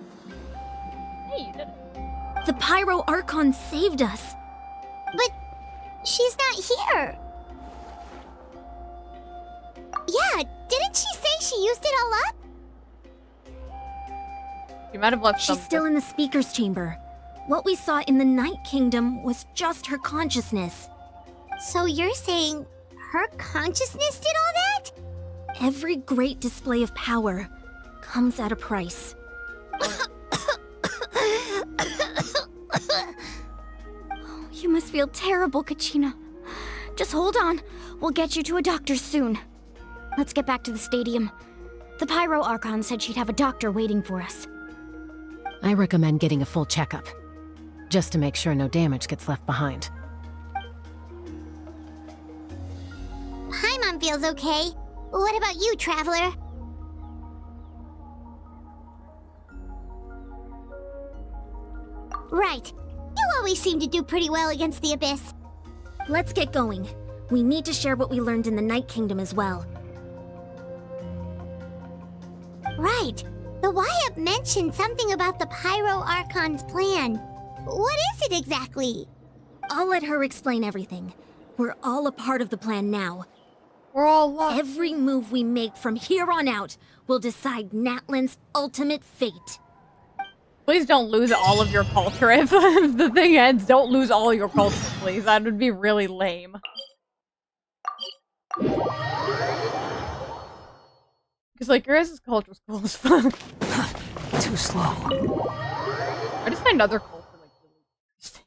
Hey, you did it. The Pyro Archon saved us. But she's not here. Yeah, didn't she say she used it all up? You might have left She's something. still in the speaker's chamber. What we saw in the Night Kingdom was just her consciousness. So you're saying her consciousness did all that? Every great display of power comes at a price. You must feel terrible, Kachina. Just hold on. We'll get you to a doctor soon. Let's get back to the stadium. The Pyro Archon said she'd have a doctor waiting for us. I recommend getting a full checkup. just to make sure no damage gets left behind. Paimon feels okay. What about you, Traveler? Right. You always seem to do pretty well against the Abyss. Let's get going. We need to share what we learned in the Night Kingdom as well. Right. The Wyatt mentioned something about the Pyro Archon's plan. What is it exactly? I'll let her explain everything. We're all a part of the plan now. We're all lost. Every move we make from here on out will decide Natlan's ultimate fate. Please don't lose all of your culture. If the thing ends, don't lose all your culture, please. That would be really lame. Because, like, your guys' culture's cool as fuck. Too slow. I just find other culture, like, really interesting.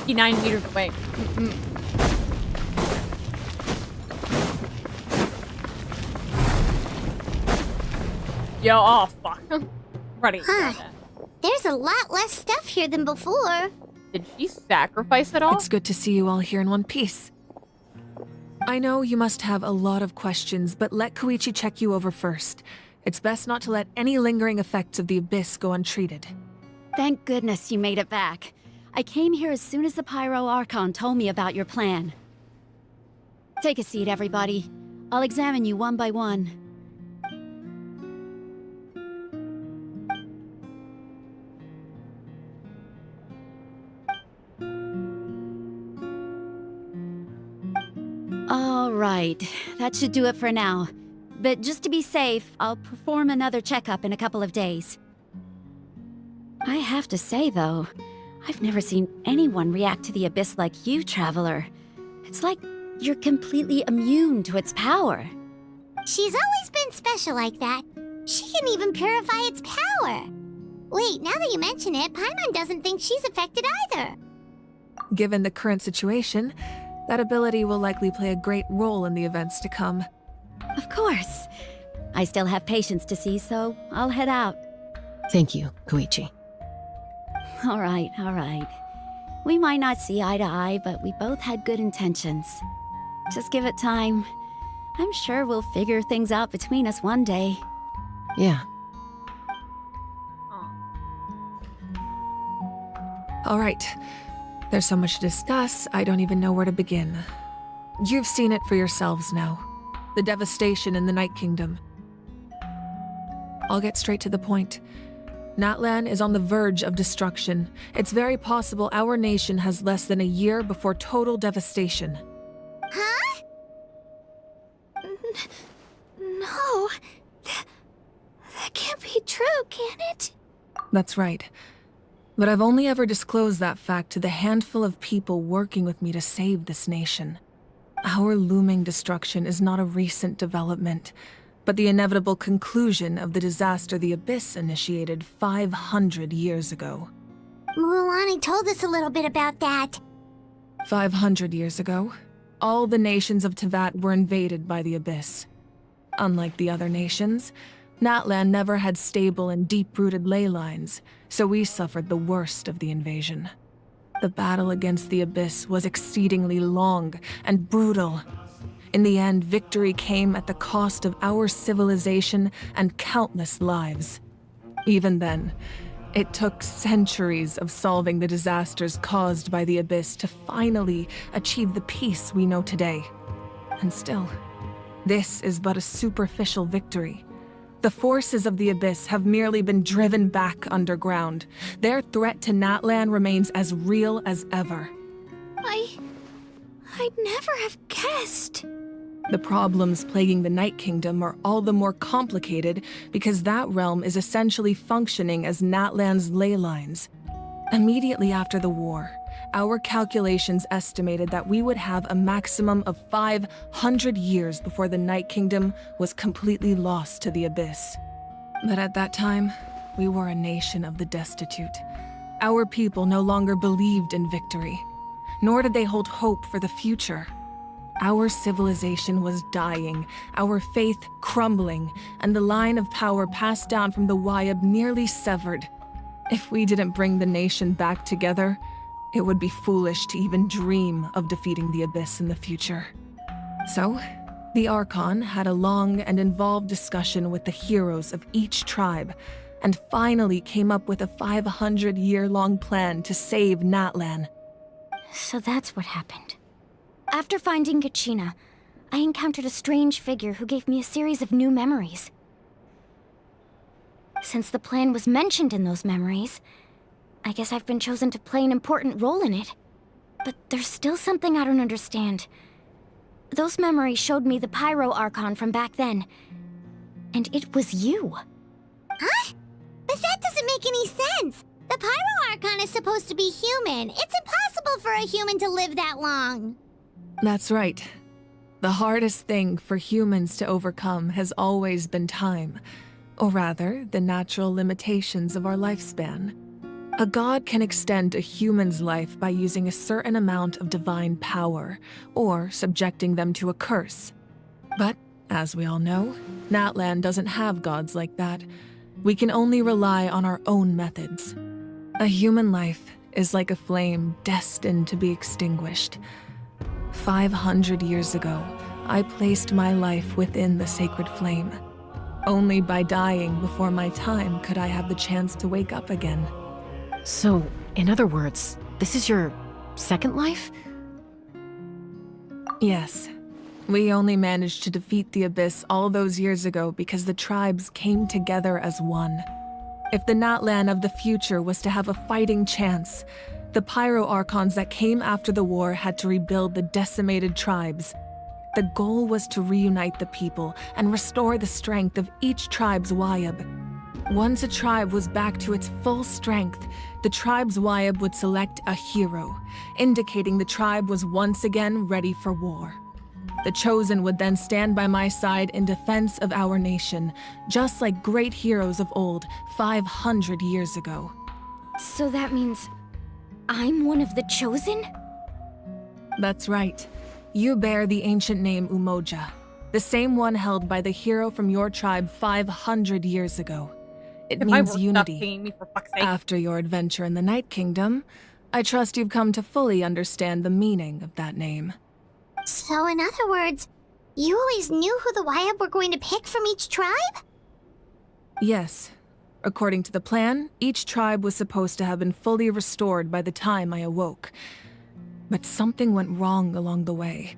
59 meters away. Yo, oh, fuck. Ready. Huh. There's a lot less stuff here than before. Did she sacrifice it all? It's good to see you all here in one piece. I know you must have a lot of questions, but let Koichi check you over first. It's best not to let any lingering effects of the Abyss go untreated. Thank goodness you made it back. I came here as soon as the Pyro Archon told me about your plan. Take a seat, everybody. I'll examine you one by one. All right, that should do it for now. But just to be safe, I'll perform another checkup in a couple of days. I have to say, though, I've never seen anyone react to the Abyss like you, Traveler. It's like you're completely immune to its power. She's always been special like that. She can even purify its power. Wait, now that you mention it, Paimon doesn't think she's affected either. Given the current situation, that ability will likely play a great role in the events to come. Of course. I still have patients to see, so I'll head out. Thank you, Koichi. All right, all right. We might not see eye to eye, but we both had good intentions. Just give it time. I'm sure we'll figure things out between us one day. Yeah. All right. There's so much to discuss, I don't even know where to begin. You've seen it for yourselves now. The devastation in the Night Kingdom. I'll get straight to the point. Natlan is on the verge of destruction. It's very possible our nation has less than a year before total devastation. Huh? No. That can't be true, can it? That's right. But I've only ever disclosed that fact to the handful of people working with me to save this nation. Our looming destruction is not a recent development, but the inevitable conclusion of the disaster the Abyss initiated 500 years ago. Mulani told us a little bit about that. 500 years ago, all the nations of Teyvat were invaded by the Abyss. Unlike the other nations, Natlan never had stable and deep-rooted ley lines, so we suffered the worst of the invasion. The battle against the Abyss was exceedingly long and brutal. In the end, victory came at the cost of our civilization and countless lives. Even then, it took centuries of solving the disasters caused by the Abyss to finally achieve the peace we know today. And still, this is but a superficial victory. The forces of the Abyss have merely been driven back underground. Their threat to Natlan remains as real as ever. I'd never have guessed. The problems plaguing the Night Kingdom are all the more complicated because that realm is essentially functioning as Natlan's ley lines. Immediately after the war, our calculations estimated that we would have a maximum of 500 years before the Night Kingdom was completely lost to the Abyss. But at that time, we were a nation of the destitute. Our people no longer believed in victory, nor did they hold hope for the future. Our civilization was dying, our faith crumbling, and the line of power passed down from the Wyatt nearly severed. If we didn't bring the nation back together, it would be foolish to even dream of defeating the Abyss in the future. So, the Archon had a long and involved discussion with the heroes of each tribe, and finally came up with a 500-year-long plan to save Natlan. So that's what happened. After finding Kachina, I encountered a strange figure who gave me a series of new memories. Since the plan was mentioned in those memories, I guess I've been chosen to play an important role in it. But there's still something I don't understand. Those memories showed me the Pyro Archon from back then, and it was you. Huh? But that doesn't make any sense. The Pyro Archon is supposed to be human. It's impossible for a human to live that long. That's right. The hardest thing for humans to overcome has always been time, or rather, the natural limitations of our lifespan. A god can extend a human's life by using a certain amount of divine power, or subjecting them to a curse. But, as we all know, Natlan doesn't have gods like that. We can only rely on our own methods. A human life is like a flame destined to be extinguished. 500 years ago, I placed my life within the sacred flame. Only by dying before my time could I have the chance to wake up again. So, in other words, this is your second life? Yes. We only managed to defeat the Abyss all those years ago because the tribes came together as one. If the Natlan of the future was to have a fighting chance, the Pyro Archons that came after the war had to rebuild the decimated tribes. The goal was to reunite the people and restore the strength of each tribe's Wayab. Once a tribe was back to its full strength, the tribe's Wayab would select a hero, indicating the tribe was once again ready for war. The Chosen would then stand by my side in defense of our nation, just like great heroes of old 500 years ago. So that means I'm one of the Chosen? That's right. You bear the ancient name Umoja, the same one held by the hero from your tribe 500 years ago. It means unity. After your adventure in the Night Kingdom, I trust you've come to fully understand the meaning of that name. So in other words, you always knew who the Wayab were going to pick from each tribe? Yes. According to the plan, each tribe was supposed to have been fully restored by the time I awoke. But something went wrong along the way.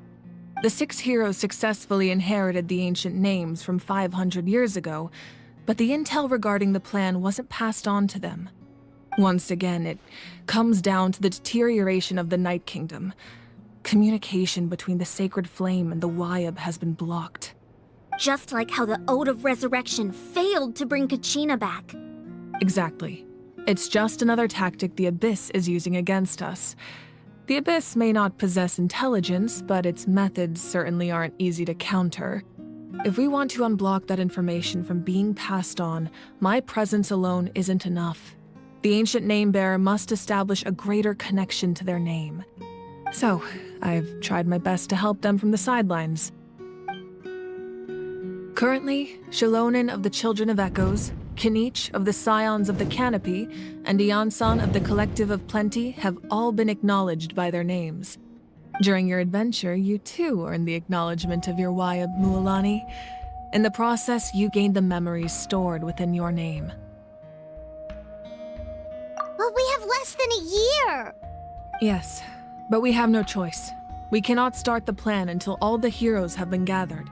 The 6 heroes successfully inherited the ancient names from 500 years ago, but the intel regarding the plan wasn't passed on to them. Once again, it comes down to the deterioration of the Night Kingdom. Communication between the Sacred Flame and the Wayab has been blocked. Just like how the Ode of Resurrection failed to bring Kachina back. Exactly. It's just another tactic the Abyss is using against us. The Abyss may not possess intelligence, but its methods certainly aren't easy to counter. If we want to unblock that information from being passed on, my presence alone isn't enough. The ancient name-bearer must establish a greater connection to their name. So, I've tried my best to help them from the sidelines. Currently, Shilonen of the Children of Echoes, Kinich of the Scions of the Canopy, and Iansan of the Collective of Plenty have all been acknowledged by their names. During your adventure, you too earned the acknowledgement of your Wayab, Mualani. In the process, you gained the memories stored within your name. But we have less than a year! Yes, but we have no choice. We cannot start the plan until all the heroes have been gathered.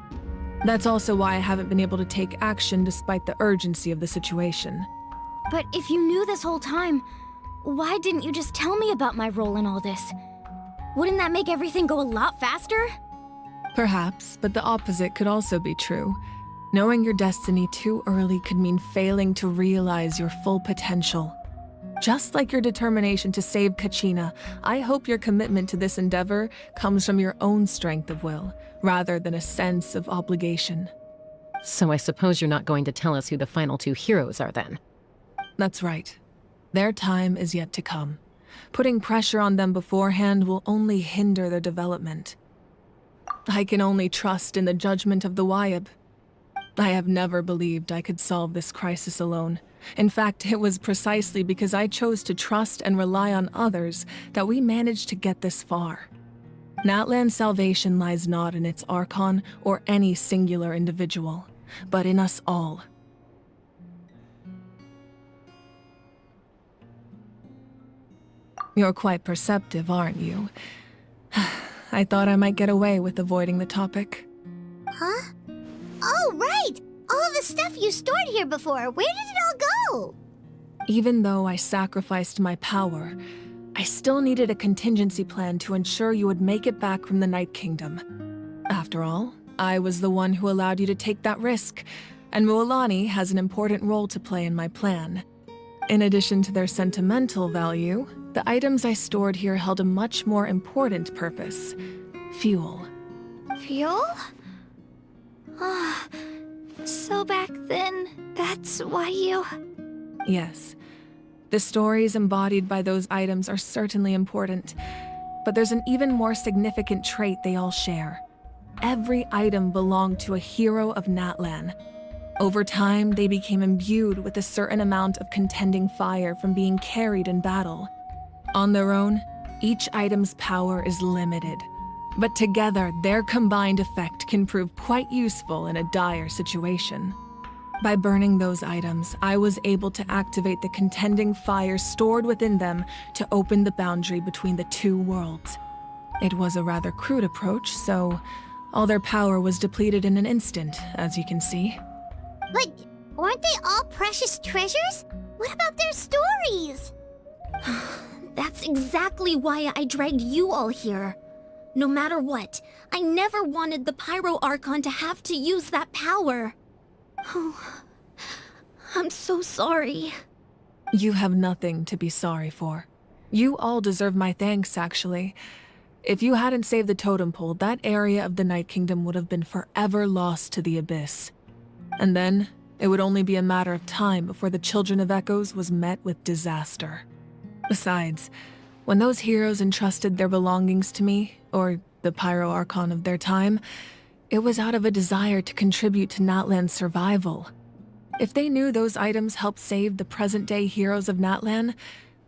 That's also why I haven't been able to take action despite the urgency of the situation. But if you knew this whole time, why didn't you just tell me about my role in all this? Wouldn't that make everything go a lot faster? Perhaps, but the opposite could also be true. Knowing your destiny too early could mean failing to realize your full potential. Just like your determination to save Kachina, I hope your commitment to this endeavor comes from your own strength of will, rather than a sense of obligation. So I suppose you're not going to tell us who the final 2 heroes are then? That's right. Their time is yet to come. Putting pressure on them beforehand will only hinder their development. I can only trust in the judgment of the Wayab. I have never believed I could solve this crisis alone. In fact, it was precisely because I chose to trust and rely on others that we managed to get this far. Natlan's salvation lies not in its Archon or any singular individual, but in us all. You're quite perceptive, aren't you? I thought I might get away with avoiding the topic. Huh? Oh, right! All of the stuff you stored here before, where did it all go? Even though I sacrificed my power, I still needed a contingency plan to ensure you would make it back from the Night Kingdom. After all, I was the one who allowed you to take that risk, and Mualani has an important role to play in my plan. In addition to their sentimental value, the items I stored here held a much more important purpose: fuel. Fuel? Ah, so back then, that's why you... Yes. The stories embodied by those items are certainly important, but there's an even more significant trait they all share. Every item belonged to a hero of Natlan. Over time, they became imbued with a certain amount of contending fire from being carried in battle. On their own, each item's power is limited, but together, their combined effect can prove quite useful in a dire situation. By burning those items, I was able to activate the contending fire stored within them to open the boundary between the two worlds. It was a rather crude approach, so all their power was depleted in an instant, as you can see. But weren't they all precious treasures? What about their stories? That's exactly why I dragged you all here. No matter what, I never wanted the Pyro Archon to have to use that power. Oh, I'm so sorry. You have nothing to be sorry for. You all deserve my thanks, actually. If you hadn't saved the totem pole, that area of the Night Kingdom would have been forever lost to the Abyss. And then, it would only be a matter of time before the Children of Echoes was met with disaster. Besides, when those heroes entrusted their belongings to me, or the Pyro Archon of their time, it was out of a desire to contribute to Natlan's survival. If they knew those items helped save the present-day heroes of Natlan,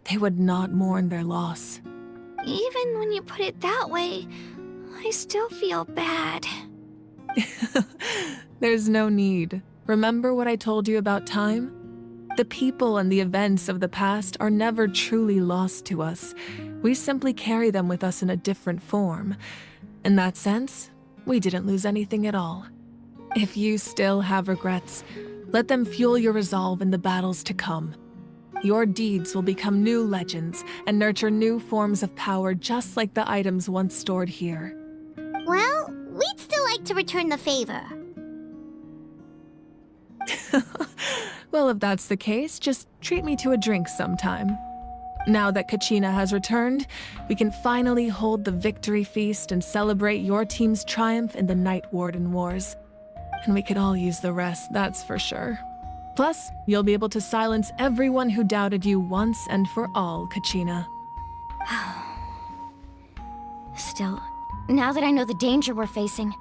they would not mourn their loss. Even when you put it that way, I still feel bad. There's no need. Remember what I told you about time? The people and the events of the past are never truly lost to us. We simply carry them with us in a different form. In that sense, we didn't lose anything at all. If you still have regrets, let them fuel your resolve in the battles to come. Your deeds will become new legends and nurture new forms of power just like the items once stored here. Well, we'd still like to return the favor. Well, if that's the case, just treat me to a drink sometime. Now that Kachina has returned, we can finally hold the victory feast and celebrate your team's triumph in the Night Warden Wars. And we could all use the rest, that's for sure. Plus, you'll be able to silence everyone who doubted you once and for all, Kachina. Still, now that I know the danger we're facing,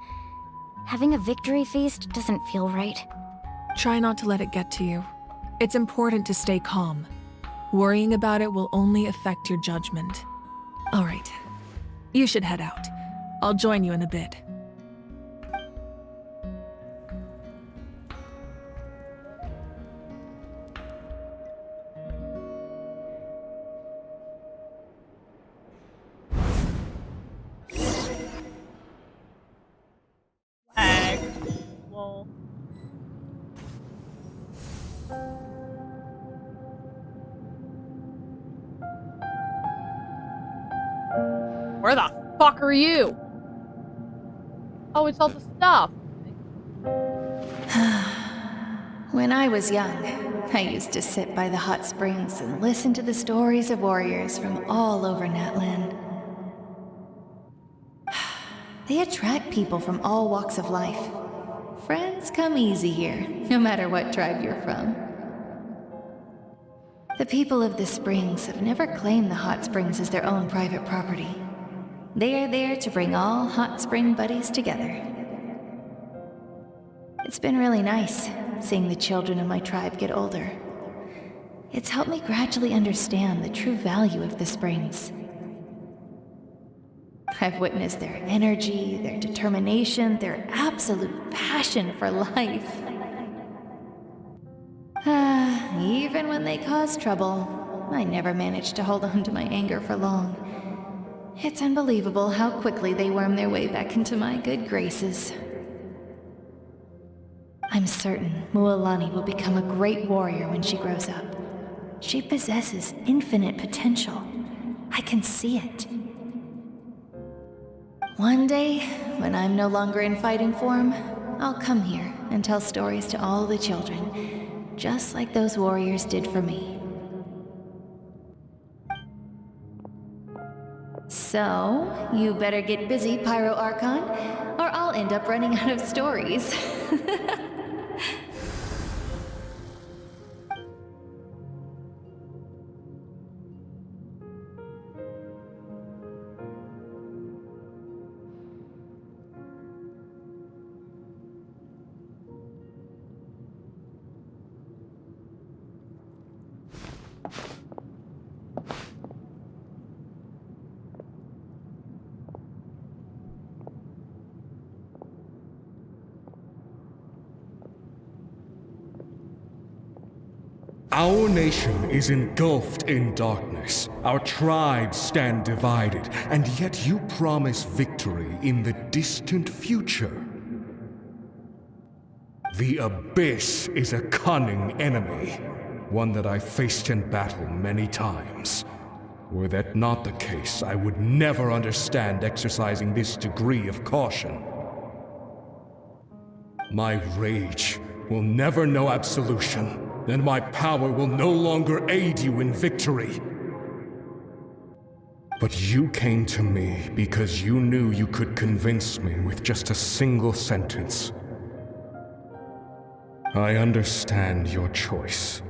having a victory feast doesn't feel right. Try not to let it get to you. It's important to stay calm. Worrying about it will only affect your judgment. All right, you should head out. I'll join you in a bit. Lol. Where the fuck are you? Oh, it's all the stuff. When I was young, I used to sit by the hot springs and listen to the stories of warriors from all over Natlan. They attract people from all walks of life. Friends come easy here, no matter what tribe you're from. The people of the springs have never claimed the hot springs as their own private property. They are there to bring all hot spring buddies together. It's been really nice, seeing the children of my tribe get older. It's helped me gradually understand the true value of the springs. I've witnessed their energy, their determination, their absolute passion for life. Even when they cause trouble, I never managed to hold on to my anger for long. It's unbelievable how quickly they worm their way back into my good graces. I'm certain Mualani will become a great warrior when she grows up. She possesses infinite potential. I can see it. One day, when I'm no longer in fighting form, I'll come here and tell stories to all the children, just like those warriors did for me. So, you better get busy, Pyro Archon, or I'll end up running out of stories. Our nation is engulfed in darkness. Our tribes stand divided, and yet you promise victory in the distant future. The Abyss is a cunning enemy, one that I faced in battle many times. Were that not the case, I would never understand exercising this degree of caution. My rage will never know absolution. Then my power will no longer aid you in victory. But you came to me because you knew you could convince me with just a single sentence. I understand your choice.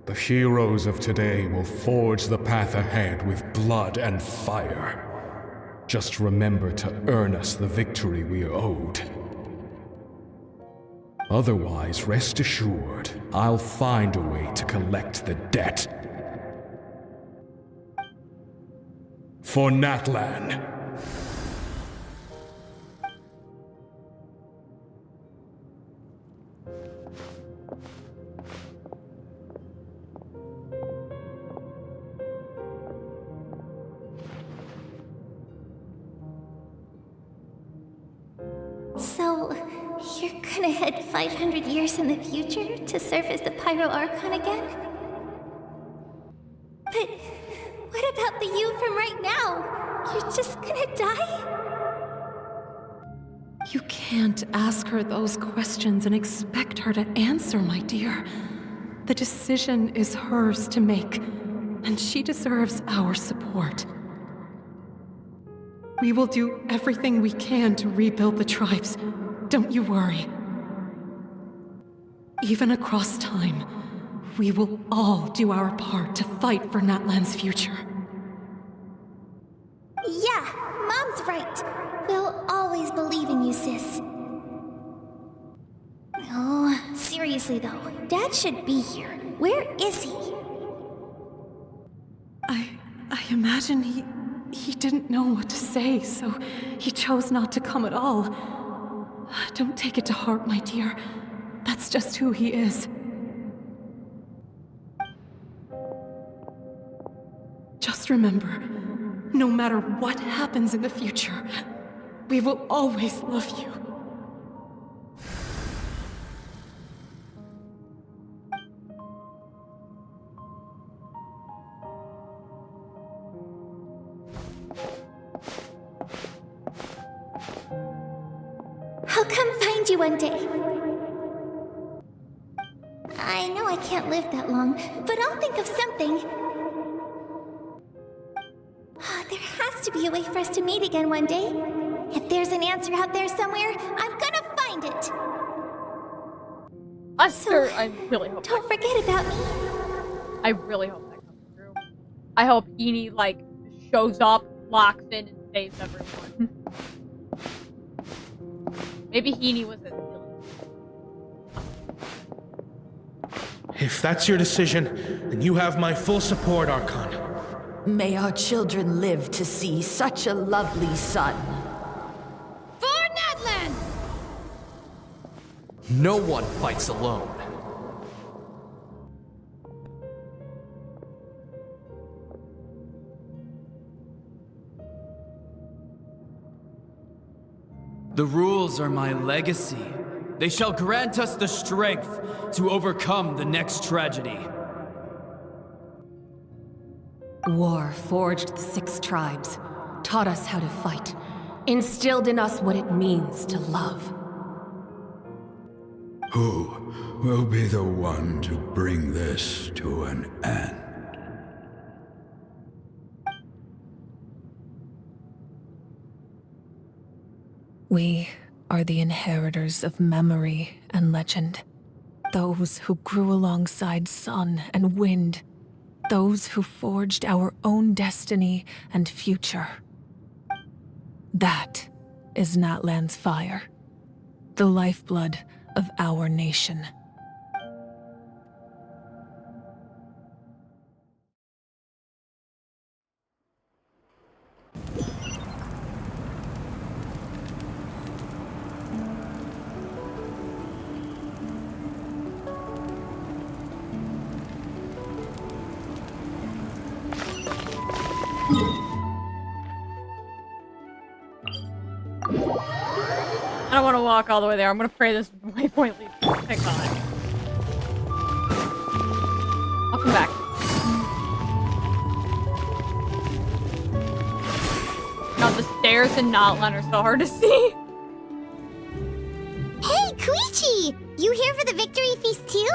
The heroes of today will forge the path ahead with blood and fire. Just remember to earn us the victory we are owed. Otherwise, rest assured, I'll find a way to collect the debt. For Natlan. So, you're gonna head 500 years in the future to serve as the Pyro Archon again? But what about the you from right now? You're just gonna die? You can't ask her those questions and expect her to answer, my dear. The decision is hers to make, and she deserves our support. We will do everything we can to rebuild the tribes. Don't you worry. Even across time, we will all do our part to fight for Natlan's future. Yeah, Mom's right. We'll always believe in you, sis. Oh, seriously though, Dad should be here. Where is he? I imagine he didn't know what to say, so he chose not to come at all. Don't take it to heart, my dear. That's just who he is. Just remember, no matter what happens in the future, we will always love you. I'll come find you one day. I know I can't live that long, but I'll think of something. There has to be a way for us to meet again one day. If there's an answer out there somewhere, I'm gonna find it. I really hope. Don't forget about me. I really hope that comes through. I hope Heaney like shows up, locks in, and saves everyone. Maybe Heaney was his healing. If that's your decision, then you have my full support, Archon. May our children live to see such a lovely son. For Natlan! No one fights alone. The rules are my legacy. They shall grant us the strength to overcome the next tragedy. War forged the 6 tribes, taught us how to fight, instilled in us what it means to love. Who will be the one to bring this to an end? We are the inheritors of memory and legend. Those who grew alongside sun and wind. Those who forged our own destiny and future. That is Natlan's fire. The lifeblood of our nation. I don't want to walk all the way there. I'm going to pray this waypoint leads. Thank God. I'll come back. God, the stairs in Natlan are so hard to see. Hey, Koichi! You here for the victory feast too?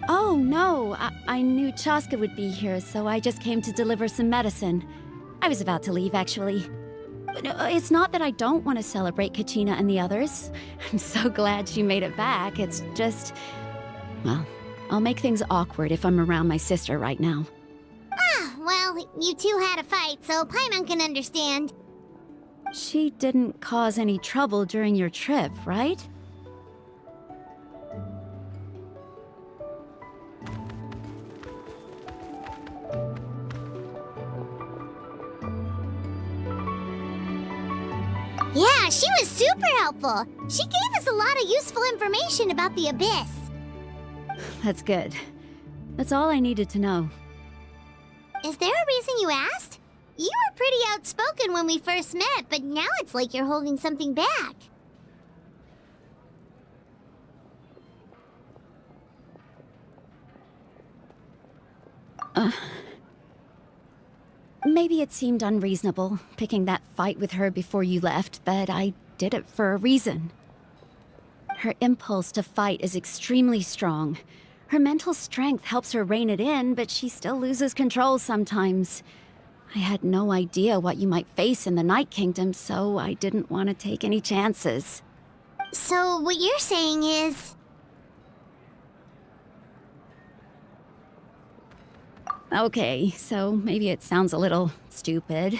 Oh, no. I knew Chaska would be here, so I just came to deliver some medicine. I was about to leave, actually. But it's not that I don't want to celebrate Kachina and the others. I'm so glad she made it back. It's just... well, I'll make things awkward if I'm around my sister right now. Ah, well, you two had a fight, so Paimon can understand. She didn't cause any trouble during your trip, right? Yeah, she was super helpful. She gave us a lot of useful information about the Abyss. That's good. That's all I needed to know. Is there a reason you asked? You were pretty outspoken when we first met, but now it's like you're holding something back. Maybe it seemed unreasonable, picking that fight with her before you left, but I did it for a reason. Her impulse to fight is extremely strong. Her mental strength helps her rein it in, but she still loses control sometimes. I had no idea what you might face in the Night Kingdom, so I didn't want to take any chances. So what you're saying is... Okay, so maybe it sounds a little stupid,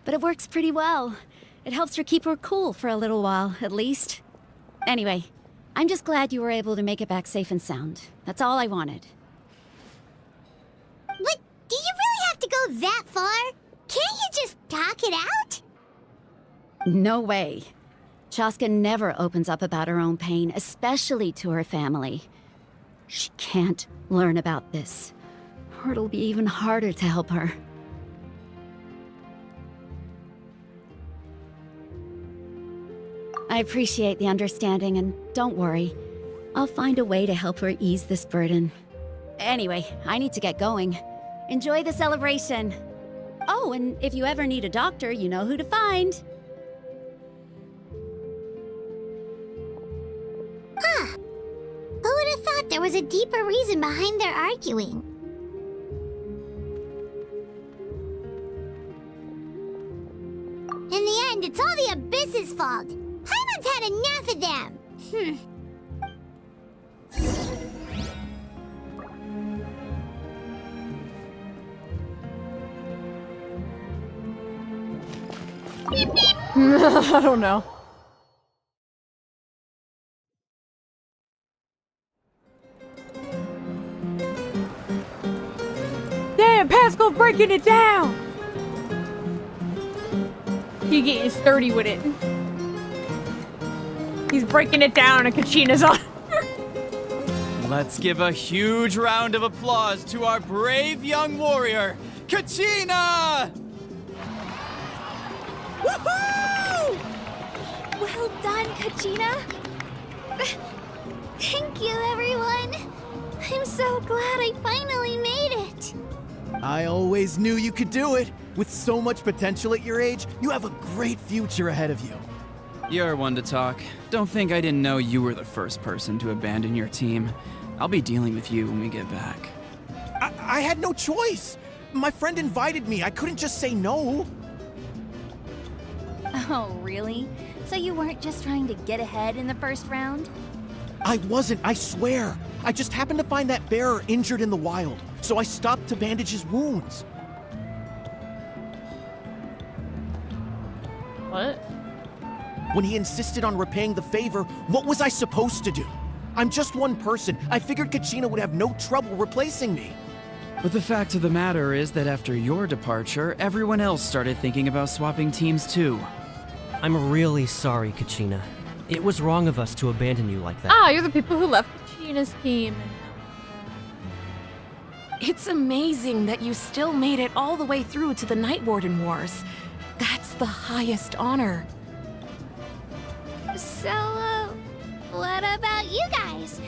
but it works pretty well. It helps her keep her cool for a little while, at least. Anyway, I'm just glad you were able to make it back safe and sound. That's all I wanted. But do you really have to go that far? Can't you just talk it out? No way. Chaska never opens up about her own pain, especially to her family. She can't learn about this, or it'll be even harder to help her. I appreciate the understanding, and don't worry. I'll find a way to help her ease this burden. Anyway, I need to get going. Enjoy the celebration. Oh, and if you ever need a doctor, you know who to find. Huh. Who would have thought there was a deeper reason behind their arguing? In the end, it's all the Abyss's fault. Paimon's had enough of them. I don't know. at Pascal breaking it down! He getting sturdy with it. He's breaking it down and Kachina's on. Let's give a huge round of applause to our brave young warrior, Kachina! Woohoo! Well done, Kachina. Thank you, everyone. I'm so glad I finally made it. I always knew you could do it. With so much potential at your age, you have a great future ahead of you. You're one to talk. Don't think I didn't know you were the first person to abandon your team. I'll be dealing with you when we get back. I had no choice. My friend invited me. I couldn't just say no. Oh, really? So you weren't just trying to get ahead in the first round? I wasn't, I swear. I just happened to find that bearer injured in the wild, so I stopped to bandage his wounds. What? When he insisted on repaying the favor, what was I supposed to do? I'm just one person. I figured Kachina would have no trouble replacing me. But the fact of the matter is that after your departure, everyone else started thinking about swapping teams too. I'm really sorry, Kachina. It was wrong of us to abandon you like that. Ah, you're the people who left Kachina's team. It's amazing that you still made it all the way through to the Night Warden Wars. That's the highest honor. So, what about you guys?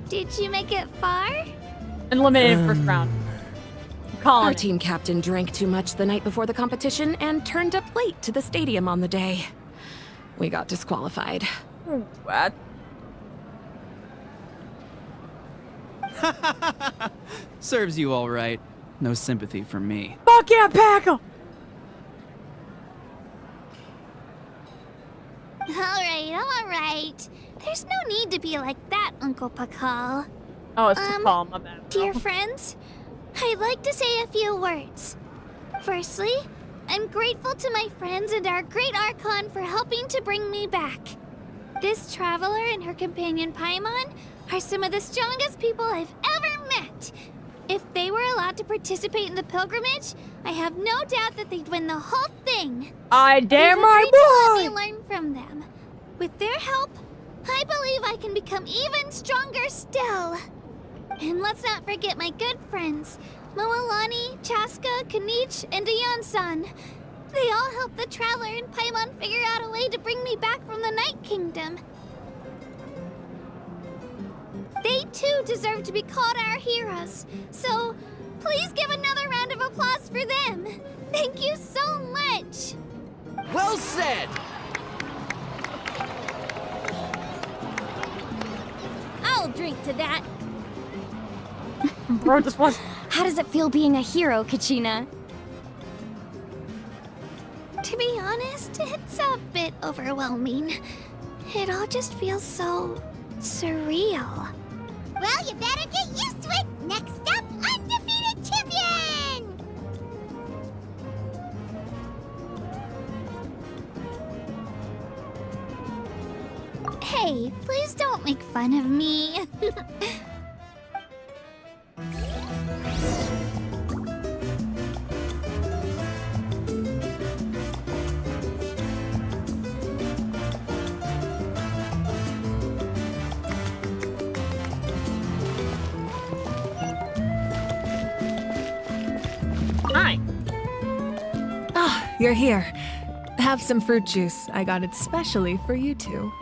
Did you make it far? Eliminated first round. Our team captain drank too much the night before the competition and turned up late to the stadium on the day. We got disqualified. What? Serves you all right. No sympathy from me. Fuck yeah, Packle! Alright. There's no need to be like that, Uncle Pakal. Oh, it's Pakal, my bad. Dear friends, I'd like to say a few words. Firstly, I'm grateful to my friends and our great Archon for helping to bring me back. This traveler and her companion Paimon are some of the strongest people I've ever met. If they were allowed to participate in the pilgrimage, I have no doubt that they'd win the whole thing. I damn They've right, agreed to boy! let me learn from them. With their help, I believe I can become even stronger still. And let's not forget my good friends, Moalani, Chaska, Kanich, and Ayan-san. They all helped the Traveler and Paimon figure out a way to bring me back from the Night Kingdom. They too deserve to be called our heroes, so please give another round of applause for them. Thank you so much. Well said! I'll drink to that. Bro, just one. How does it feel being a hero, Kachina? To be honest, it's a bit overwhelming. It all just feels so surreal. Well, you better get used to it. Next up, undefeated champion! Hey, please don't make fun of me. Hi. Ah, you're here. Have some fruit juice. I got it specially for you two.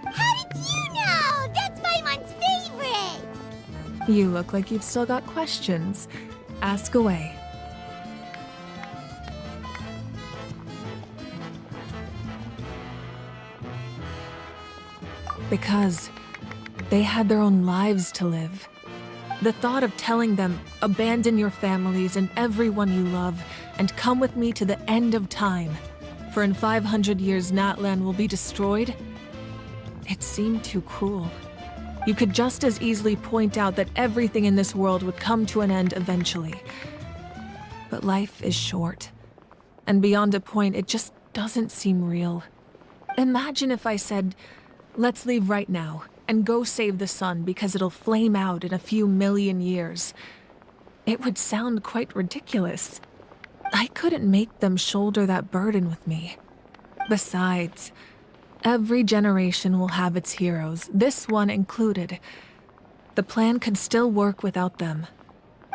How did you know? That's Paimon's favorite! You look like you've still got questions. Ask away. Because they had their own lives to live. The thought of telling them, abandon your families and everyone you love, and come with me to the end of time, for in 500 years Natlan will be destroyed, it seemed too cruel. You could just as easily point out that everything in this world would come to an end eventually. But life is short, and beyond a point, it just doesn't seem real. Imagine if I said, let's leave right now, and go save the sun because it'll flame out in a few million years. it would sound quite ridiculous. I couldn't make them shoulder that burden with me. Besides, every generation will have its heroes, this one included. The plan could still work without them.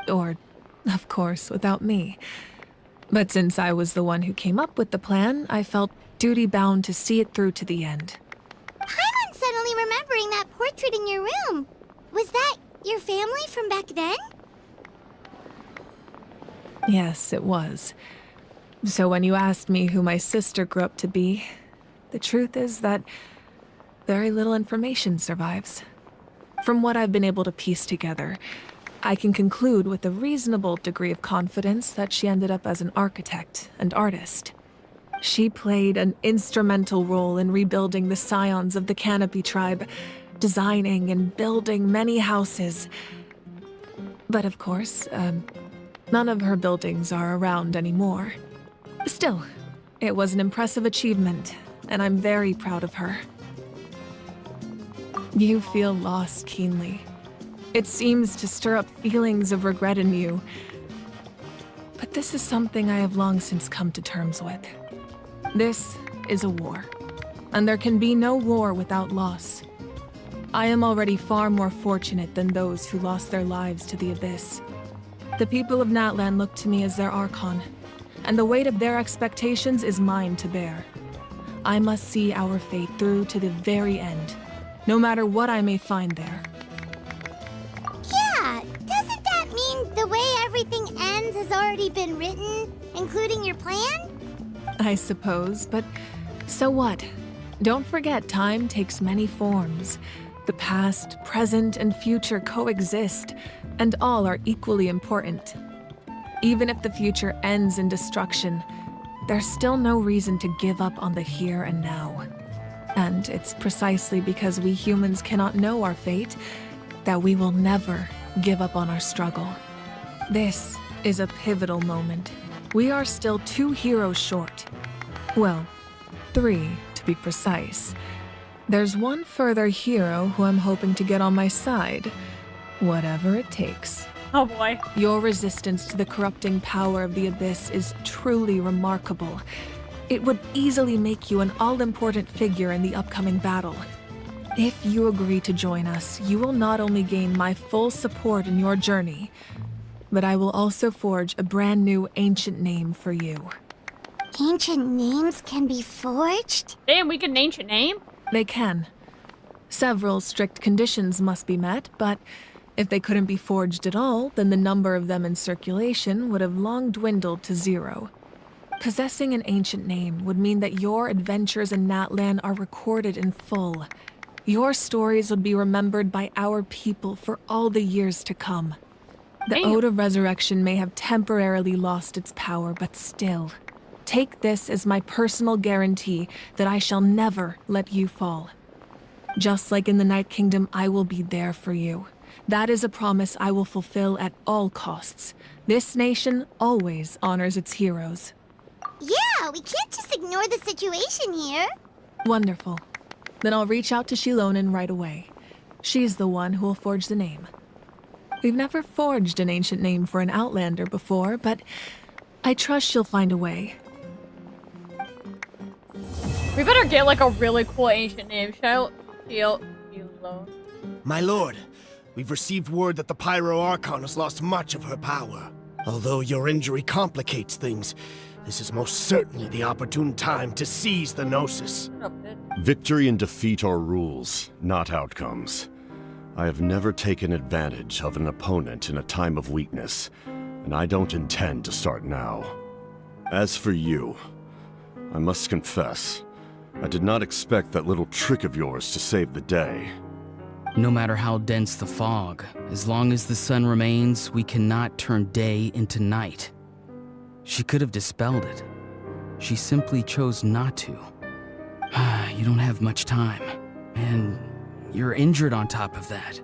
Or, of course, without me. But since I was the one who came up with the plan, I felt duty-bound to see it through to the end. I'm suddenly remembering that portrait in your room. Was that your family from back then? Yes, it was. So when you asked me who my sister grew up to be, the truth is that very little information survives. From what I've been able to piece together, I can conclude with a reasonable degree of confidence that she ended up as an architect and artist. She played an instrumental role in rebuilding the scions of the Canopy tribe, designing and building many houses. But of course, none of her buildings are around anymore. Still, it was an impressive achievement, and I'm very proud of her. You feel loss keenly. It seems to stir up feelings of regret in you. But this is something I have long since come to terms with. This is a war, and there can be no war without loss. I am already far more fortunate than those who lost their lives to the Abyss. The people of Natlan look to me as their Archon, and the weight of their expectations is mine to bear. I must see our fate through to the very end, no matter what I may find there. Yeah, doesn't that mean the way everything ends has already been written, including your plan? I suppose, but so what? Don't forget, time takes many forms. The past, present, and future coexist, and all are equally important. Even if the future ends in destruction, there's still no reason to give up on the here and now. And it's precisely because we humans cannot know our fate that we will never give up on our struggle. This is a pivotal moment. We are still 2 heroes short. Well, 3 to be precise. There's one further hero who I'm hoping to get on my side, whatever it takes. Oh boy. Your resistance to the corrupting power of the Abyss is truly remarkable. It would easily make you an all-important figure in the upcoming battle. If you agree to join us, you will not only gain my full support in your journey, but I will also forge a brand new ancient name for you. Ancient names can be forged? Damn, we get an ancient name? They can. Several strict conditions must be met, but if they couldn't be forged at all, then the number of them in circulation would have long dwindled to 0. Possessing an ancient name would mean that your adventures in Natlan are recorded in full. Your stories would be remembered by our people for all the years to come. The Ode of Resurrection may have temporarily lost its power, but still, take this as my personal guarantee that I shall never let you fall. Just like in the Night Kingdom, I will be there for you. That is a promise I will fulfill at all costs. This nation always honors its heroes. Yeah, we can't just ignore the situation here. Wonderful. Then I'll reach out to Shilonen right away. She's the one who will forge the name. We've never forged an ancient name for an Outlander before, but I trust she'll find a way. We better get like a really cool ancient name. Shilonen. My lord, we've received word that the Pyro Archon has lost much of her power. Although your injury complicates things, this is most certainly the opportune time to seize the Gnosis. Victory and defeat are rules, not outcomes. I have never taken advantage of an opponent in a time of weakness, and I don't intend to start now. As for you, I must confess, I did not expect that little trick of yours to save the day. No matter how dense the fog, as long as the sun remains, we cannot turn day into night. She could have dispelled it. She simply chose not to. You don't have much time, and you're injured on top of that.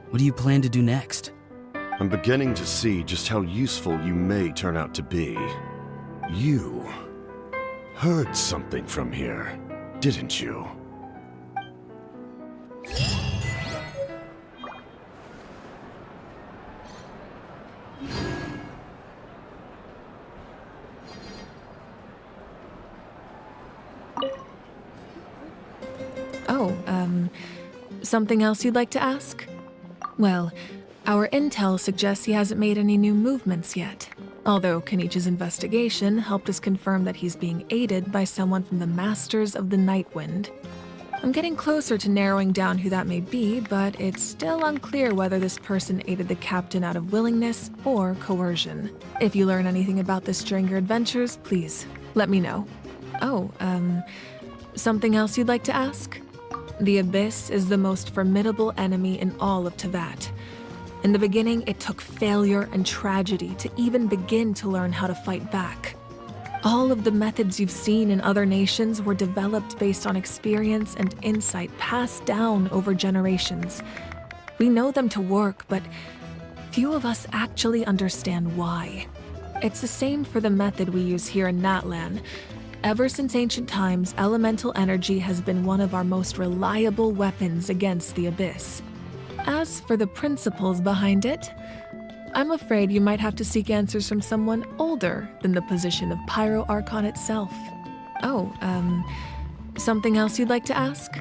What do you plan to do next? I'm beginning to see just how useful you may turn out to be. You heard something from here, didn't you? Something else you'd like to ask? Well, our intel suggests he hasn't made any new movements yet. Although Kenichi's investigation helped us confirm that he's being aided by someone from the Masters of the Nightwind. I'm getting closer to narrowing down who that may be, but it's still unclear whether this person aided the captain out of willingness or coercion. If you learn anything about this during your adventures, please let me know. Oh, something else you'd like to ask? The Abyss is the most formidable enemy in all of Teyvat. In the beginning, it took failure and tragedy to even begin to learn how to fight back. All of the methods you've seen in other nations were developed based on experience and insight passed down over generations. We know them to work, but few of us actually understand why. It's the same for the method we use here in Natlan. Ever since ancient times, elemental energy has been one of our most reliable weapons against the Abyss. As for the principles behind it, I'm afraid you might have to seek answers from someone older than the position of Pyro Archon itself. Oh, something else you'd like to ask?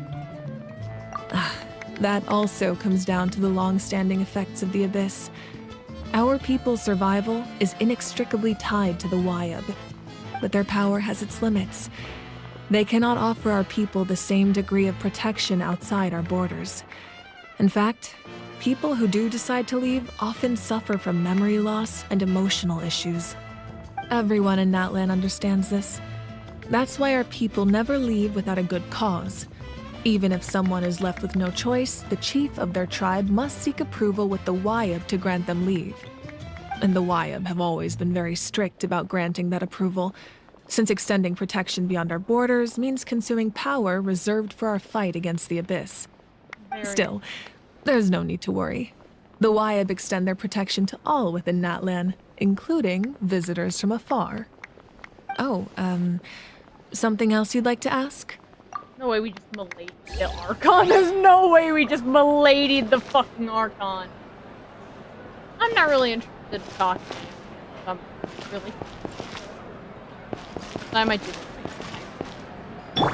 That also comes down to the long-standing effects of the Abyss. Our people's survival is inextricably tied to the Wyab, but their power has its limits. They cannot offer our people the same degree of protection outside our borders. In fact, people who do decide to leave often suffer from memory loss and emotional issues. Everyone in Natlan understands this. That's why our people never leave without a good cause. Even if someone is left with no choice, the chief of their tribe must seek approval with the Wyab to grant them leave. And the Wyab have always been very strict about granting that approval, since extending protection beyond our borders means consuming power reserved for our fight against the Abyss. Still, there's no need to worry. The Wyab extend their protection to all within Natlan, including visitors from afar. Oh, something else you'd like to ask? No way we just miladied the Archon. There's no way we just miladied the fucking Archon. I'm not really interested in talking to him. I'm really... I might do this.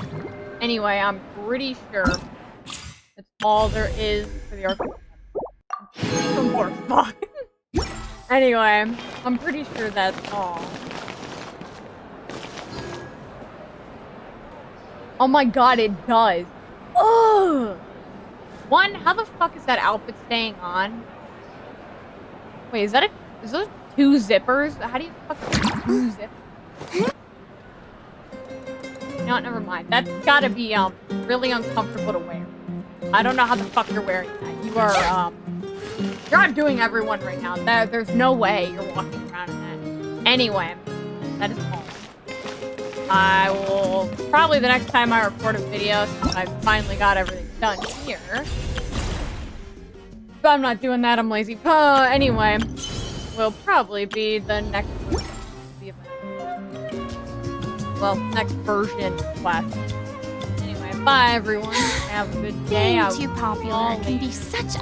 Anyway, I'm pretty sure that's all there is for the Archon. More fuck. Anyway, I'm pretty sure that's all. Oh my god, it does. Ugh! One, how the fuck is that outfit staying on? Wait, is those two zippers? How do you fucking two zippers? You know what, never mind. That's gotta be, really uncomfortable to wear. I don't know how the fuck you're wearing that. You are, you're outdoing everyone right now. There's no way you're walking around in that. Anyway, that is all. I will, probably the next time I record a video, since I've finally got everything done here. But I'm not doing that, I'm lazy. Anyway, will probably be the next, well, next version of Quest. Anyway, bye everyone. Have a good day. Being too popular can be such